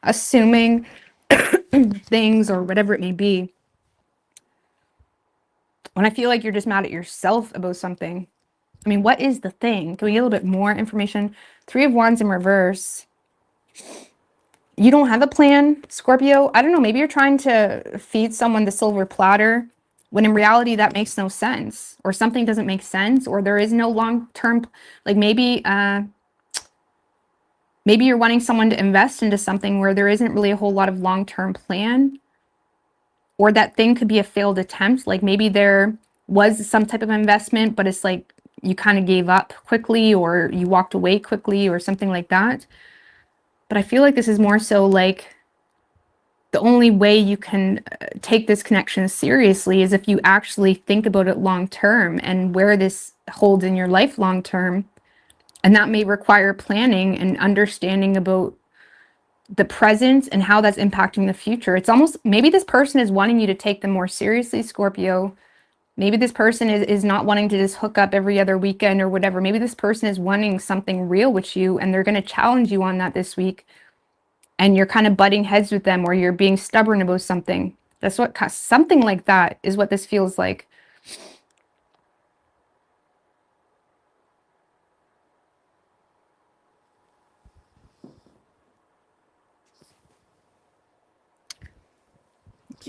assuming things, or whatever it may be. When I feel like you're just mad at yourself about something. I mean, what is the thing? Can we get a little bit more information? Three of Wands in reverse. You don't have a plan, Scorpio. I don't know, maybe you're trying to feed someone the silver platter, when in reality that makes no sense, or something doesn't make sense, or there is no long-term, like maybe you're wanting someone to invest into something where there isn't really a whole lot of long-term plan, or that thing could be a failed attempt. Like, maybe there was some type of investment, but it's like you kind of gave up quickly, or you walked away quickly, or something like that. But I feel like this is more so like the only way you can take this connection seriously is if you actually think about it long term, and where this holds in your life long term. And that may require planning and understanding about the present and how that's impacting the future. It's almost, maybe this person is wanting you to take them more seriously, Scorpio, Maybe this person is not wanting to just hook up every other weekend or whatever. Maybe this person is wanting something real with you, and they're going to challenge you on that this week. And you're kind of butting heads with them, or you're being stubborn about something. That's what, something like that is what this feels like.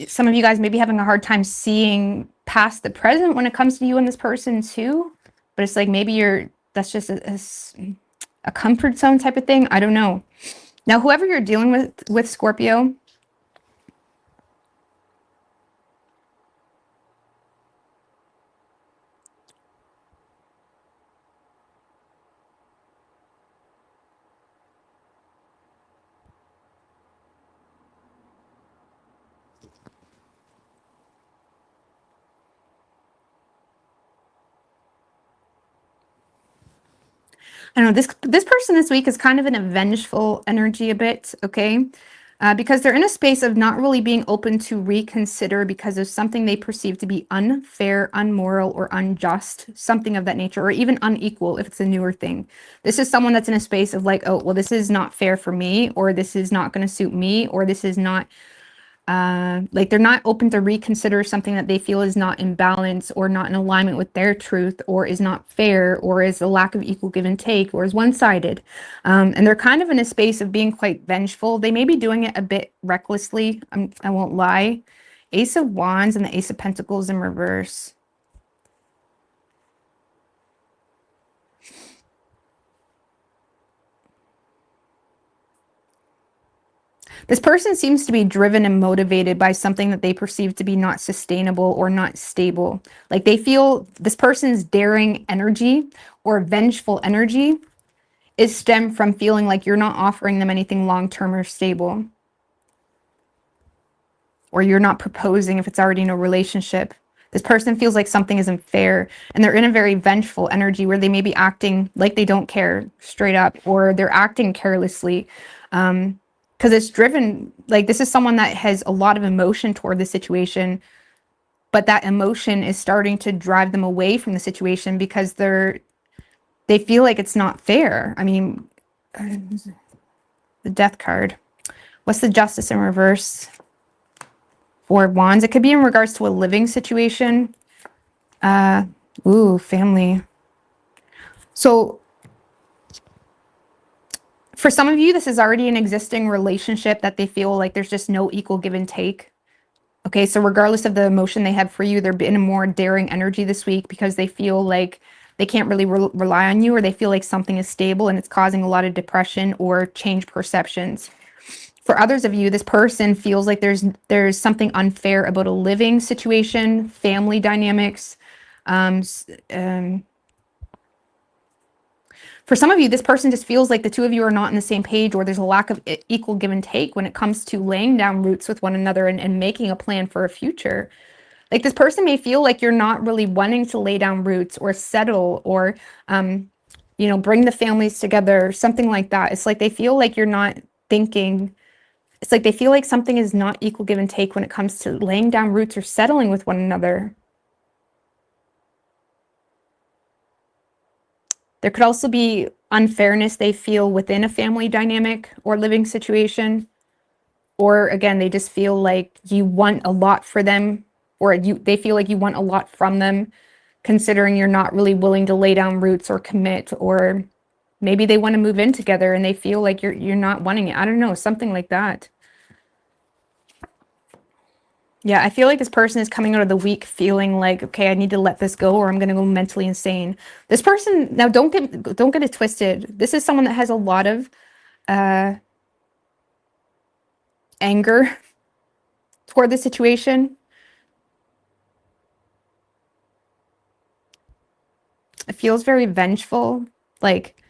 Some of you guys may be having a hard time seeing past the present when it comes to you and this person too. But it's like maybe that's just a comfort zone type of thing. I don't know. Now, whoever you're dealing with Scorpio, I don't know, this person this week is kind of in a vengeful energy a bit, okay? Because they're in a space of not really being open to reconsider because of something they perceive to be unfair, unmoral, or unjust, something of that nature, or even unequal if it's a newer thing. This is someone that's in a space of like, oh, well, this is not fair for me, or this is not going to suit me, or this is not like they're not open to reconsider something that they feel is not in balance or not in alignment with their truth, or is not fair, or is a lack of equal give and take, or is one-sided. And they're kind of in a space of being quite vengeful. They may be doing it a bit recklessly. I won't lie. Ace of Wands and the Ace of Pentacles in reverse. This person seems to be driven and motivated by something that they perceive to be not sustainable or not stable. Like they feel this person's daring energy or vengeful energy is stemmed from feeling like you're not offering them anything long-term or stable. Or you're not proposing if it's already in a relationship. This person feels like something isn't fair, and they're in a very vengeful energy where they may be acting like they don't care straight up, or they're acting carelessly. Because it's driven, like this is someone that has a lot of emotion toward the situation, but that emotion is starting to drive them away from the situation because they feel like it's not fair. I mean, the Death card. What's the Justice in reverse? Four of Wands. It could be in regards to a living situation. Family. So for some of you, this is already an existing relationship that they feel like there's just no equal give and take. Okay, so regardless of the emotion they have for you, they're in a more daring energy this week because they feel like they can't really rely on you, or they feel like something is stable and it's causing a lot of depression or change perceptions. For others of you, this person feels like there's something unfair about a living situation, family dynamics. For some of you, this person just feels like the two of you are not on the same page, or there's a lack of equal give and take when it comes to laying down roots with one another and making a plan for a future. Like this person may feel like you're not really wanting to lay down roots or settle or, bring the families together, something like that. It's like they feel like you're not thinking. It's like they feel like something is not equal give and take when it comes to laying down roots or settling with one another. There could also be unfairness they feel within a family dynamic or living situation. Or again, they just feel like you want a lot for them, or they feel like you want a lot from them, considering you're not really willing to lay down roots or commit, or maybe they want to move in together and they feel like you're not wanting it. I don't know, something like that. Yeah, I feel like this person is coming out of the week feeling like, okay, I need to let this go or I'm going to go mentally insane. This person, now don't get it twisted. This is someone that has a lot of anger toward the situation. It feels very vengeful. Like,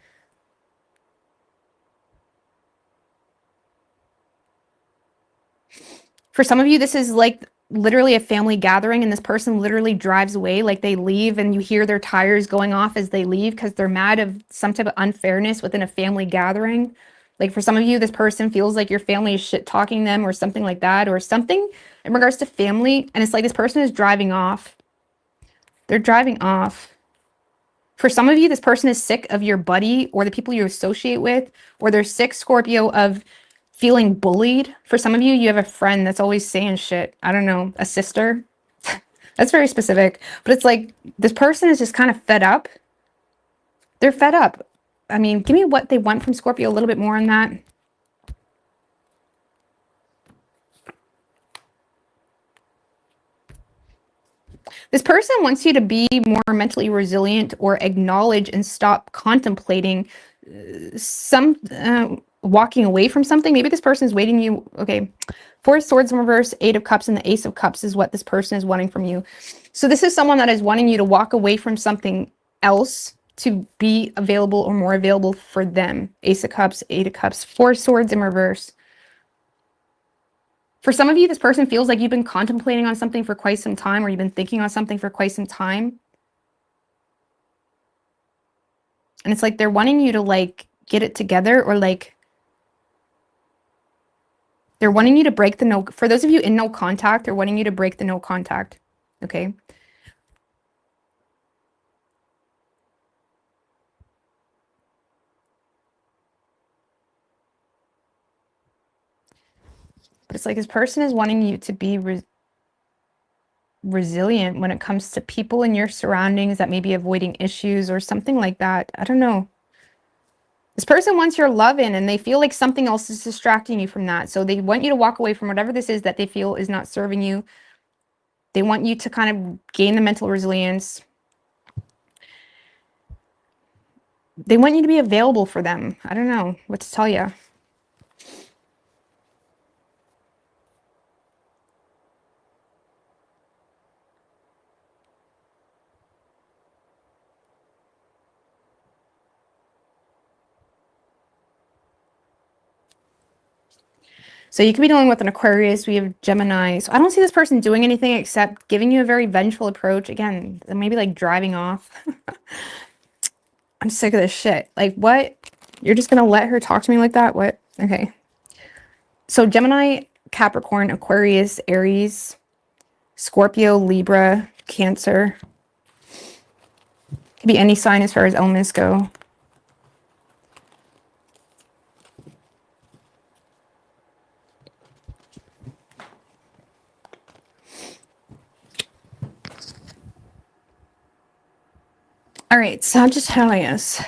for some of you, this is like literally a family gathering and this person literally drives away, like they leave and you hear their tires going off as they leave because they're mad of some type of unfairness within a family gathering. Like for some of you, this person feels like your family is shit talking them or something like that, or something in regards to family. And it's like this person is driving off. They're driving off. For some of you, this person is sick of your buddy or the people you associate with, or they're sick, Scorpio, of feeling bullied. For some of you, you have a friend that's always saying shit. I don't know, a sister. That's very specific. But it's like this person is just kind of fed up. They're fed up. I mean, give me what they want from Scorpio, a little bit more on that. This person wants you to be more mentally resilient or acknowledge and stop contemplating walking away from something. Maybe this person is waiting you. Okay. Four of Swords in reverse, Eight of Cups, and the Ace of Cups is what this person is wanting from you. So this is someone that is wanting you to walk away from something else to be available or more available for them. Ace of Cups, Eight of Cups, Four Swords in reverse. For some of you, this person feels like you've been contemplating on something for quite some time, or you've been thinking on something for quite some time. And it's like they're wanting you to like get it together, or like they're wanting you to break the no. For those of you in no contact, they're wanting you to break the no contact. Okay. But it's like this person is wanting you to be resilient when it comes to people in your surroundings that may be avoiding issues or something like that. I don't know. This person wants your love in, and they feel like something else is distracting you from that. So they want you to walk away from whatever this is that they feel is not serving you. They want you to kind of gain the mental resilience. They want you to be available for them. I don't know what to tell you. So you could be dealing with an Aquarius. We have Gemini. So I don't see this person doing anything except giving you a very vengeful approach. Again, maybe like driving off. I'm sick of this shit. Like, what? You're just going to let her talk to me like that? What? Okay. So Gemini, Capricorn, Aquarius, Aries, Scorpio, Libra, Cancer. Could be any sign as far as elements go. All right, Sagittarius.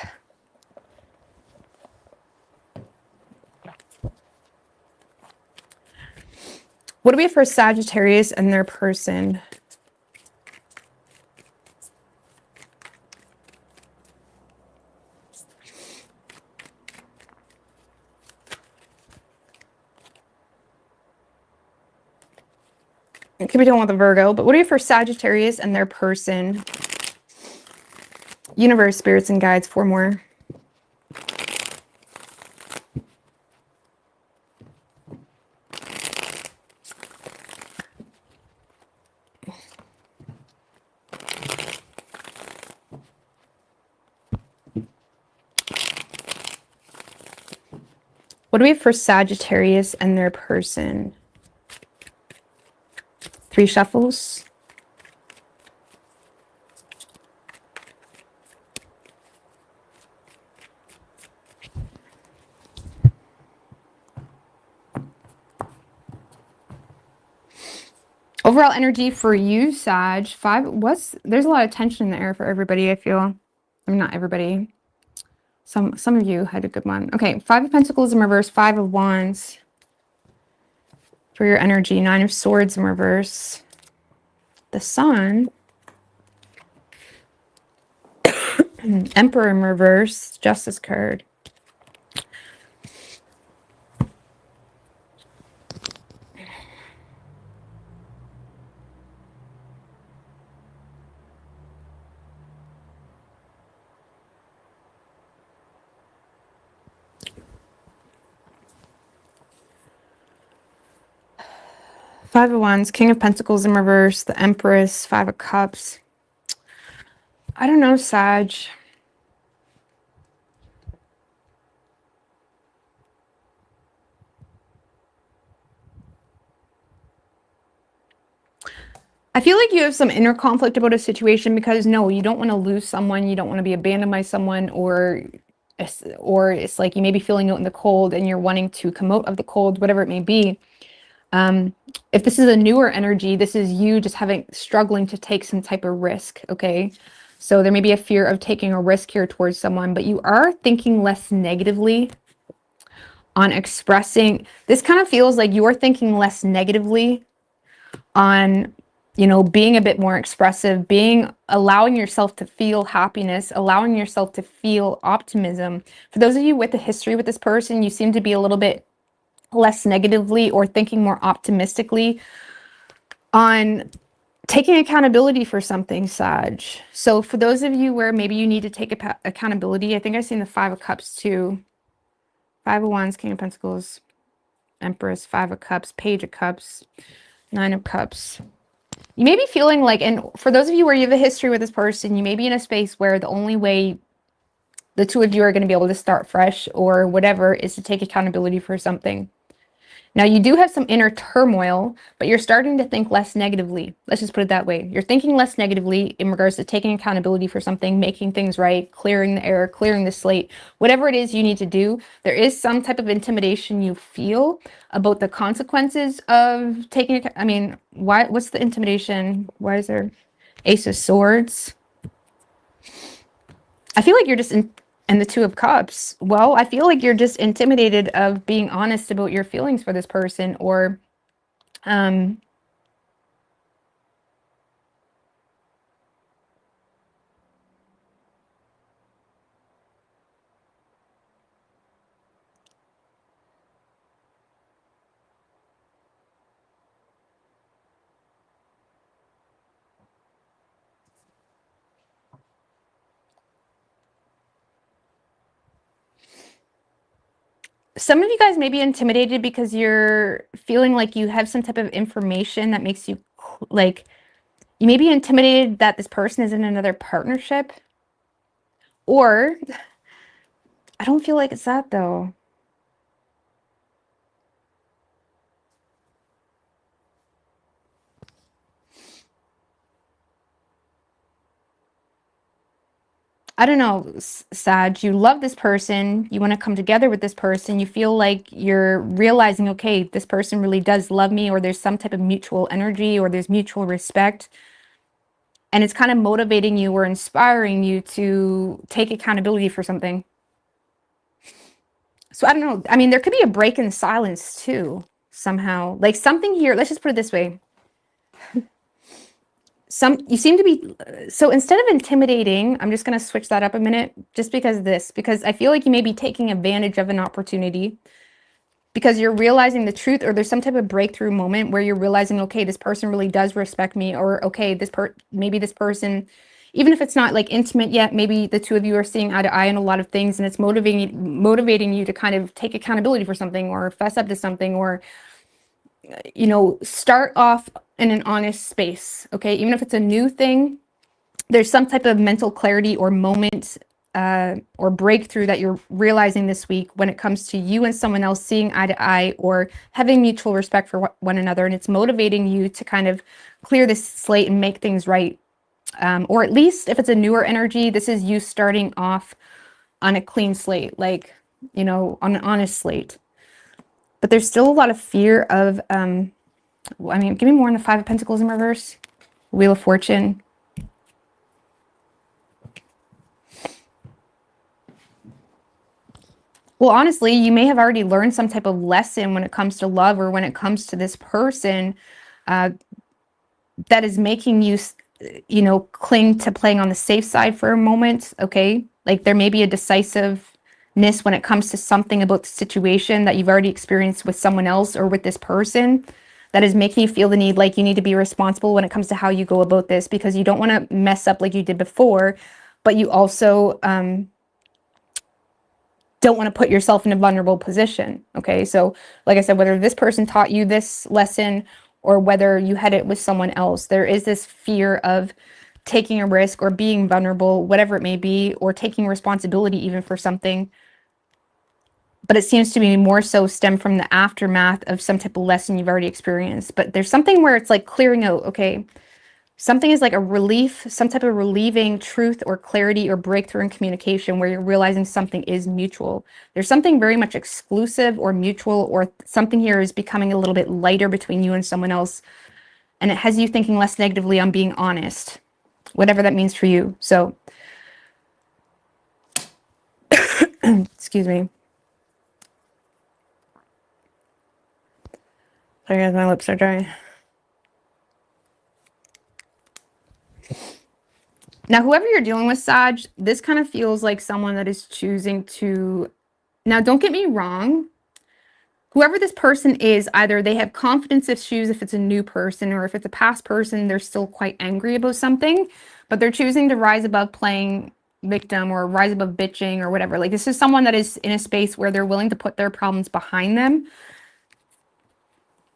What do we have for Sagittarius and their person? It could be dealing with a Virgo, but what do we have for Sagittarius and their person? Universe, spirits, and guides. Four more. What do we have for Sagittarius and their person? Three shuffles. Overall energy for you, Sag. There's a lot of tension in the air for everybody, I feel. I mean, not everybody. Some of you had a good one. Okay, Five of Pentacles in reverse, Five of Wands for your energy. Nine of Swords in reverse. The Sun. Emperor in reverse, Justice card. Five of Wands, King of Pentacles in reverse, the Empress, Five of Cups. I don't know, Sag. I feel like you have some inner conflict about a situation because no, you don't want to lose someone, you don't want to be abandoned by someone, or it's like you may be feeling out in the cold and you're wanting to come out of the cold, whatever it may be. If this is a newer energy, this is you just struggling to take some type of risk, okay? So there may be a fear of taking a risk here towards someone, but you are thinking less negatively on expressing. This kind of feels like you're thinking less negatively on, you know, being a bit more expressive, allowing yourself to feel happiness, allowing yourself to feel optimism. For those of you with a history with this person, you seem to be a little bit less negatively or thinking more optimistically on taking accountability for something, Sag. So for those of you where maybe you need to take accountability, I think I've seen the Five of Cups too. Five of Wands, King of Pentacles, Empress, Five of Cups, Page of Cups, Nine of Cups. You may be feeling like, and for those of you where you have a history with this person, you may be in a space where the only way the two of you are going to be able to start fresh or whatever is to take accountability for something. Now, you do have some inner turmoil, but you're starting to think less negatively. Let's just put it that way. You're thinking less negatively in regards to taking accountability for something, making things right, clearing the air, clearing the slate, whatever it is you need to do. There is some type of intimidation you feel about the consequences of taking, I mean, what's the intimidation? Why is there Ace of Swords? I feel like you're just and the Two of Cups. Well, I feel like you're just intimidated of being honest about your feelings for this person, or some of you guys may be intimidated because you're feeling like you have some type of information that makes you like, you may be intimidated that this person is in another partnership, or I don't feel like it's that though. I don't know, Sag, you love this person, you want to come together with this person, you feel like you're realizing, okay, this person really does love me, or there's some type of mutual energy, or there's mutual respect. And it's kind of motivating you or inspiring you to take accountability for something. So I don't know. I mean, there could be a break in silence too, somehow. Like something here, let's just put it this way. You seem to be, so instead of intimidating, I'm just going to switch that up a minute just because I feel like you may be taking advantage of an opportunity because you're realizing the truth, or there's some type of breakthrough moment where you're realizing, okay, this person really does respect me, or okay, maybe this person, even if it's not like intimate yet, maybe the two of you are seeing eye to eye on a lot of things, and it's motivating you to kind of take accountability for something, or fess up to something, or, you know, start off in an honest space. Okay, even if it's a new thing, there's some type of mental clarity or moment or breakthrough that you're realizing this week when it comes to you and someone else seeing eye to eye or having mutual respect for one another, and it's motivating you to kind of clear this slate and make things right. Or at least if it's a newer energy, this is you starting off on a clean slate, like, you know, on an honest slate. But there's still a lot of fear of, I mean, give me more on the Five of Pentacles in reverse. Wheel of Fortune. Well, honestly, you may have already learned some type of lesson when it comes to love, or when it comes to this person that is making you, you know, cling to playing on the safe side for a moment, okay? Like there may be a decisiveness when it comes to something about the situation that you've already experienced with someone else or with this person that is making you feel the need, like you need to be responsible when it comes to how you go about this, because you don't want to mess up like you did before, but you also don't want to put yourself in a vulnerable position. Okay, so like I said, whether this person taught you this lesson or whether you had it with someone else, there is this fear of taking a risk or being vulnerable, whatever it may be, or taking responsibility even for something. But it seems to be more so stem from the aftermath of some type of lesson you've already experienced. But there's something where it's like clearing out, okay, Something is like a relief, some type of relieving truth or clarity or breakthrough in communication where you're realizing something is mutual. There's something very much exclusive or mutual, or something here is becoming a little bit lighter between you and someone else. And it has you thinking less negatively on being honest, whatever that means for you. So, excuse me. Sorry guys, my lips are dry. Now, whoever you're dealing with, Sag, this kind of feels like someone that is choosing to... Now, don't get me wrong. Whoever this person is, either they have confidence issues if it's a new person, or if it's a past person, they're still quite angry about something, but they're choosing to rise above playing victim or rise above bitching or whatever. Like, this is someone that is in a space where they're willing to put their problems behind them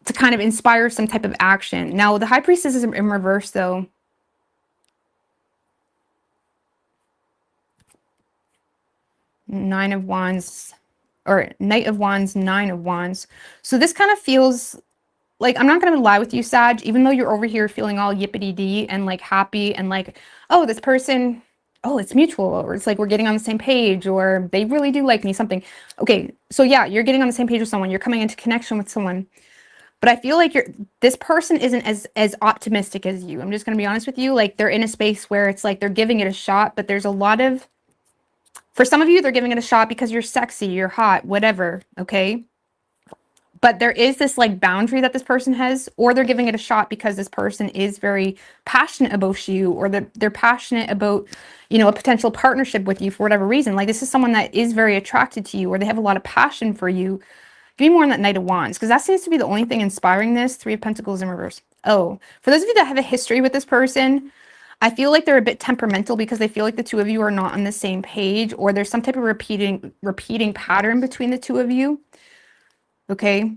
to kind of inspire some type of action. Now, the High Priestess is in reverse, though. Nine of Wands, or Knight of Wands, Nine of Wands. So this kind of feels like, I'm not going to lie with you, Sag, even though you're over here feeling all yippity-dee and like happy and like, oh, this person, oh, it's mutual, or it's like we're getting on the same page, or they really do like me, something. Okay, so yeah, you're getting on the same page with someone, you're coming into connection with someone. But I feel like this person isn't as optimistic as you. I'm just going to be honest with you. Like, they're in a space where it's like they're giving it a shot, but there's a lot of... For some of you, they're giving it a shot because you're sexy, you're hot, whatever, okay? But there is this like boundary that this person has, or they're giving it a shot because this person is very passionate about you, or they're passionate about, you know, a potential partnership with you for whatever reason. Like, this is someone that is very attracted to you, or they have a lot of passion for you. Give me more on that Knight of Wands, because that seems to be the only thing inspiring this. Three of Pentacles in reverse. Oh, for those of you that have a history with this person, I feel like they're a bit temperamental because they feel like the two of you are not on the same page, or there's some type of repeating pattern between the two of you. Okay.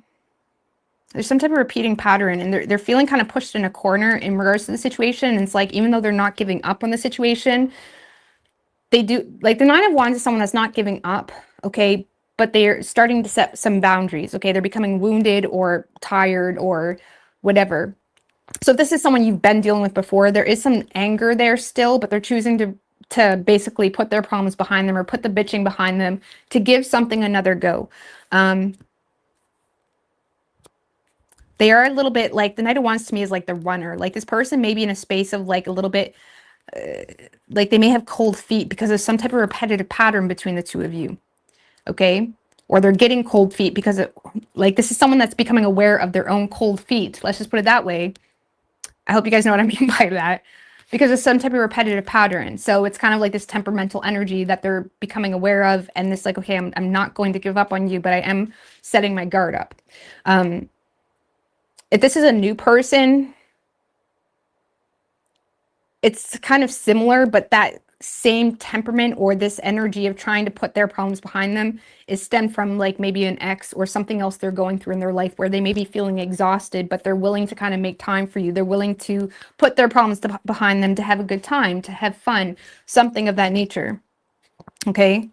There's some type of repeating pattern, and they're feeling kind of pushed in a corner in regards to the situation. And it's like, even though they're not giving up on the situation, they do, like, the Nine of Wands is someone that's not giving up, okay, but they're starting to set some boundaries, okay? They're becoming wounded or tired or whatever. So if this is someone you've been dealing with before, there is some anger there still, but they're choosing to basically put their problems behind them, or put the bitching behind them, to give something another go. They are a little bit like, the Knight of Wands to me is like the runner. Like, this person may be in a space of like a little bit, like they may have cold feet because of some type of repetitive pattern between the two of you. Okay. Or they're getting cold feet because of, like, this is someone that's becoming aware of their own cold feet. Let's just put it that way. I hope you guys know what I mean by that, because it's some type of repetitive pattern. So it's kind of like this temperamental energy that they're becoming aware of. And this like, okay, I'm not going to give up on you, but I am setting my guard up. If this is a new person, it's kind of similar, but that same temperament or this energy of trying to put their problems behind them is stemmed from like maybe an ex or something else they're going through in their life, where they may be feeling exhausted, but they're willing to kind of make time for you. They're willing to put their problems behind them to have a good time, to have fun, something of that nature. Okay.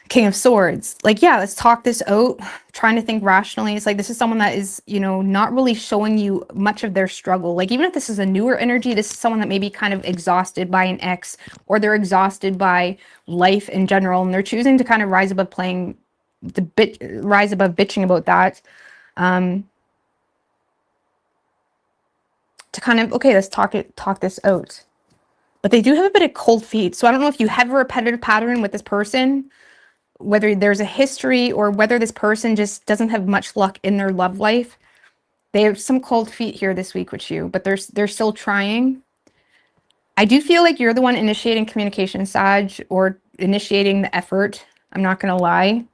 King of Swords. Like, yeah, let's talk this out. Trying to think rationally. It's like, this is someone that is, you know, not really showing you much of their struggle. Like, even if this is a newer energy, this is someone that may be kind of exhausted by an ex, or they're exhausted by life in general, and they're choosing to kind of rise above rise above bitching about that. To kind of, okay, let's talk this out. But they do have a bit of cold feet. So I don't know if you have a repetitive pattern with this person, whether there's a history, or whether this person just doesn't have much luck in their love life. They have some cold feet here this week with you, but they're still trying. I do feel like you're the one initiating communication, Sag, or initiating the effort. I'm not going to lie.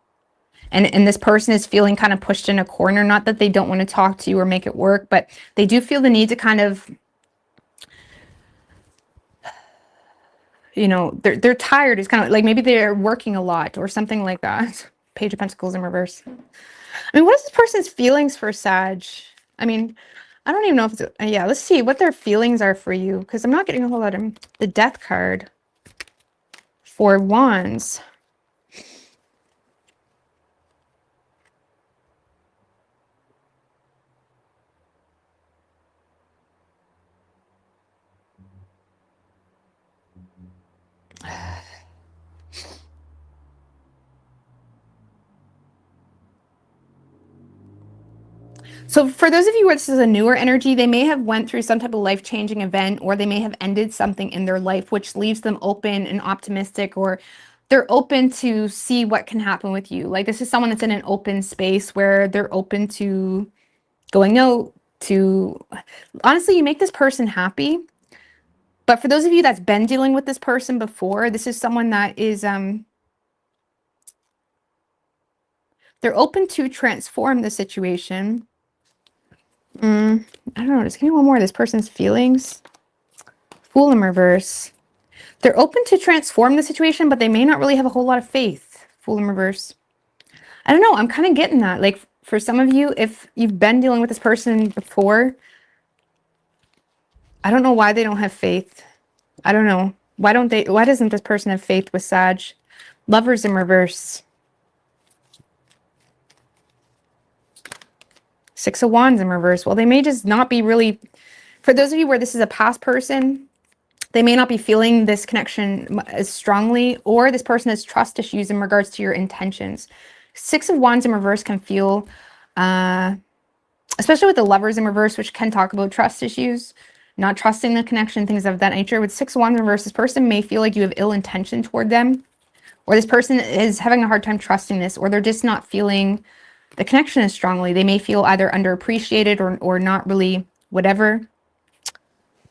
And this person is feeling kind of pushed in a corner. Not that they don't want to talk to you or make it work, but they do feel the need to kind of, you know, they're tired. It's kind of like maybe they're working a lot or something like that. Page of Pentacles in reverse. I mean, what is this person's feelings for Sag? I mean, I don't even know if it's... yeah, let's see what their feelings are for you, because I'm not getting a whole lot of... The Death card. Four of Wands. So for those of you where this is a newer energy, they may have went through some type of life-changing event, or they may have ended something in their life, which leaves them open and optimistic, or they're open to see what can happen with you. Like, this is someone that's in an open space where they're open to going out, to honestly, you make this person happy. But for those of you that's been dealing with this person before, this is someone that is they're open to transform the situation. I don't know, just give me one more of this person's feelings. Fool in reverse. They're open to transform the situation, but they may not really have a whole lot of faith. Fool in reverse. I don't know, I'm kind of getting that. Like, for some of you, if you've been dealing with this person before, I don't know why they don't have faith. I don't know. Why doesn't this person have faith with Sag? Lovers in reverse. Six of Wands in reverse. Well, they may just not be really, for those of you where this is a past person, they may not be feeling this connection as strongly, or this person has trust issues in regards to your intentions. Six of Wands in reverse can feel, especially with the Lovers in reverse, which can talk about trust issues, not trusting the connection, things of that nature. With Six of Wands in reverse, this person may feel like you have ill intention toward them, or this person is having a hard time trusting this, or they're just not feeling the connection as strongly. They may feel either underappreciated or not really whatever.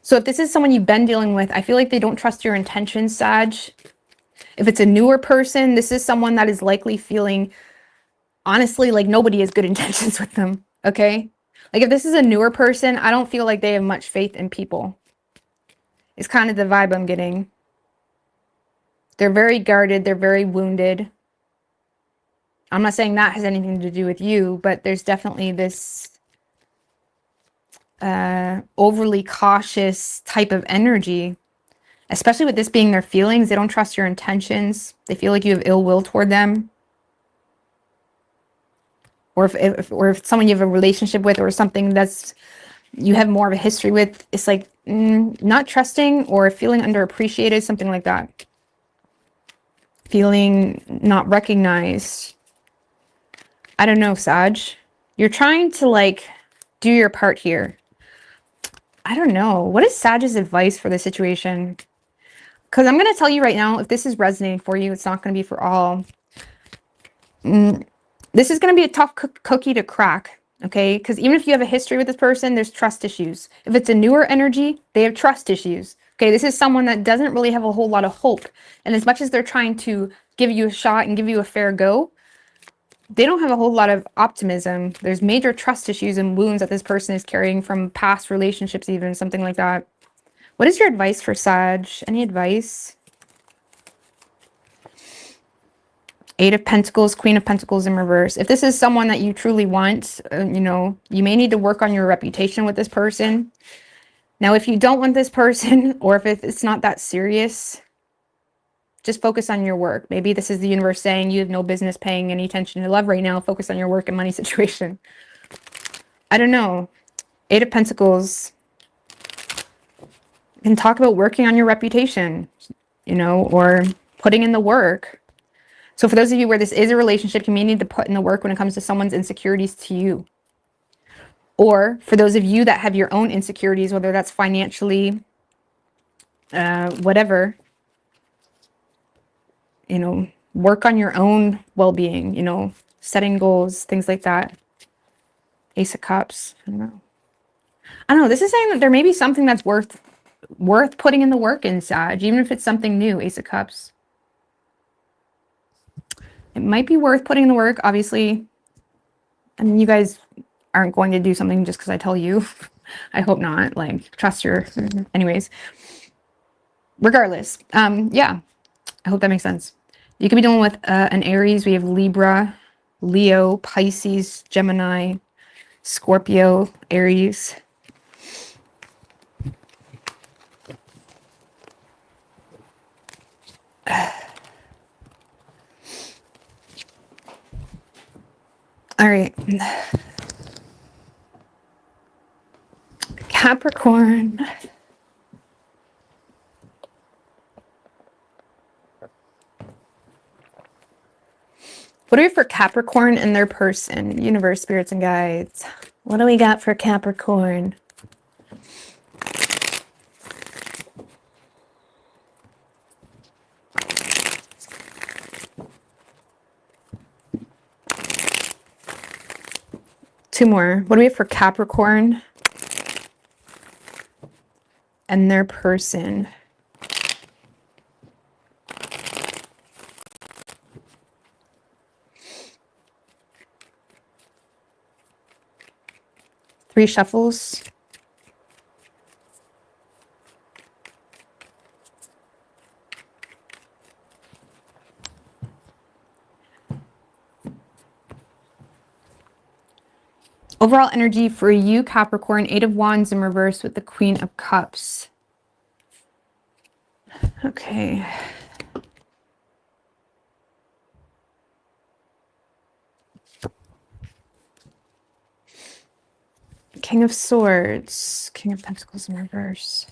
So if this is someone you've been dealing with, I feel like they don't trust your intentions, Sag. If it's a newer person, this is someone that is likely feeling, honestly, like nobody has good intentions with them, okay? Like, if this is a newer person, I don't feel like they have much faith in people. It's kind of the vibe I'm getting. They're very guarded. They're very wounded. I'm not saying that has anything to do with you, but there's definitely this overly cautious type of energy, especially with this being their feelings. They don't trust your intentions. They feel like you have ill will toward them. Or if someone you have a relationship with, or something that's you have more of a history with, it's like not trusting or feeling underappreciated, something like that. Feeling not recognized. I don't know, Sag. You're trying to like do your part here. I don't know. What is Sag's advice for the situation? Because I'm going to tell you right now, if this is resonating for you, it's not going to be for all. This is going to be a tough cookie to crack, okay? Because even if you have a history with this person, there's trust issues. If it's a newer energy, they have trust issues. Okay, this is someone that doesn't really have a whole lot of hope. And as much as they're trying to give you a shot and give you a fair go, they don't have a whole lot of optimism. There's major trust issues and wounds that this person is carrying from past relationships, even something like that. What is your advice for Sag? Any advice? Eight of Pentacles, Queen of Pentacles in reverse. If this is someone that you truly want, you know, you may need to work on your reputation with this person. Now, if you don't want this person, or if it's not that serious, just focus on your work. Maybe this is the universe saying you have no business paying any attention to love right now. Focus on your work and money situation. I don't know. Eight of Pentacles can talk about working on your reputation, you know, or putting in the work. So for those of you where this is a relationship, you may need to put in the work when it comes to someone's insecurities to you. Or for those of you that have your own insecurities, whether that's financially, whatever, you know, work on your own well-being, you know, setting goals, things like that. Ace of Cups. I don't know. This is saying that there may be something that's worth putting in the work in, Sag, even if it's something new. Ace of Cups. It might be worth putting in the work, obviously. I mean, you guys aren't going to do something just because I tell you. I hope not. Like, trust your... Anyways. Regardless. Yeah. I hope that makes sense. You could be dealing with an Aries. We have Libra, Leo, Pisces, Gemini, Scorpio, Aries. All right. Capricorn. What are we for Capricorn and their person? Universe, spirits, and guides. What do we got for Capricorn? Two more. What do we have for Capricorn and their person? Three shuffles. Overall energy for you, Capricorn, 8 of Wands in reverse with the Queen of Cups. Okay. King of Swords, King of Pentacles in reverse.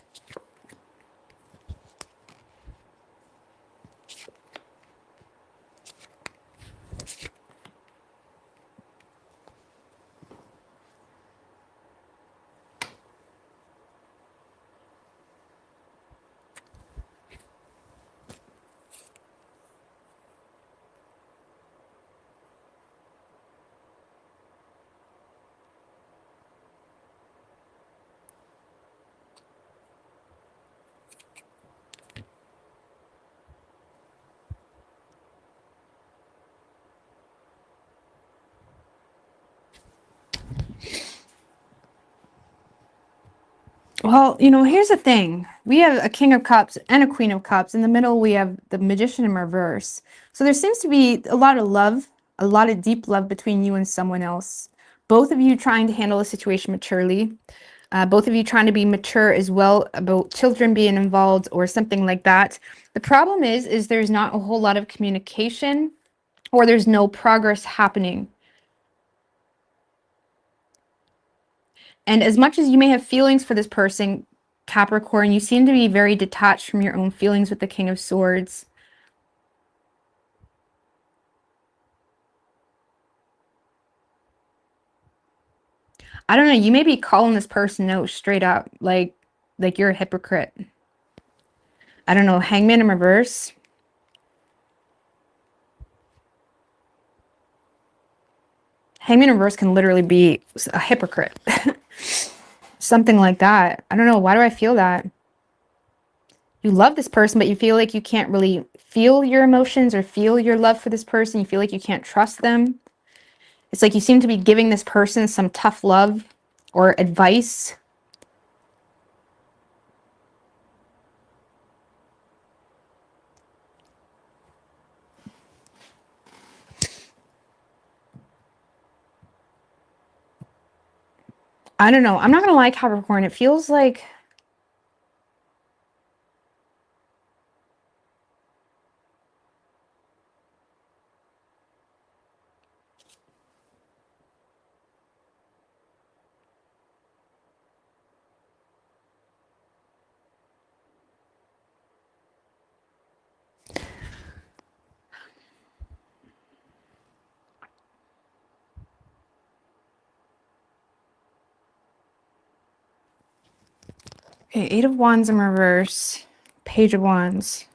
Well, you know, here's the thing. We have a King of Cups and a Queen of Cups. In the middle, we have the Magician in reverse. So there seems to be a lot of love, a lot of deep love between you and someone else. Both of you trying to handle the situation maturely. Both of you trying to be mature as well about children being involved or something like that. The problem is there's not a whole lot of communication or there's no progress happening. And as much as you may have feelings for this person, Capricorn, you seem to be very detached from your own feelings with the King of Swords. I don't know, you may be calling this person out straight up, like you're a hypocrite. I don't know, Hangman in reverse. Hangman in reverse can literally be a hypocrite. Something like that. I don't know, why do I feel that? You love this person, but you feel like you can't really feel your emotions or feel your love for this person. You feel like you can't trust them. It's like you seem to be giving this person some tough love or advice. I don't know. I'm not going to lie, Capricorn. It feels like okay, 8 of Wands in reverse, Page of Wands.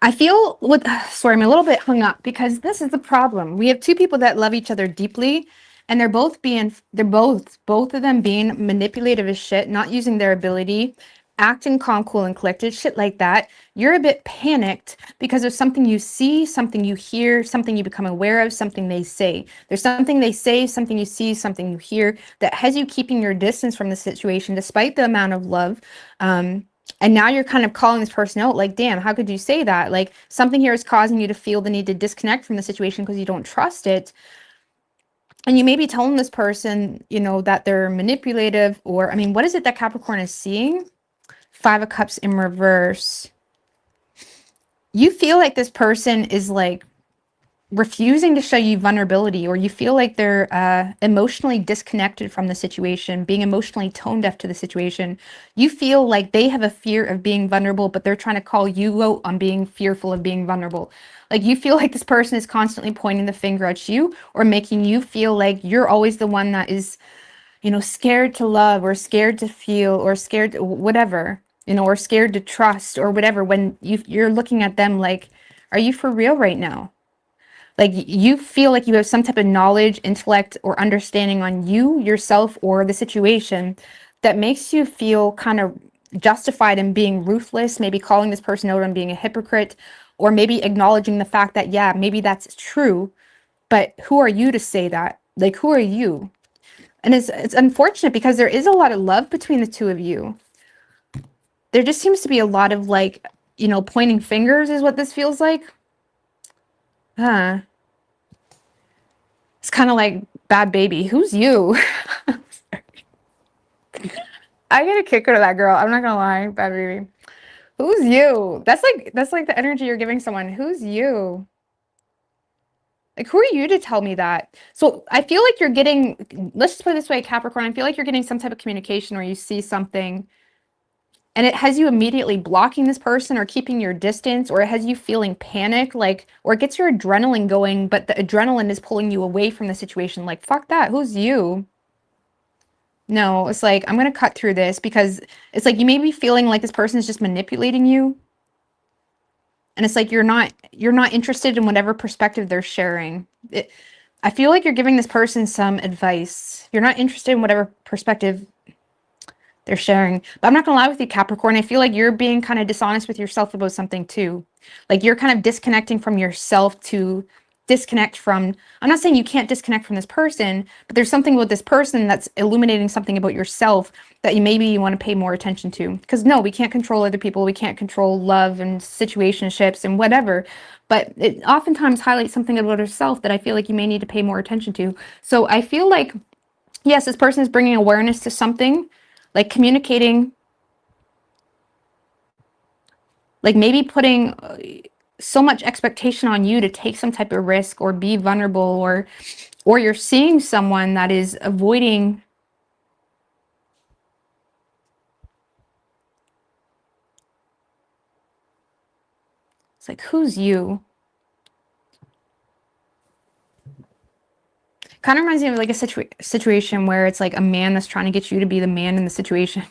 I feel with, sorry, I'm a little bit hung up because this is the problem. We have two people that love each other deeply and both of them being manipulative as shit, not using their ability, acting calm, cool, and collected, shit like that. You're a bit panicked because there's something you see, something you hear, something you become aware of, something they say. There's something they say, something you see, something you hear that has you keeping your distance from the situation despite the amount of love. And now you're kind of calling this person out like, damn, how could you say that? Like something here is causing you to feel the need to disconnect from the situation because you don't trust it. And you may be telling this person, you know, that they're manipulative or, I mean, what is it that Capricorn is seeing? 5 of Cups in reverse. You feel like this person is like refusing to show you vulnerability, or you feel like they're emotionally disconnected from the situation, being emotionally tone deaf to the situation. You feel like they have a fear of being vulnerable, but they're trying to call you out on being fearful of being vulnerable. Like you feel like this person is constantly pointing the finger at you or making you feel like you're always the one that is, you know, scared to love or scared to feel or scared to whatever, you know, or scared to trust or whatever, when you're looking at them like, are you for real right now? Like you feel like you have some type of knowledge, intellect, or understanding on you, yourself, or the situation that makes you feel kind of justified in being ruthless, maybe calling this person out on being a hypocrite, or maybe acknowledging the fact that, yeah, maybe that's true, but who are you to say that? Like, who are you? And it's unfortunate because there is a lot of love between the two of you. There just seems to be a lot of like, you know, pointing fingers is what this feels like. Huh. It's kind of like bad baby. Who's you? I get a kick out of that girl. I'm not gonna lie, bad baby. Who's you? That's like the energy you're giving someone. Who's you? Like, who are you to tell me that? So I feel like you're getting, let's just put it this way, Capricorn, I feel like you're getting some type of communication where you see something and it has you immediately blocking this person or keeping your distance, or it has you feeling panic, like, or it gets your adrenaline going, but the adrenaline is pulling you away from the situation. Like, fuck that. Who's you? No, it's like, I'm going to cut through this because it's like you may be feeling like this person is just manipulating you. And it's like you're not interested in whatever perspective they're sharing. I feel like you're giving this person some advice. You're not interested in whatever perspective they're sharing. But I'm not gonna lie with you, Capricorn. I feel like you're being kind of dishonest with yourself about something too. Like you're kind of disconnecting from yourself to disconnect from, I'm not saying you can't disconnect from this person, but there's something about this person that's illuminating something about yourself that you want to pay more attention to. Because no, we can't control other people. We can't control love and situationships and whatever. But it oftentimes highlights something about yourself that I feel like you may need to pay more attention to. So I feel like, yes, this person is bringing awareness to something, like communicating, like maybe putting so much expectation on you to take some type of risk or be vulnerable, or you're seeing someone that is avoiding it's like, who's you? Kind of reminds me of like a situation where it's like a man that's trying to get you to be the man in the situation.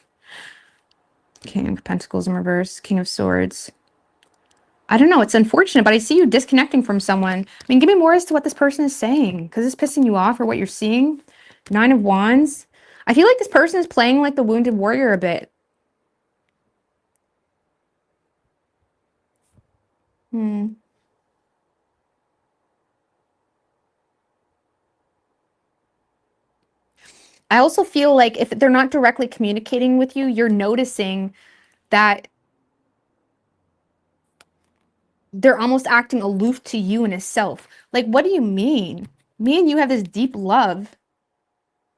King of Pentacles in reverse, King of Swords. I don't know, it's unfortunate, but I see you disconnecting from someone. I mean, give me more as to what this person is saying, because it's pissing you off or what you're seeing. Nine of Wands. I feel like this person is playing like the wounded warrior a bit. I also feel like if they're not directly communicating with you, you're noticing that they're almost acting aloof to you and itself. Like, what do you mean? Me and you have this deep love,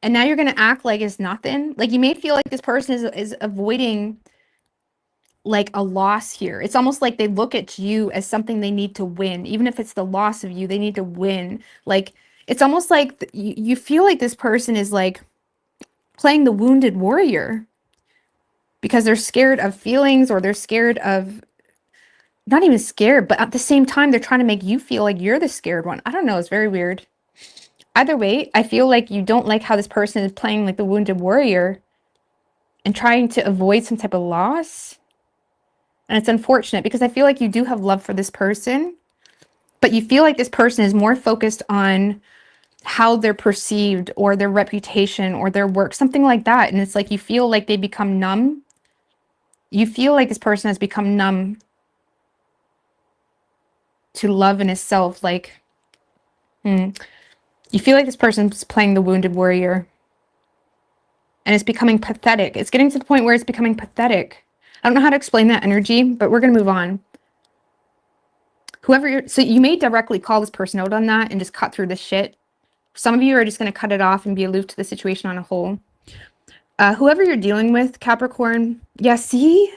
and now you're going to act like it's nothing? Like, you may feel like this person is avoiding like a loss here. It's almost like they look at you as something they need to win. Even if it's the loss of you, they need to win. Like, it's almost like you feel like this person is like playing the wounded warrior because they're scared of feelings, or they're scared of, not even scared, but at the same time, they're trying to make you feel like you're the scared one. I don't know. It's very weird. Either way, I feel like you don't like how this person is playing like the wounded warrior and trying to avoid some type of loss. And it's unfortunate because I feel like you do have love for this person, but you feel like this person is more focused on how they're perceived or their reputation or their work, something like that. And it's like you feel like they become numb. You feel like this person has become numb to love in itself. Like, you feel like this person's playing the wounded warrior. And it's becoming pathetic. It's getting to the point where it's becoming pathetic. I don't know how to explain that energy, but we're going to move on. So you may directly call this person out on that and just cut through this shit. Some of you are just going to cut it off and be aloof to the situation on a whole. Whoever you're dealing with, Capricorn, yeah, see?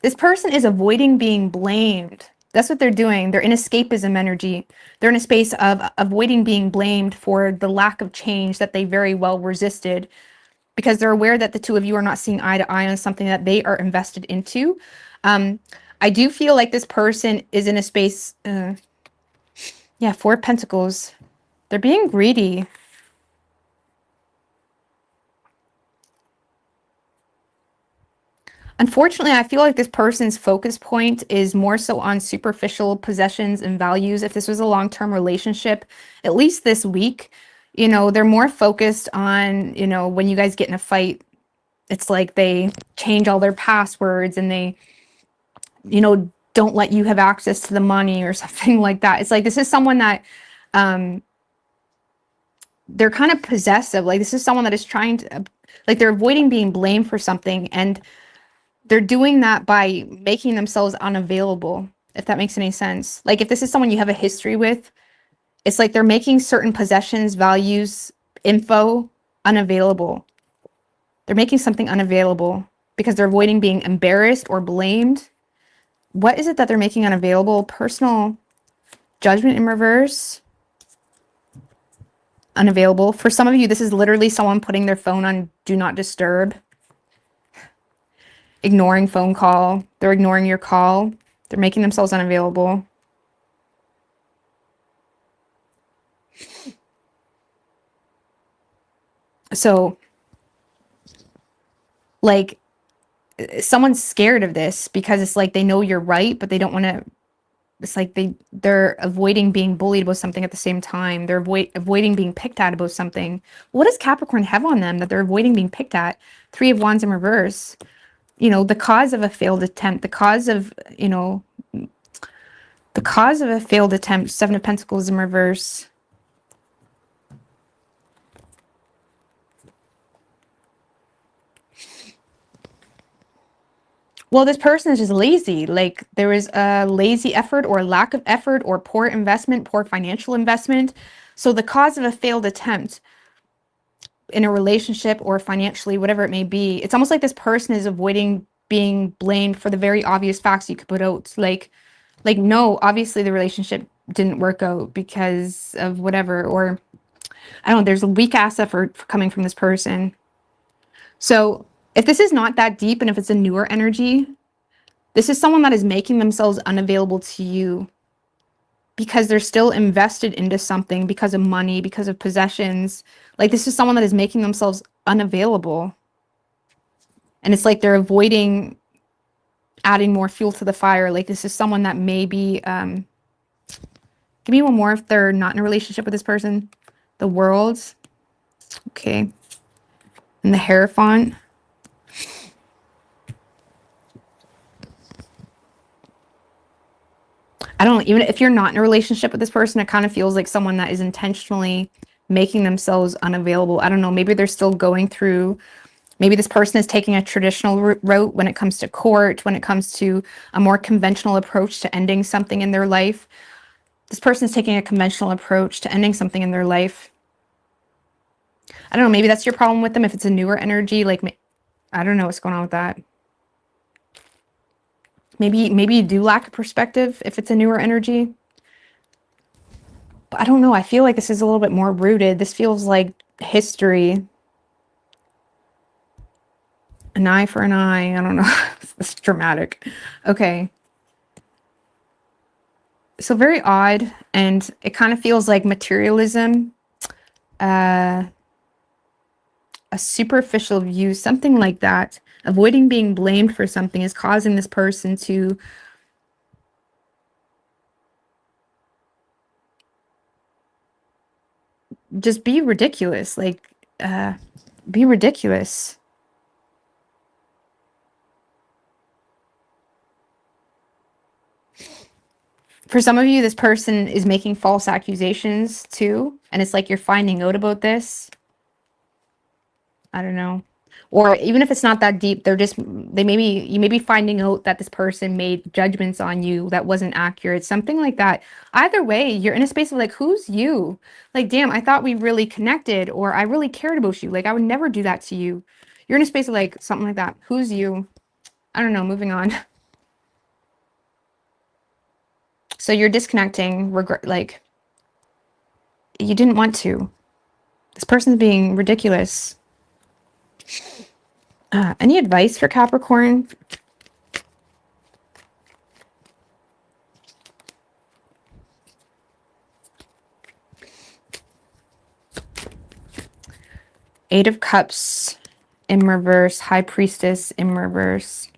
This person is avoiding being blamed. That's what they're doing. They're in escapism energy. They're in a space of avoiding being blamed for the lack of change that they very well resisted, because they're aware that the two of you are not seeing eye to eye on something that they are invested into. I do feel like this person is in a space, yeah, Four of Pentacles. They're being greedy. Unfortunately, I feel like this person's focus point is more so on superficial possessions and values. If this was a long-term relationship, at least this week, you know, they're more focused on, you know, when you guys get in a fight, it's like they change all their passwords and they, you know, don't let you have access to the money or something like that. It's like, this is someone that, they're kind of possessive. Like, this is someone that is trying to, like, they're avoiding being blamed for something, and they're doing that by making themselves unavailable, if that makes any sense. Like, if this is someone you have a history with, it's like they're making certain possessions, values, info unavailable. They're making something unavailable because they're avoiding being embarrassed or blamed. What is it that they're making unavailable? Personal judgment in reverse. Unavailable. For some of you, this is literally someone putting their phone on do not disturb. Ignoring phone call. They're ignoring your call. They're making themselves unavailable. So, like, someone's scared of this because it's like they know you're right, but they don't want to. It's like they're avoiding being bullied about something at the same time. They're avoiding being picked at about something. What does Capricorn have on them that they're avoiding being picked at? Three of Wands in reverse. You know, the cause of a failed attempt, the cause of, you know, the cause of a failed attempt, Seven of Pentacles in reverse. Well, this person is just lazy. Like, there is a lazy effort or lack of effort or poor investment, poor financial investment. So the cause of a failed attempt in a relationship or financially, whatever it may be, it's almost like this person is avoiding being blamed for the very obvious facts you could put out. Like no, obviously the relationship didn't work out because of whatever, or I don't know, there's a weak ass effort coming from this person. So if this is not that deep and if it's a newer energy, this is someone that is making themselves unavailable to you because they're still invested into something because of money, because of possessions. Like, this is someone that is making themselves unavailable. And it's like they're avoiding adding more fuel to the fire. Like, this is someone that maybe, give me one more if they're not in a relationship with this person. The World. Okay. And the Hierophant. I don't know, even if you're not in a relationship with this person, it kind of feels like someone that is intentionally making themselves unavailable. I don't know, maybe they're still going through, maybe this person is taking a traditional route when it comes to court, when it comes to a more conventional approach to ending something in their life. This person is taking a conventional approach to ending something in their life. I don't know, maybe that's your problem with them if it's a newer energy. Like, I don't know what's going on with that. Maybe you do lack a perspective if it's a newer energy. But I don't know. I feel like this is a little bit more rooted. This feels like history. An eye for an eye. I don't know. It's dramatic. Okay. So very odd. And it kind of feels like materialism. A superficial view. Something like that. Avoiding being blamed for something is causing this person to just be ridiculous. Like, be ridiculous. For some of you, this person is making false accusations too. And it's like you're finding out about this. I don't know. Or even if it's not that deep, you may be finding out that this person made judgments on you that wasn't accurate. Something like that. Either way, you're in a space of like, who's you? Like, damn, I thought we really connected, or I really cared about you. Like, I would never do that to you. You're in a space of like, something like that. Who's you? I don't know. Moving on. So you're disconnecting, like you didn't want to. This person's being ridiculous. Any advice for Capricorn? Eight of Cups in reverse, High Priestess in reverse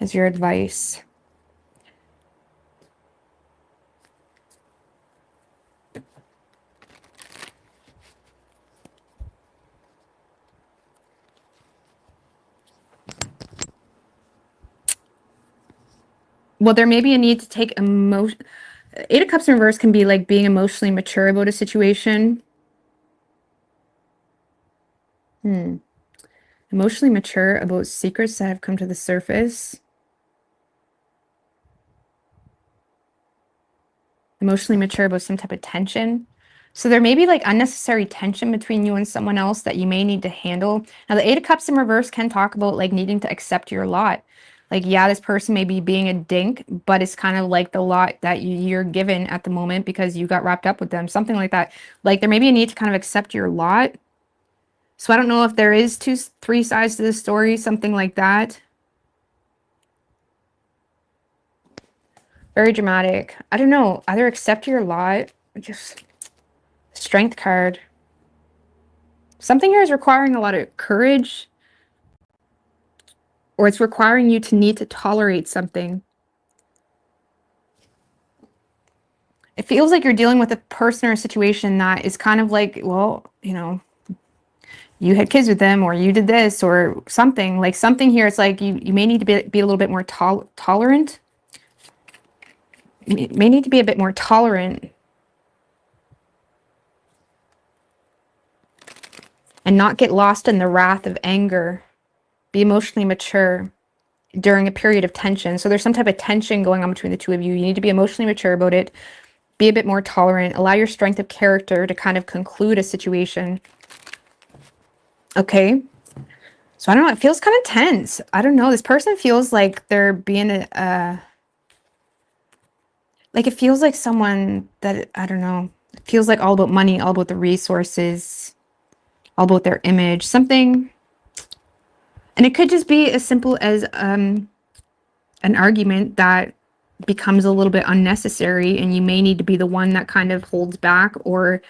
is your advice. Well, there may be a need to take emotion. Eight of Cups in reverse can be like being emotionally mature about a situation. Emotionally mature about secrets that have come to the surface. Emotionally mature about some type of tension. So there may be like unnecessary tension between you and someone else that you may need to handle. Now, the Eight of Cups in reverse can talk about like needing to accept your lot. Like, yeah, this person may be being a dink, but it's kind of like the lot that you're given at the moment because you got wrapped up with them. Something like that. Like, there may be a need to kind of accept your lot. So I don't know if there is three sides to the story, something like that. Very dramatic. I don't know. Either accept your lot, or just Strength card. Something here is requiring a lot of courage, or it's requiring you to need to tolerate something. It feels like you're dealing with a person or a situation that is kind of like, well, you know, you had kids with them, or you did this, or something. Like something here, it's like you may need to be a little bit more tolerant. You may need to be a bit more tolerant. And not get lost in the wrath of anger. Be emotionally mature during a period of tension. So there's some type of tension going on between the two of you. You need to be emotionally mature about it. Be a bit more tolerant. Allow your strength of character to kind of conclude a situation. Okay. So I don't know. It feels kind of tense. I don't know. This person feels like they're being like it feels like someone that, I don't know. It feels like all about money, all about the resources, all about their image, something. And it could just be as simple as an argument that becomes a little bit unnecessary, and you may need to be the one that kind of holds back or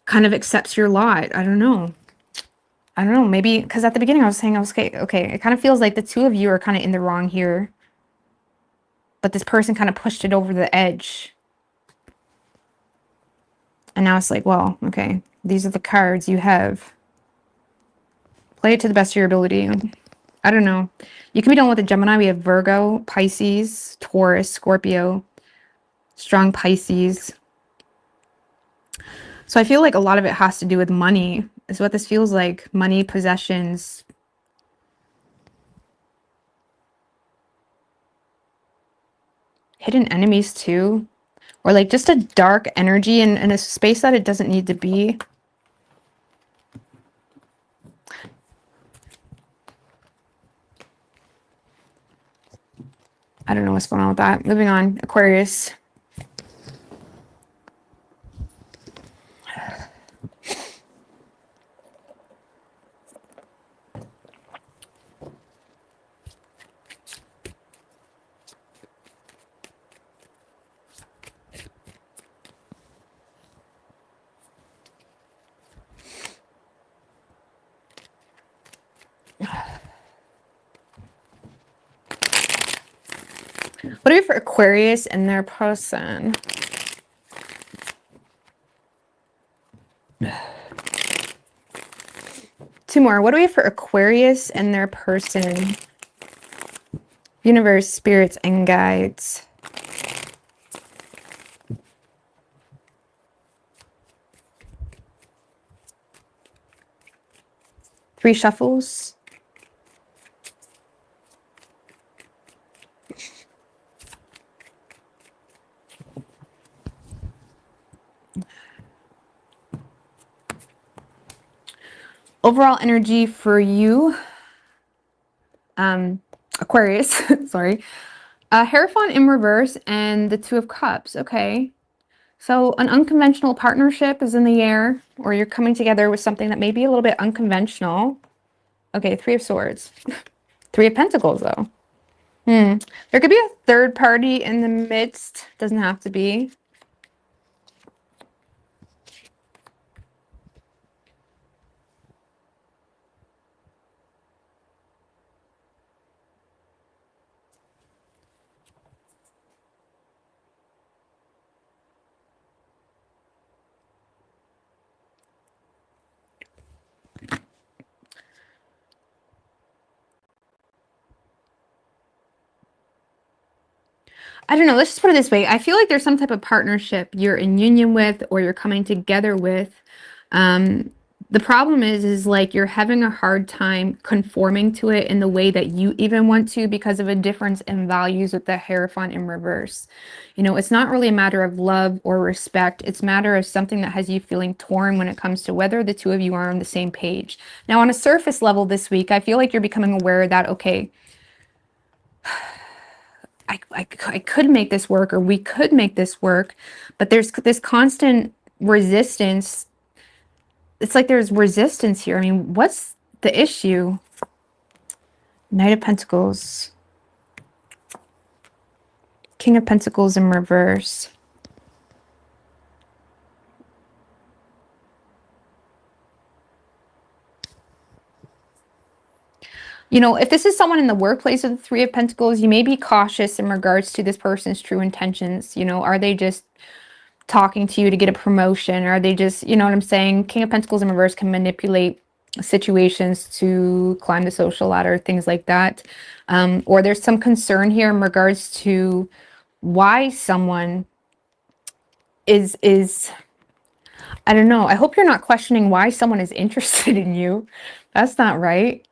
kind of accepts your lot. I don't know. Maybe because at the beginning I was saying, okay, it kind of feels like the two of you are kind of in the wrong here, but this person kind of pushed it over the edge. And now it's like, well, okay, these are the cards you have. Play it to the best of your ability. I don't know. You can be dealing with a Gemini. We have Virgo, Pisces, Taurus, Scorpio, strong Pisces. So I feel like a lot of it has to do with money, is what this feels like. Money, possessions. Hidden enemies too. Or like just a dark energy in a space that it doesn't need to be. I don't know what's going on with that. Moving on. Aquarius. What are we for Aquarius and their person? Two more. What do we have for Aquarius and their person? Universe, spirits, and guides. Three shuffles. Overall energy for you, Aquarius, sorry. Hierophant in reverse and the Two of Cups. Okay. So an unconventional partnership is in the air, or you're coming together with something that may be a little bit unconventional. Okay, Three of Swords. Three of Pentacles, though. There could be a third party in the midst. Doesn't have to be. I don't know. Let's just put it this way. I feel like there's some type of partnership you're in union with, or you're coming together with. The problem is like you're having a hard time conforming to it in the way that you even want to, because of a difference in values with the Hierophant in reverse. You know, it's not really a matter of love or respect. It's a matter of something that has you feeling torn when it comes to whether the two of you are on the same page. Now, on a surface level this week, I feel like you're becoming aware that, okay, I could make this work, or we could make this work, but there's this constant resistance. It's like there's resistance here. I mean, what's the issue? Knight of Pentacles. King of Pentacles in reverse. You know, if this is someone in the workplace with the Three of Pentacles, you may be cautious in regards to this person's true intentions. You know, are they just talking to you to get a promotion? Or are they just, you know what I'm saying? King of Pentacles in reverse can manipulate situations to climb the social ladder, things like that. Or there's some concern here in regards to why someone is I don't know. I hope you're not questioning why someone is interested in you. That's not right.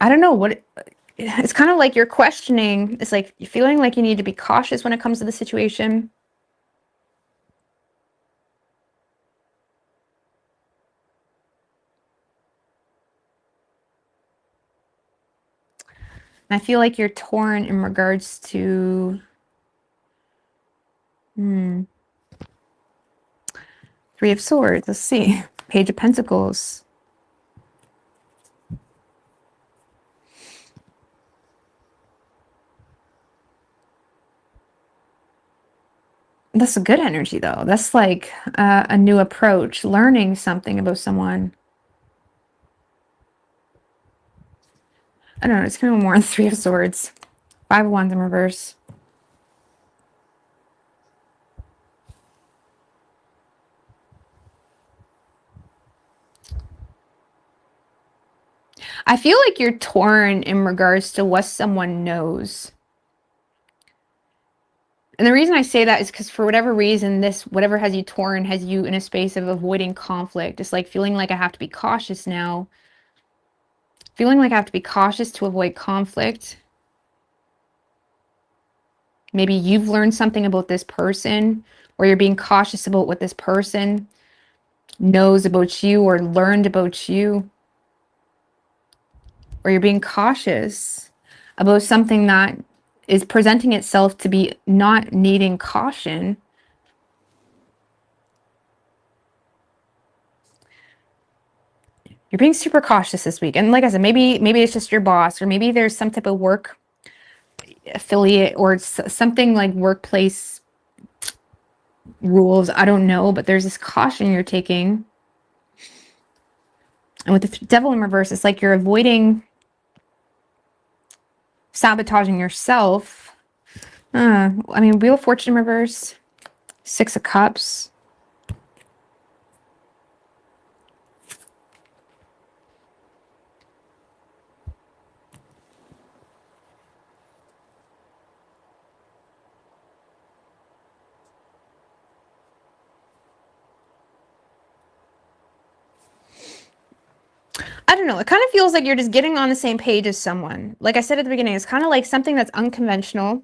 I don't know what it's kind of like you're questioning. It's like you're feeling like you need to be cautious when it comes to the situation. And I feel like you're torn in regards to Three of Swords. Let's see. Page of Pentacles. That's a good energy, though. That's like a new approach, learning something about someone. I don't know. It's kind of more on Three of Swords. Five of Wands in reverse. I feel like you're torn in regards to what someone knows. And the reason I say that is because for whatever reason, whatever has you torn has you in a space of avoiding conflict. It's like feeling like I have to be cautious now. Feeling like I have to be cautious to avoid conflict. Maybe you've learned something about this person, or you're being cautious about what this person knows about you or learned about you. Or you're being cautious about something that is presenting itself to be not needing caution. You're being super cautious this week. And like I said, maybe it's just your boss, or maybe there's some type of work affiliate, or something like workplace rules. I don't know, but there's this caution you're taking. And with the Devil in reverse, it's like you're avoiding sabotaging yourself. I mean, Wheel of Fortune in reverse, Six of Cups. I don't know. It kind of feels like you're just getting on the same page as someone. Like I said at the beginning, it's kind of like something that's unconventional.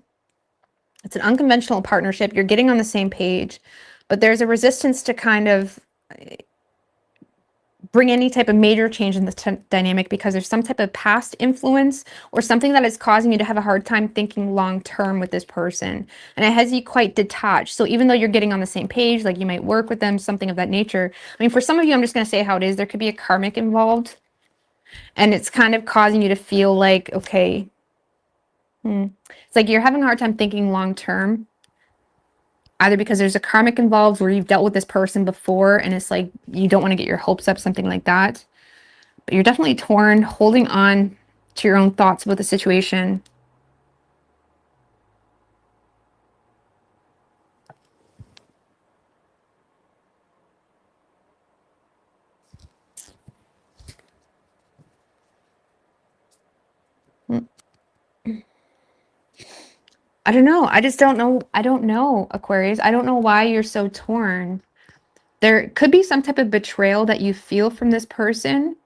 It's an unconventional partnership. You're getting on the same page, but there's a resistance to kind of bring any type of major change in the dynamic because there's some type of past influence or something that is causing you to have a hard time thinking long term with this person. And it has you quite detached. So even though you're getting on the same page, like you might work with them, something of that nature. I mean, for some of you, I'm just going to say how it is. There could be a karmic involved. And it's kind of causing you to feel like, okay, it's like you're having a hard time thinking long term. Either because there's a karmic involved where you've dealt with this person before and it's like you don't want to get your hopes up, something like that. But you're definitely torn, holding on to your own thoughts about the situation. I don't know. I just don't know. I don't know, Aquarius. I don't know why you're so torn. There could be some type of betrayal that you feel from this person.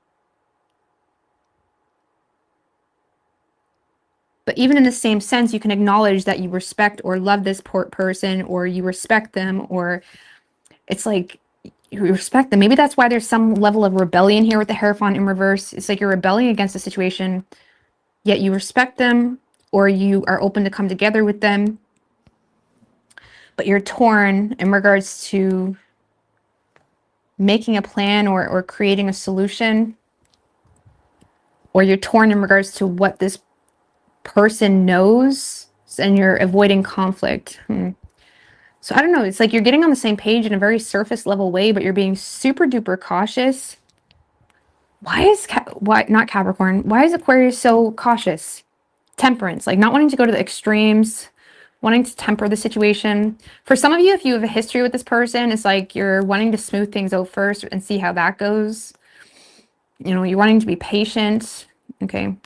But even in the same sense, you can acknowledge that you respect or love this person, or you respect them, or it's like you respect them. Maybe that's why there's some level of rebellion here with the Hierophant in reverse. It's like you're rebelling against the situation, yet you respect them, or you are open to come together with them. But you're torn in regards to making a plan or creating a solution, or you're torn in regards to what this person knows and you're avoiding conflict. So I don't know. It's like you're getting on the same page in a very surface level way, but you're being super duper cautious. Why is not Capricorn? Why is Aquarius so cautious? Temperance, like not wanting to go to the extremes, wanting to temper the situation. For some of you, if you have a history with this person, it's like you're wanting to smooth things out first and see how that goes. You know, you're wanting to be patient. Okay.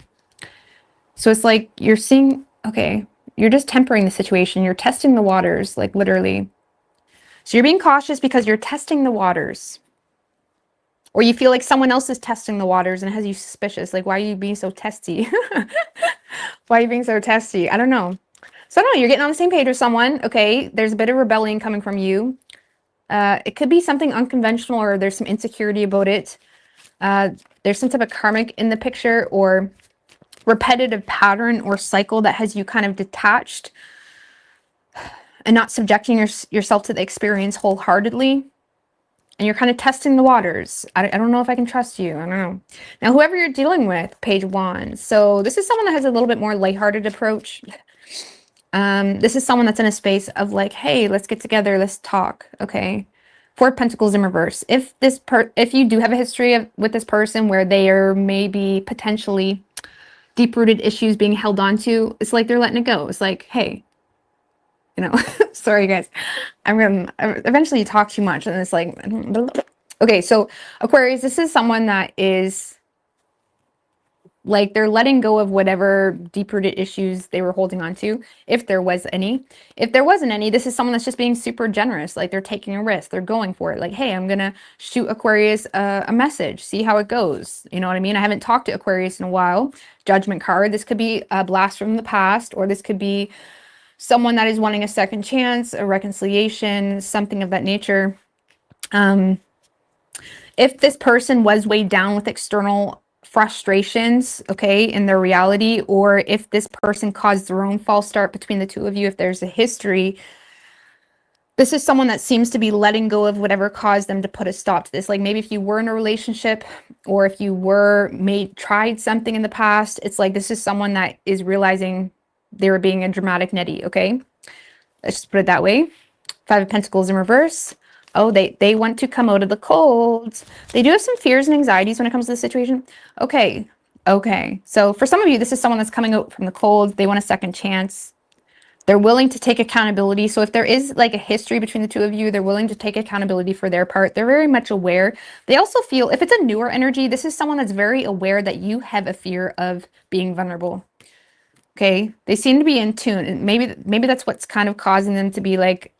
So it's like you're seeing, okay, you're just tempering the situation. You're testing the waters, like literally. So you're being cautious because you're testing the waters. Or you feel like someone else is testing the waters and it has you suspicious. Like, why are you being so testy? Why are you being so testy? I don't know. So I don't know, you're getting on the same page with someone. Okay, there's a bit of rebellion coming from you. It could be something unconventional or there's some insecurity about it. There's some type of karmic in the picture or repetitive pattern or cycle that has you kind of detached and not subjecting yourself to the experience wholeheartedly. And you're kind of testing the waters. I don't know if I can trust you. I don't know. Now, whoever you're dealing with, Page of Wands. So this is someone that has a little bit more lighthearted approach. This is someone that's in a space of like, hey, let's get together. Let's talk. Okay. Four of Pentacles in reverse. If you do have a history with this person where they are maybe potentially deep-rooted issues being held on to, it's like they're letting it go. It's like, hey, you know, sorry guys, I'm gonna eventually talk too much and it's like, okay, so Aquarius, this is someone that is like they're letting go of whatever deep-rooted issues they were holding on to, if there was any. If there wasn't any, this is someone that's just being super generous. Like they're taking a risk, they're going for it. Like, hey, I'm gonna shoot Aquarius a message, see how it goes. You know what I mean? I haven't talked to Aquarius in a while. Judgment card. This could be a blast from the past, or this could be someone that is wanting a second chance, a reconciliation, something of that nature. If this person was weighed down with external frustrations, okay, in their reality, or if this person caused their own false start between the two of you, if there's a history, this is someone that seems to be letting go of whatever caused them to put a stop to this. Like maybe if you were in a relationship or if you tried something in the past, it's like this is someone that is realizing they were being a dramatic netty, okay? Let's just put it that way. Five of Pentacles in reverse. Oh, they want to come out of the cold. They do have some fears and anxieties when it comes to the situation. Okay. Okay. So for some of you, this is someone that's coming out from the cold. They want a second chance. They're willing to take accountability. So if there is like a history between the two of you, they're willing to take accountability for their part. They're very much aware. They also feel, if it's a newer energy, this is someone that's very aware that you have a fear of being vulnerable. Okay. They seem to be in tune. And maybe that's what's kind of causing them to be like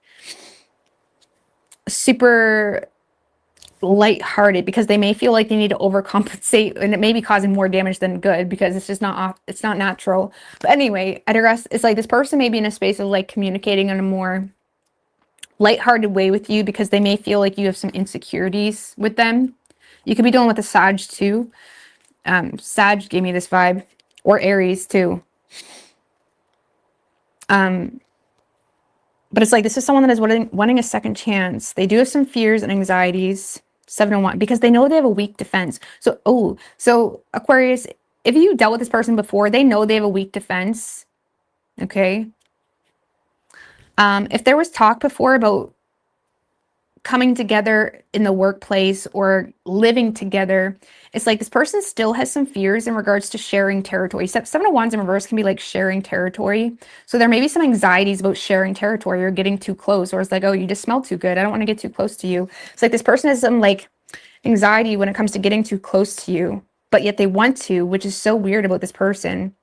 super lighthearted, because they may feel like they need to overcompensate and it may be causing more damage than good because it's just it's not natural. But anyway, I digress. It's like this person may be in a space of like communicating in a more lighthearted way with you because they may feel like you have some insecurities with them. You could be dealing with a Sag too. Sag gave me this vibe, or Aries too. But it's like, this is someone that is wanting a second chance. They do have some fears and anxieties. 701, because they know they have a weak defense. So Aquarius, if you dealt with this person before, they know they have a weak defense. Okay. If there was talk before about coming together in the workplace or living together, it's like this person still has some fears in regards to sharing territory. Seven of Wands in reverse can be like sharing territory. So there may be some anxieties about sharing territory or getting too close, or it's like, oh, you just smell too good, I don't want to get too close to you. It's like this person has some like anxiety when it comes to getting too close to you, but yet they want to, which is so weird about this person.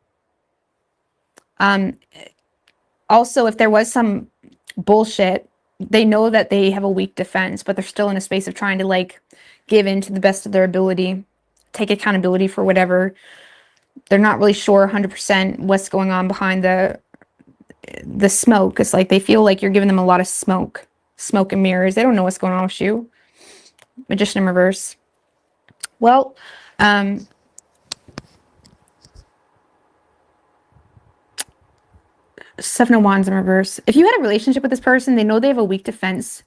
Also, if there was some bullshit, they know that they have a weak defense, but they're still in a space of trying to like give in to the best of their ability, take accountability for whatever. They're not really sure 100% what's going on behind the smoke. It's like they feel like you're giving them a lot of smoke and mirrors. They don't know what's going on with you. Magician in reverse. Well, Seven of Wands in reverse. If you had a relationship with this person, they know they have a weak defense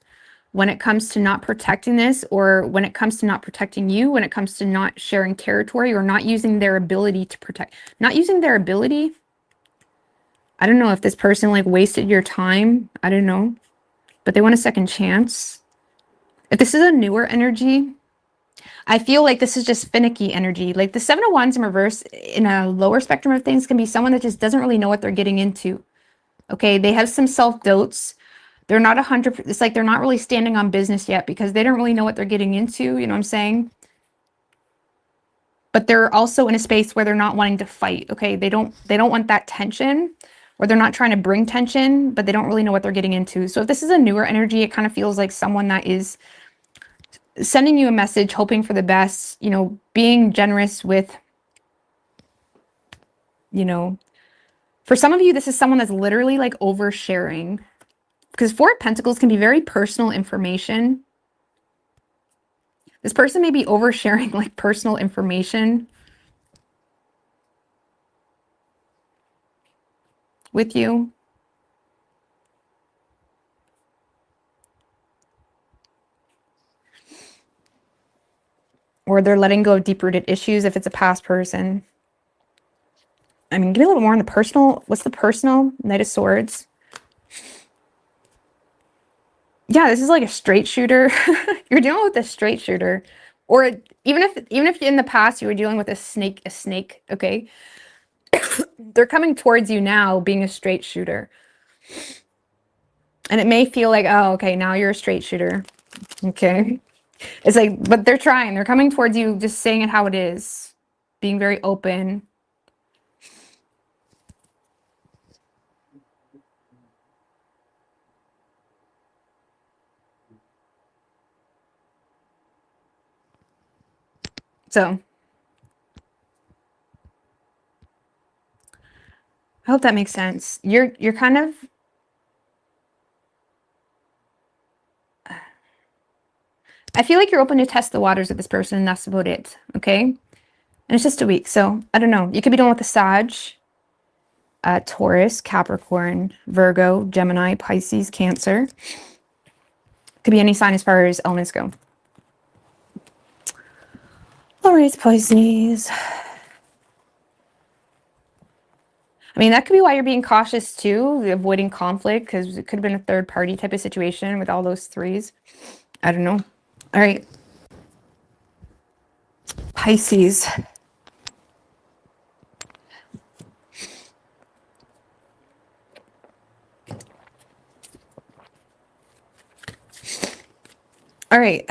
when it comes to not protecting this, or when it comes to not protecting you, when it comes to not sharing territory, or not using their ability to protect, not using their ability. I don't know if this person like wasted your time. I don't know, but they want a second chance. If this is a newer energy, I feel like this is just finicky energy. Like the Seven of Wands in reverse in a lower spectrum of things can be someone that just doesn't really know what they're getting into. Okay, they have some self-doubts. They're not 100%, it's like they're not really standing on business yet because they don't really know what they're getting into, you know what I'm saying? But they're also in a space where they're not wanting to fight, okay? They don't want that tension, or they're not trying to bring tension, but they don't really know what they're getting into. So if this is a newer energy, it kind of feels like someone that is sending you a message, hoping for the best, you know, being generous with, you know, for some of you, this is someone that's literally like oversharing, because Four of Pentacles can be very personal information. This person may be oversharing like personal information with you. Or they're letting go of deep-rooted issues if it's a past person. I mean, give me a little more on the personal. What's the personal? Knight of Swords. Yeah, this is like a straight shooter. You're dealing with a straight shooter. Or even if in the past you were dealing with a snake, okay? They're coming towards you now being a straight shooter. And it may feel like, oh, okay, now you're a straight shooter. Okay. It's like, but they're trying. They're coming towards you, just saying it how it is. Being very open. So I hope that makes sense. You're kind of, I feel like you're open to test the waters with this person, and that's about it. Okay. And it's just a week. So I don't know. You could be dealing with a Sag, Taurus, Capricorn, Virgo, Gemini, Pisces, Cancer. Could be any sign as far as elements go. All right, Pisces. I mean, that could be why you're being cautious too, avoiding conflict, because it could have been a third party type of situation with all those threes. I don't know. All right. Pisces. All right.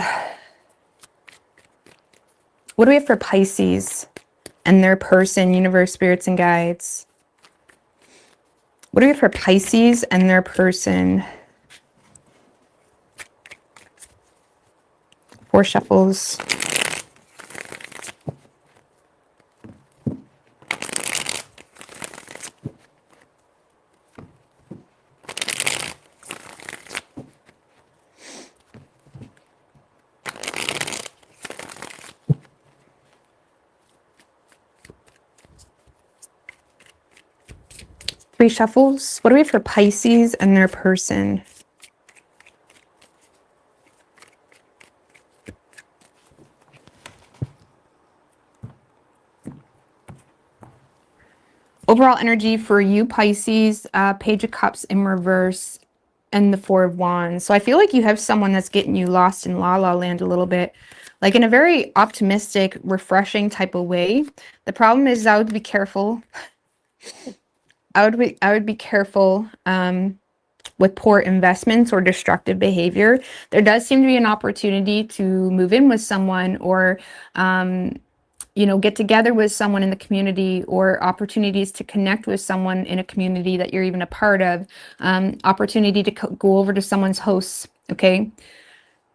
What do we have for Pisces and their person, universe, spirits, and guides? What do we have for Pisces and their person? Four shuffles. 3 shuffles. What do we have for Pisces and their person? Overall energy for you, Pisces, Page of Cups in reverse, and the 4 of Wands. So I feel like you have someone that's getting you lost in la la land a little bit, like in a very optimistic, refreshing type of way. The problem is I would be careful. I would be careful with poor investments or destructive behavior. There does seem to be an opportunity to move in with someone, or you know, get together with someone in the community, or opportunities to connect with someone in a community that you're even a part of, opportunity to go over to someone's house. Okay,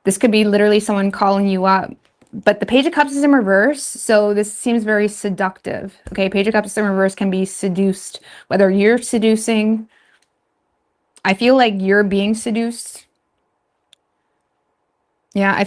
this could be literally someone calling you up, but the Page of Cups is in reverse, so this seems very seductive. Okay, Page of Cups in reverse can be seduced, whether you're seducing. I feel like you're being seduced. Yeah,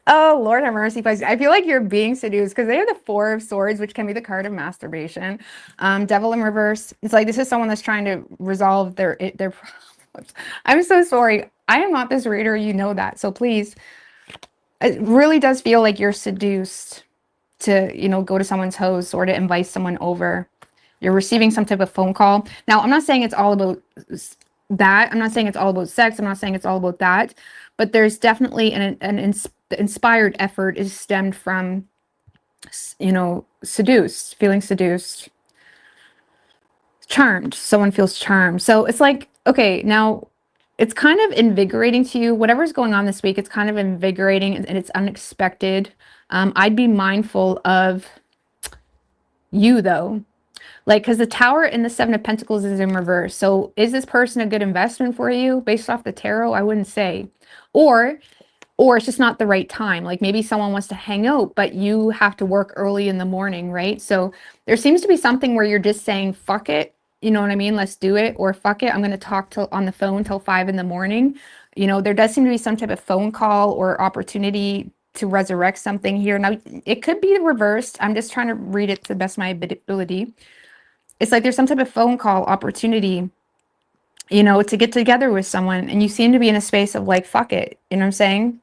oh, Lord have mercy, Pisces. I feel like you're being seduced because they have the 4 of Swords, which can be the card of masturbation. Devil in reverse. It's like this is someone that's trying to resolve their problems. I'm so sorry. I am not this reader. You know that. So please, it really does feel like you're seduced to, you know, go to someone's house or to invite someone over. You're receiving some type of phone call. Now, I'm not saying it's all about that. I'm not saying it's all about sex. I'm not saying it's all about that. But there's definitely the inspired effort is stemmed from, you know, seduced, feeling seduced, charmed. Someone feels charmed. So it's like, okay, now it's kind of invigorating to you. Whatever's going on this week, it's kind of invigorating and it's unexpected. I'd be mindful of you though. Like, because the Tower and the 7 of Pentacles is in reverse. So is this person a good investment for you based off the tarot? I wouldn't say. Or it's just not the right time. Like maybe someone wants to hang out, but you have to work early in the morning, right? So there seems to be something where you're just saying, fuck it. You know what I mean? Let's do it. Or fuck it, I'm going to talk on the phone till 5 in the morning. You know, there does seem to be some type of phone call or opportunity to resurrect something here. Now, it could be reversed. I'm just trying to read it to the best of my ability. It's like there's some type of phone call opportunity, you know, to get together with someone. And you seem to be in a space of like, fuck it. You know what I'm saying?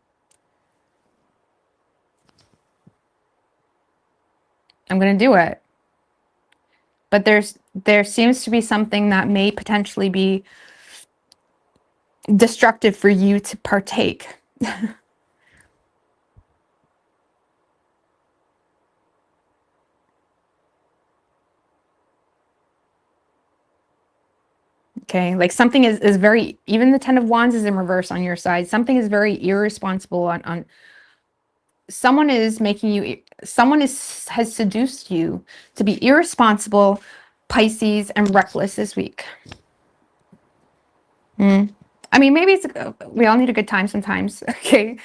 I'm going to do it. But there seems to be something that may potentially be destructive for you to partake. Okay, like something is very, even the 10 of Wands is in reverse on your side. Something is very irresponsible on someone is making you, has seduced you to be irresponsible, Pisces, and reckless this week. I mean, maybe we all need a good time sometimes, okay?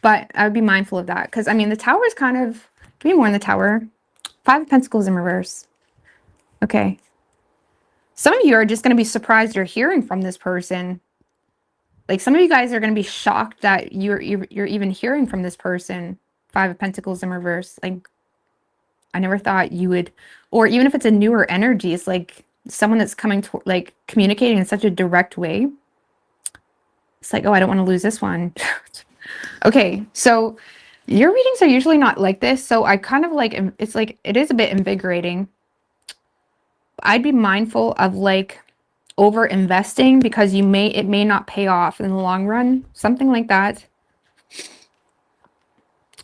But I would be mindful of that because, I mean, the Tower is kind of, give me more in the Tower. 5 of Pentacles in reverse. Okay. Some of you are just going to be surprised you're hearing from this person. Like some of you guys are going to be shocked that you're even hearing from this person. 5 of Pentacles in reverse. Like, I never thought you would, or even if it's a newer energy, it's like someone that's coming to, like, communicating in such a direct way. It's like, oh, I don't want to lose this one. Okay, so your readings are usually not like this. So I kind of like, it's like, it is a bit invigorating. I'd be mindful of like over investing because it may not pay off in the long run, something like that.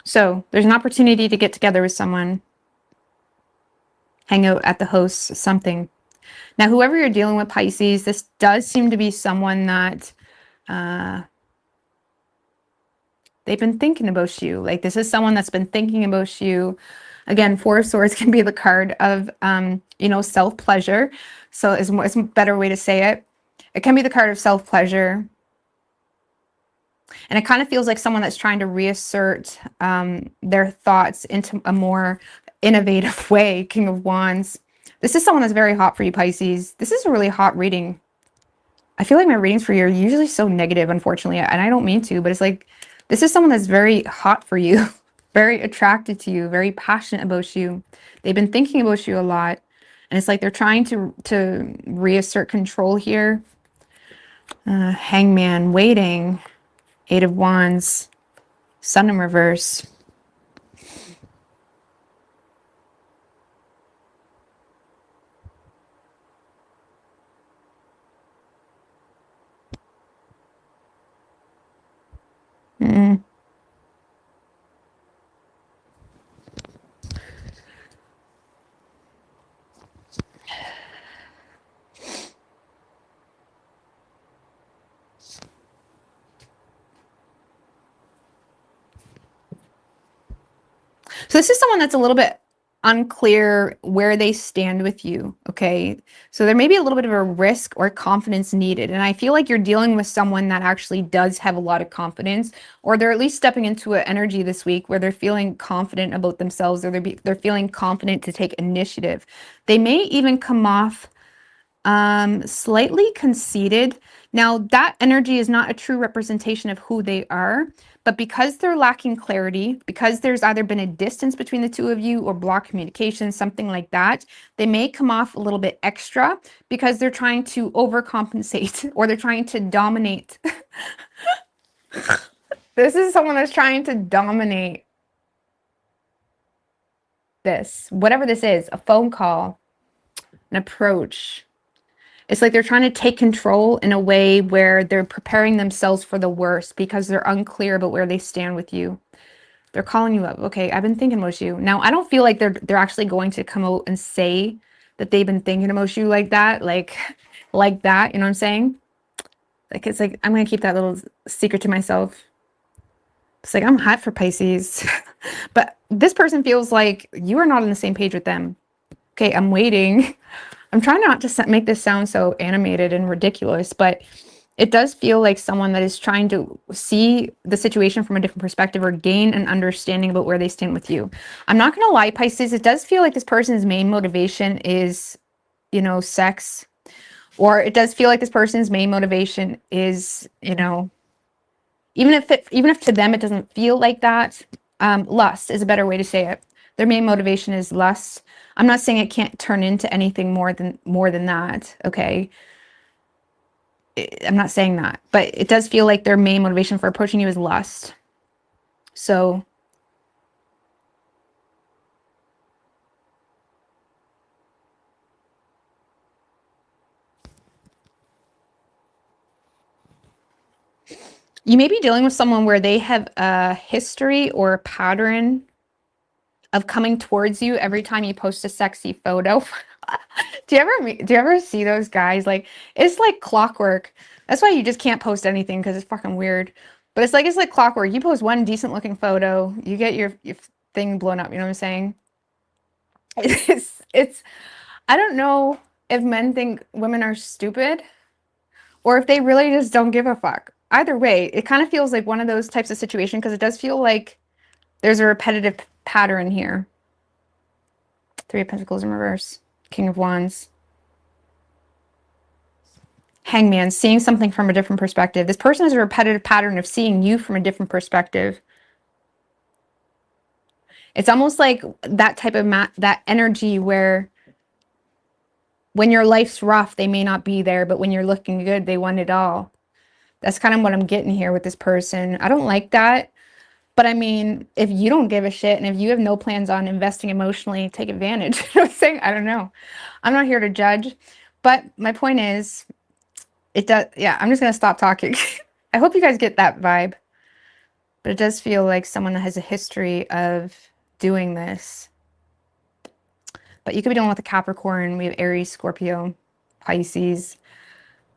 So there's an opportunity to get together with someone, hang out at the host, something. Now, whoever you're dealing with, Pisces, this does seem to be someone that they've been thinking about you. Like this is someone that's been thinking about you. Again, 4 of Swords can be the card of, you know, self-pleasure. So it's a better way to say it. It can be the card of self-pleasure. And it kind of feels like someone that's trying to reassert their thoughts into a more innovative way. King of Wands. This is someone that's very hot for you, Pisces. This is a really hot reading. I feel like my readings for you are usually so negative, unfortunately. And I don't mean to, but it's like, this is someone that's very hot for you. Very attracted to you, very passionate about you. They've been thinking about you a lot. And it's like they're trying to reassert control here. Hangman, waiting. 8 of Wands, Sun in reverse. So this is someone that's a little bit unclear where they stand with you, okay? So there may be a little bit of a risk or confidence needed. And I feel like you're dealing with someone that actually does have a lot of confidence, or they're at least stepping into an energy this week where they're feeling confident about themselves, or they're feeling confident to take initiative. They may even come off slightly conceited. Now that energy is not a true representation of who they are, but because they're lacking clarity, because there's either been a distance between the two of you or blocked communication, something like that, they may come off a little bit extra because they're trying to overcompensate or they're trying to dominate. This is someone that's trying to dominate this, whatever this is, a phone call, an approach. It's like they're trying to take control in a way where they're preparing themselves for the worst because they're unclear about where they stand with you. They're calling you up. Okay, I've been thinking about you. Now, I don't feel like they're actually going to come out and say that they've been thinking about you like that, like that, you know what I'm saying? Like, it's like, I'm going to keep that little secret to myself. It's like, I'm hot for Pisces. But this person feels like you are not on the same page with them. Okay, I'm waiting. I'm trying not to make this sound so animated and ridiculous, but it does feel like someone that is trying to see the situation from a different perspective or gain an understanding about where they stand with you. I'm not going to lie, Pisces, it does feel like this person's main motivation is, you know, sex. Or it does feel like this person's main motivation is, you know, even if to them it doesn't feel like that, lust is a better way to say it. Their main motivation is lust. I'm not saying it can't turn into anything more than that, okay? I'm not saying that, but it does feel like their main motivation for approaching you is lust. So you may be dealing with someone where they have a history or a pattern of coming towards you every time you post a sexy photo. Do you ever see those guys? Like, it's like clockwork. That's why you just can't post anything, because it's fucking weird. But it's like clockwork. You post one decent looking photo, you get your thing blown up. You know what I'm saying? It's I don't know if men think women are stupid or if they really just don't give a fuck. Either way, it kind of feels like one of those types of situation, because it does feel like there's a repetitive pattern here. 3 of Pentacles in reverse. King of Wands. Hangman, seeing something from a different perspective. This person has a repetitive pattern of seeing you from a different perspective. It's almost like that type of that energy where when your life's rough, they may not be there, but when you're looking good, they want it all. That's kind of what I'm getting here with this person. I don't like that. But I mean, if you don't give a shit and if you have no plans on investing emotionally, take advantage. You know what I'm saying? I don't know. I'm not here to judge. But my point is, it does. Yeah, I'm just going to stop talking. I hope you guys get that vibe. But it does feel like someone that has a history of doing this. But you could be dealing with a Capricorn. We have Aries, Scorpio, Pisces,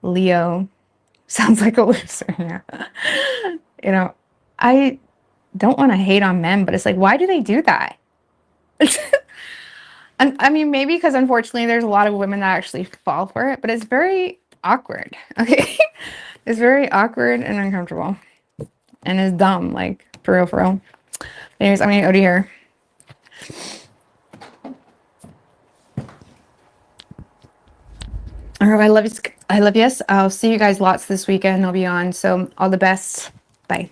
Leo. Sounds like a loser. Yeah. You know, I don't want to hate on men, but it's like, why do they do that? And I mean, maybe because unfortunately there's a lot of women that actually fall for it, but it's very awkward. Okay. It's very awkward and uncomfortable and it's dumb, like for real, for real. Anyways, I'm gonna go to here. All right, I love you. I'll see you guys lots this weekend. I'll be on. So all the best. Bye.